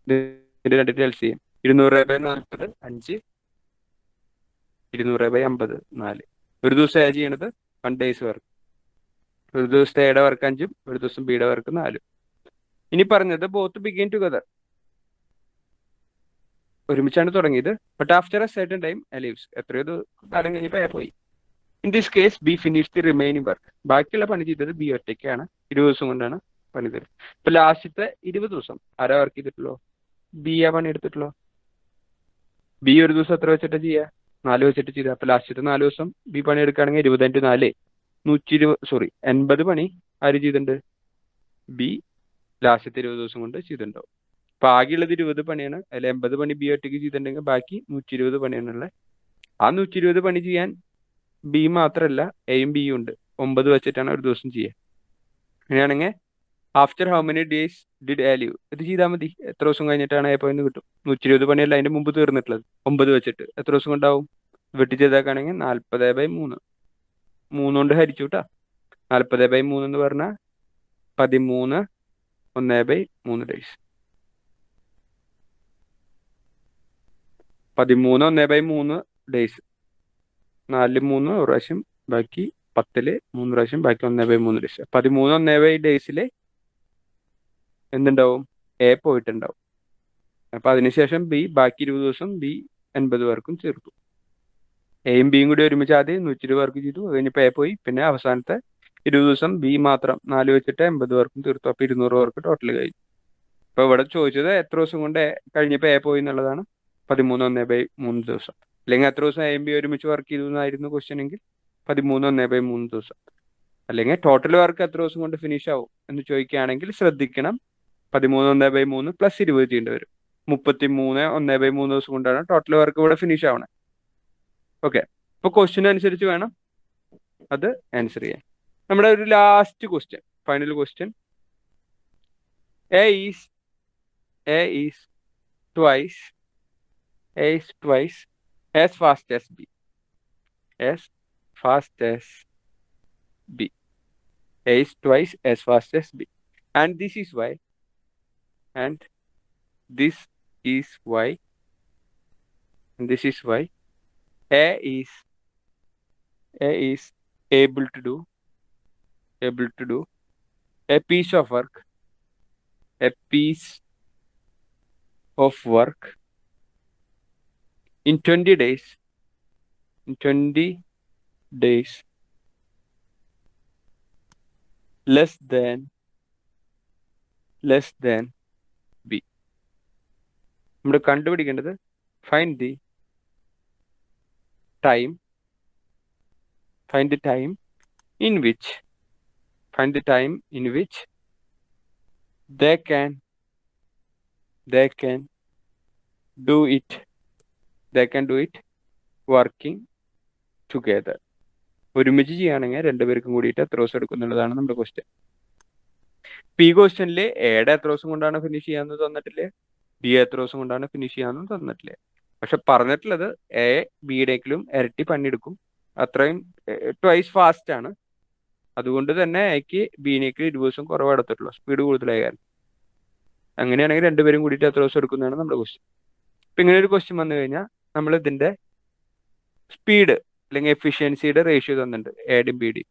LCM 200/40 5, 200/50 4. ഒരു ദിവസം A ചെയ്യണത് 1 days വർക്ക്. ഒരു ദിവസത്തെ എയുടെ വർക്ക് 5, ഒരു ദിവസം ബിയുടെ വർക്ക് 4. ഇനി പറഞ്ഞത് ബോത്ത് ബിഗിൻ ടുഗദർ, ഒരുമിച്ചാണ് തുടങ്ങിയത്. But after A certain time A leaves, എത്രയോ കാലം കഴിഞ്ഞപ്പോൾ എ പോയി. In this case B finish the remaining work. ബാക്കിയുള്ള പണി ചെയ്തത് ബി ഒറ്റയ്ക്കാണ്. 20 ദിവസം കൊണ്ടാണ് പണി തരുന്നത്. ഇപ്പൊ ലാസ്റ്റത്തെ 20 ദിവസം ആരാ വർക്ക് ചെയ്തിട്ടുള്ളൂ? ബി ആ പണി എടുത്തിട്ടുള്ളൂ. ബി ഒരു ദിവസം എത്ര വെച്ചിട്ട് ചെയ്യുക? 4 വെച്ചിട്ട് ചെയ്ത. അപ്പൊ ലാസ്റ്റത്തെ 4 ദിവസം ബി പണി എടുക്കുകയാണെങ്കിൽ 20 × 4 80 പണി ആര് ചെയ്തിട്ടുണ്ട്? ബി ലാസ്റ്റത്തെ 20 ദിവസം കൊണ്ട് ചെയ്തിട്ടുണ്ടാവും. അപ്പൊ ആകെയുള്ളത് 20 പണിയാണ്. അതിൽ 80 പണി ബി ഒറ്റയ്ക്ക് ചെയ്തിട്ടുണ്ടെങ്കിൽ ബാക്കി 120 പണിയാണുള്ളത്. ആ 120 പണി ചെയ്യാൻ ബി മാത്രമല്ല എയും ബിയും ഉണ്ട്. 9 വെച്ചിട്ടാണ് ഒരു ദിവസം ചെയ്യുക. അങ്ങനെയാണെങ്കിൽ after how many days did A leave ഇത് ചെയ്താൽ മതി. എത്ര ദിവസം കഴിഞ്ഞിട്ടാണ് എ പോയിന്ന് കിട്ടും. 120 പണിയല്ല അതിന്റെ മുമ്പ് തീർന്നിട്ടുള്ളത്. 9 വെച്ചിട്ട് എത്ര ദിവസം കൊണ്ടാവും? വെട്ടി ചെയ്തേക്കാണെങ്കിൽ 40/3 3 കൊണ്ട് ഹരിച്ചു കേട്ടാ. 40/3 എന്ന് പറഞ്ഞാൽ 13 1/3 ഡേയ്സ്. 13 1/3 ഡേയ്സ്. 4 3 ഒരു പ്രാവശ്യം, ബാക്കി 10 3 പ്രാവശ്യം, ബാക്കി 1/3 ഡേയ്സ്. 13 1/3 ഡേയ്സിൽ എന്തുണ്ടാവും? എ പോയിട്ടുണ്ടാവും. അപ്പൊ അതിനുശേഷം ബി, ബാക്കി 20 ദിവസം ബി 80 പേർക്കും ചേർത്തു. എയും ബിയും കൂടി ഒരുമിച്ച് ആദ്യം 120 പേർക്ക് ചെയ്തു. അത് കഴിഞ്ഞപ്പോൾ എ പോയി. പിന്നെ അവസാനത്തെ 20 ദിവസം ബി മാത്രം 4 വെച്ചിട്ട് 80 പേർക്കും തീർത്തു. അപ്പൊ 200 പേർക്ക് ടോട്ടൽ കഴിഞ്ഞു. അപ്പൊ ഇവിടെ ചോദിച്ചത് എത്ര ദിവസം കൊണ്ട് കഴിഞ്ഞപ്പോൾ എ പോയി എന്നുള്ളതാണ്. 13 1/3 ദിവസം. അല്ലെങ്കിൽ എത്ര ദിവസം എയും ബി ഒരുമിച്ച് വർക്ക് ചെയ്തു എന്നായിരുന്നു ക്വസ്റ്റ്യൻ എങ്കിൽ 13 1/3 ദിവസം. അല്ലെങ്കിൽ ടോട്ടൽ വർക്ക് എത്ര ദിവസം കൊണ്ട് ഫിനിഷ് ആവും എന്ന് ചോദിക്കുകയാണെങ്കിൽ ശ്രദ്ധിക്കണം, 13 1/3 പ്ലസ് 20 ചെയ്യേണ്ടി വരും. 33 1/3 ദിവസം കൊണ്ടാണ് ടോട്ടൽ വർക്ക് ഇവിടെ ഫിനിഷ് ആവണേ. ഓക്കെ, ഇപ്പൊ ക്വസ്റ്റ്യൻ അനുസരിച്ച് വേണം അത് ആൻസർ ചെയ്യാൻ. നമ്മുടെ ഒരു last question, final question. A is twice as fast as B. A is twice as fast as B. And this is why A is able to do a piece of work in 20 days less than B. നമ്മൾ കണ്ടുപിടിക്കേണ്ടത് find the time in which they can do it working together. ഒരുമിച്ച് ചെയ്യുകയാണെങ്കിൽ രണ്ടുപേർക്കും കൂടിയിട്ട് എത്ര ദിവസം എടുക്കുന്നുള്ളതാണ് നമ്മുടെ question. ഈ ക്വസ്റ്റ്യനിൽ എയുടെ എത്ര ദിവസം കൊണ്ടാണ് ഫിനിഷ് ചെയ്യാമെന്ന് തന്നിട്ടില്ലേ, ബി എത്ര ദിവസം കൊണ്ടാണ് ഫിനിഷ് ചെയ്യാമെന്ന് തന്നിട്ടില്ലേ. പക്ഷെ പറഞ്ഞിട്ടുള്ളത് എ ബിയുടെക്കിലും ഇരട്ടി പണിയെടുക്കും, അത്രയും ട്വൈസ് ഫാസ്റ്റ് ആണ്. അതുകൊണ്ട് തന്നെ എക്ക് ബിനേക്ക് 20 ദിവസം കുറവ് എടുത്തിട്ടുള്ളൂ, സ്പീഡ് കൂടുതലായി കാരണം. അങ്ങനെയാണെങ്കിൽ രണ്ടുപേരും കൂടിയിട്ട് എത്ര ദിവസം എടുക്കുന്നതാണ് നമ്മുടെ ക്വസ്റ്റ്യൻ. ഇപ്പം ഇങ്ങനെ ഒരു ക്വസ്റ്റ്യൻ വന്നു കഴിഞ്ഞാൽ നമ്മൾ ഇതിന്റെ സ്പീഡ് അല്ലെങ്കിൽ എഫിഷ്യൻസിയുടെ റേഷ്യോ തന്നിട്ടുണ്ട് എയുടെയും ബിയുടെയും.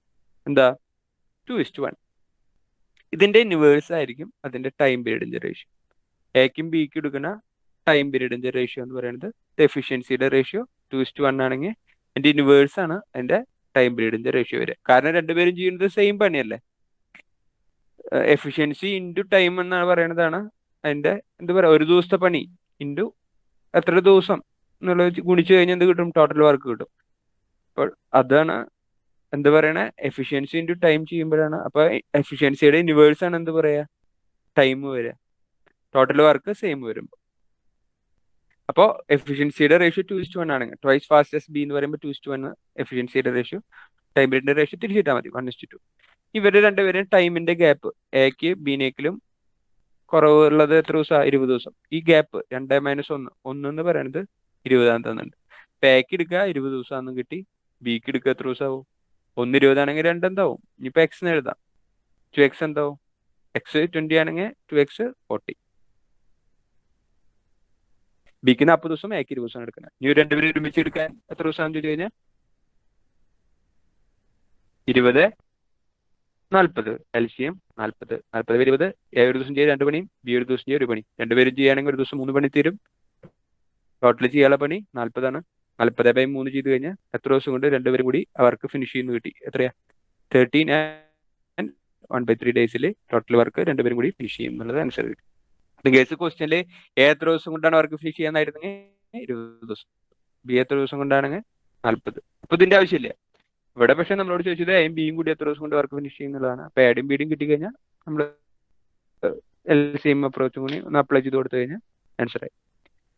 എന്താ? 2:1. ഇതിന്റെ ഇൻവേഴ്സ് ആയിരിക്കും അതിന്റെ ടൈം പീരീഡിന്റെ റേഷ്യോ. എക്കും ബിക്കും എടുക്കുന്ന ടൈം പീരീഡിന്റെ റേഷ്യോ എന്ന് പറയുന്നത് എഫിഷ്യൻസിയുടെ റേഷ്യോ 2:1 ആണെങ്കിൽ അതിന്റെ ഇൻവേഴ്സ് ആണ് അതിന്റെ ടൈം പീരീഡിന്റെ റേഷ്യോ വരിക. കാരണം രണ്ടുപേരും ചെയ്യുന്നത് സെയിം പണിയല്ലേ. എഫിഷ്യൻസി ഇൻറ്റു ടൈം എന്നാണ് പറയുന്നതാണ് അതിന്റെ എന്താ പറയുക, ഒരു ദിവസത്തെ പണി ഇൻറ്റു എത്ര ദിവസം എന്നുള്ളത് ഗുണിച്ചു കഴിഞ്ഞാൽ എന്ത് കിട്ടും? ടോട്ടൽ വർക്ക് കിട്ടും. അപ്പോൾ അതാണ് എന്ത് പറയണേ, എഫിഷ്യൻസി ഇൻറ്റു ടൈം ചെയ്യുമ്പോഴാണ്. അപ്പോൾ എഫിഷ്യൻസിയുടെ ഇൻവേഴ്സ് ആണ് എന്ത് പറയുക, ടൈം വരിക. ടോട്ടൽ വർക്ക് സെയിം വരുമ്പോൾ. അപ്പോൾ എഫിഷ്യൻസിയുടെ റേഷ്യോ 2:1 ആണെങ്കിൽ ട്വൈസ് ഫാസ്റ്റ് എസ് ബി എന്ന് പറയുമ്പോൾ 2:1 എഫിഷ്യൻസിയുടെ റേഷ്യോ, ടൈം പീരീഡിന്റെ റേഷ്യോ തിരിച്ചിട്ടാൽ മതി 1:2. ഇവർ രണ്ടുപേരും ടൈമിന്റെ ഗ്യാപ്പ് എക്ക് ബിനേക്കിലും കുറവുള്ളത് എത്ര ദിവസം? 20 ദിവസം. ഈ ഗ്യാപ്പ് 2 - 1 എന്ന് പറയുന്നത് 20 തന്നിട്ടുണ്ട്. ഇപ്പം എക്ക് എടുക്കുക 20 ദിവസമാണെന്നും കിട്ടി, ബിക്ക് എടുക്കുക എത്ര ദിവസം ആവും? 1 20 ആണെങ്കിൽ 2 എന്താവും? ഇനിയിപ്പോൾ എക്സ് എന്ന് എഴുതാം. 2x എന്താവും? എക്സ് 20 ആണെങ്കിൽ 2x 40. ബിക്ക് 40 ദിവസം, എക്ക് 20 ദിവസം എടുക്കുന്നത്. ഇനി രണ്ടുപേരും ഒരുമിച്ച് എടുക്കാൻ എത്ര ദിവസമാണെന്ന് ചോദിച്ചു കഴിഞ്ഞാൽ 20 40 LCM 40 20 എ ഒരു ദിവസം ചെയ്യും 2 പണിയും, ബി ഒരു ദിവസം ചെയ്യും 1 പണി. രണ്ടുപേരും ചെയ്യുകയാണെങ്കിൽ ഒരു ദിവസം 3 പണി തീരും. ടോട്ടൽ ചെയ്യാനുള്ള പണി 40 ആണ്. 40/3 ചെയ്ത് കഴിഞ്ഞാൽ എത്ര ദിവസം കൊണ്ട് രണ്ടുപേരും കൂടി അവർക്ക് ഫിനിഷ് ചെയ്യുന്നു കിട്ടി? എത്രയാ? 13 and 1/3 ഡേയ്സിൽ ടോട്ടൽ വർക്ക് രണ്ടുപേരും കൂടി ഫിനിഷ് ചെയ്യും എന്നുള്ളത് ആൻസർ കിട്ടും. കേസ് ക്വസ്റ്റ്യനിൽ എ എത്ര ദിവസം കൊണ്ടാണ് വർക്ക് ഫിനിഷ് ചെയ്യാന്നായിരുന്നെങ്കിൽ 20 ദിവസം, ബി എത്ര ദിവസം കൊണ്ടാണെങ്കിൽ 40. അപ്പൊ ഇതിന്റെ ആവശ്യമില്ല ഇവിടെ. പക്ഷെ നമ്മളോട് ചോദിച്ചത് എയും ബിയും കൂടി എത്ര ദിവസം കൊണ്ട് വർക്ക് ഫിനിഷ് ചെയ്യുന്നതാണ്. അപ്പൊ എയുടെയും ബിയുടെയും കിട്ടിക്കഴിഞ്ഞാൽ നമ്മൾ LCM അപ്രോച്ചും കൂടി ഒന്ന് അപ്ലൈ ചെയ്ത് കൊടുത്തു കഴിഞ്ഞാൽ ആൻസർ ആയി.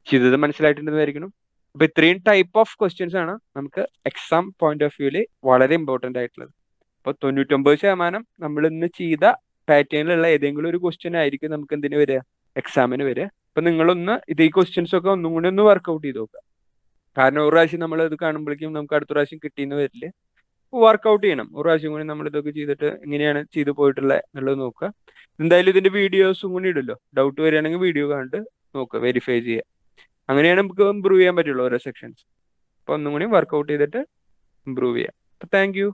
ചെയ്തത് മനസ്സിലായിട്ടുണ്ടെന്നായിരിക്കണം. അപ്പൊ ഇത്രയും ടൈപ്പ് ഓഫ് ക്വസ്റ്റ്യൻസ് ആണ് നമുക്ക് എക്സാം പോയിന്റ് ഓഫ് വ്യൂല് വളരെ ഇമ്പോർട്ടന്റ് ആയിട്ടുള്ളത്. അപ്പൊ 99% നമ്മൾ ഇന്ന് ചെയ്ത പാറ്റേണിലുള്ള ഏതെങ്കിലും ഒരു ക്വസ്റ്റ്യൻ ആയിരിക്കും നമുക്ക് എന്തിനു വരിക, എക്സാമിന് വരിക. അപ്പൊ നിങ്ങളൊന്ന് ഈ ക്വസ്റ്റ്യൻസ് ഒക്കെ ഒന്നും കൂടി ഒന്ന് വർക്ക്ഔട്ട് ചെയ്ത് നോക്കുക. കാരണം ഒരു പ്രാവശ്യം നമ്മൾ ഇത് കാണുമ്പോഴേക്കും നമുക്ക് അടുത്ത പ്രാവശ്യം കിട്ടിയെന്ന് വരില്ല. വർക്കൗട്ട് ചെയ്യണം. ഒരു പ്രാവശ്യം കൂടി നമ്മൾ ഇതൊക്കെ ചെയ്തിട്ട് എങ്ങനെയാണ് ചെയ്തു പോയിട്ടുള്ളത് എന്നുള്ളത് നോക്കുക. എന്തായാലും ഇതിന്റെ വീഡിയോസും കൂടി ഇടുമല്ലോ. ഡൗട്ട് വരികയാണെങ്കിൽ വീഡിയോ കണ്ട് നോക്കുക, വെരിഫൈ ചെയ്യുക. അങ്ങനെയാണ് നമുക്ക് ഇമ്പ്രൂവ് ചെയ്യാൻ പറ്റുള്ളൂ ഓരോ സെക്ഷൻസ്. അപ്പോൾ ഒന്നും കൂടി വർക്കൗട്ട് ചെയ്തിട്ട് ഇമ്പ്രൂവ് ചെയ്യാം. അപ്പോൾ താങ്ക് യു.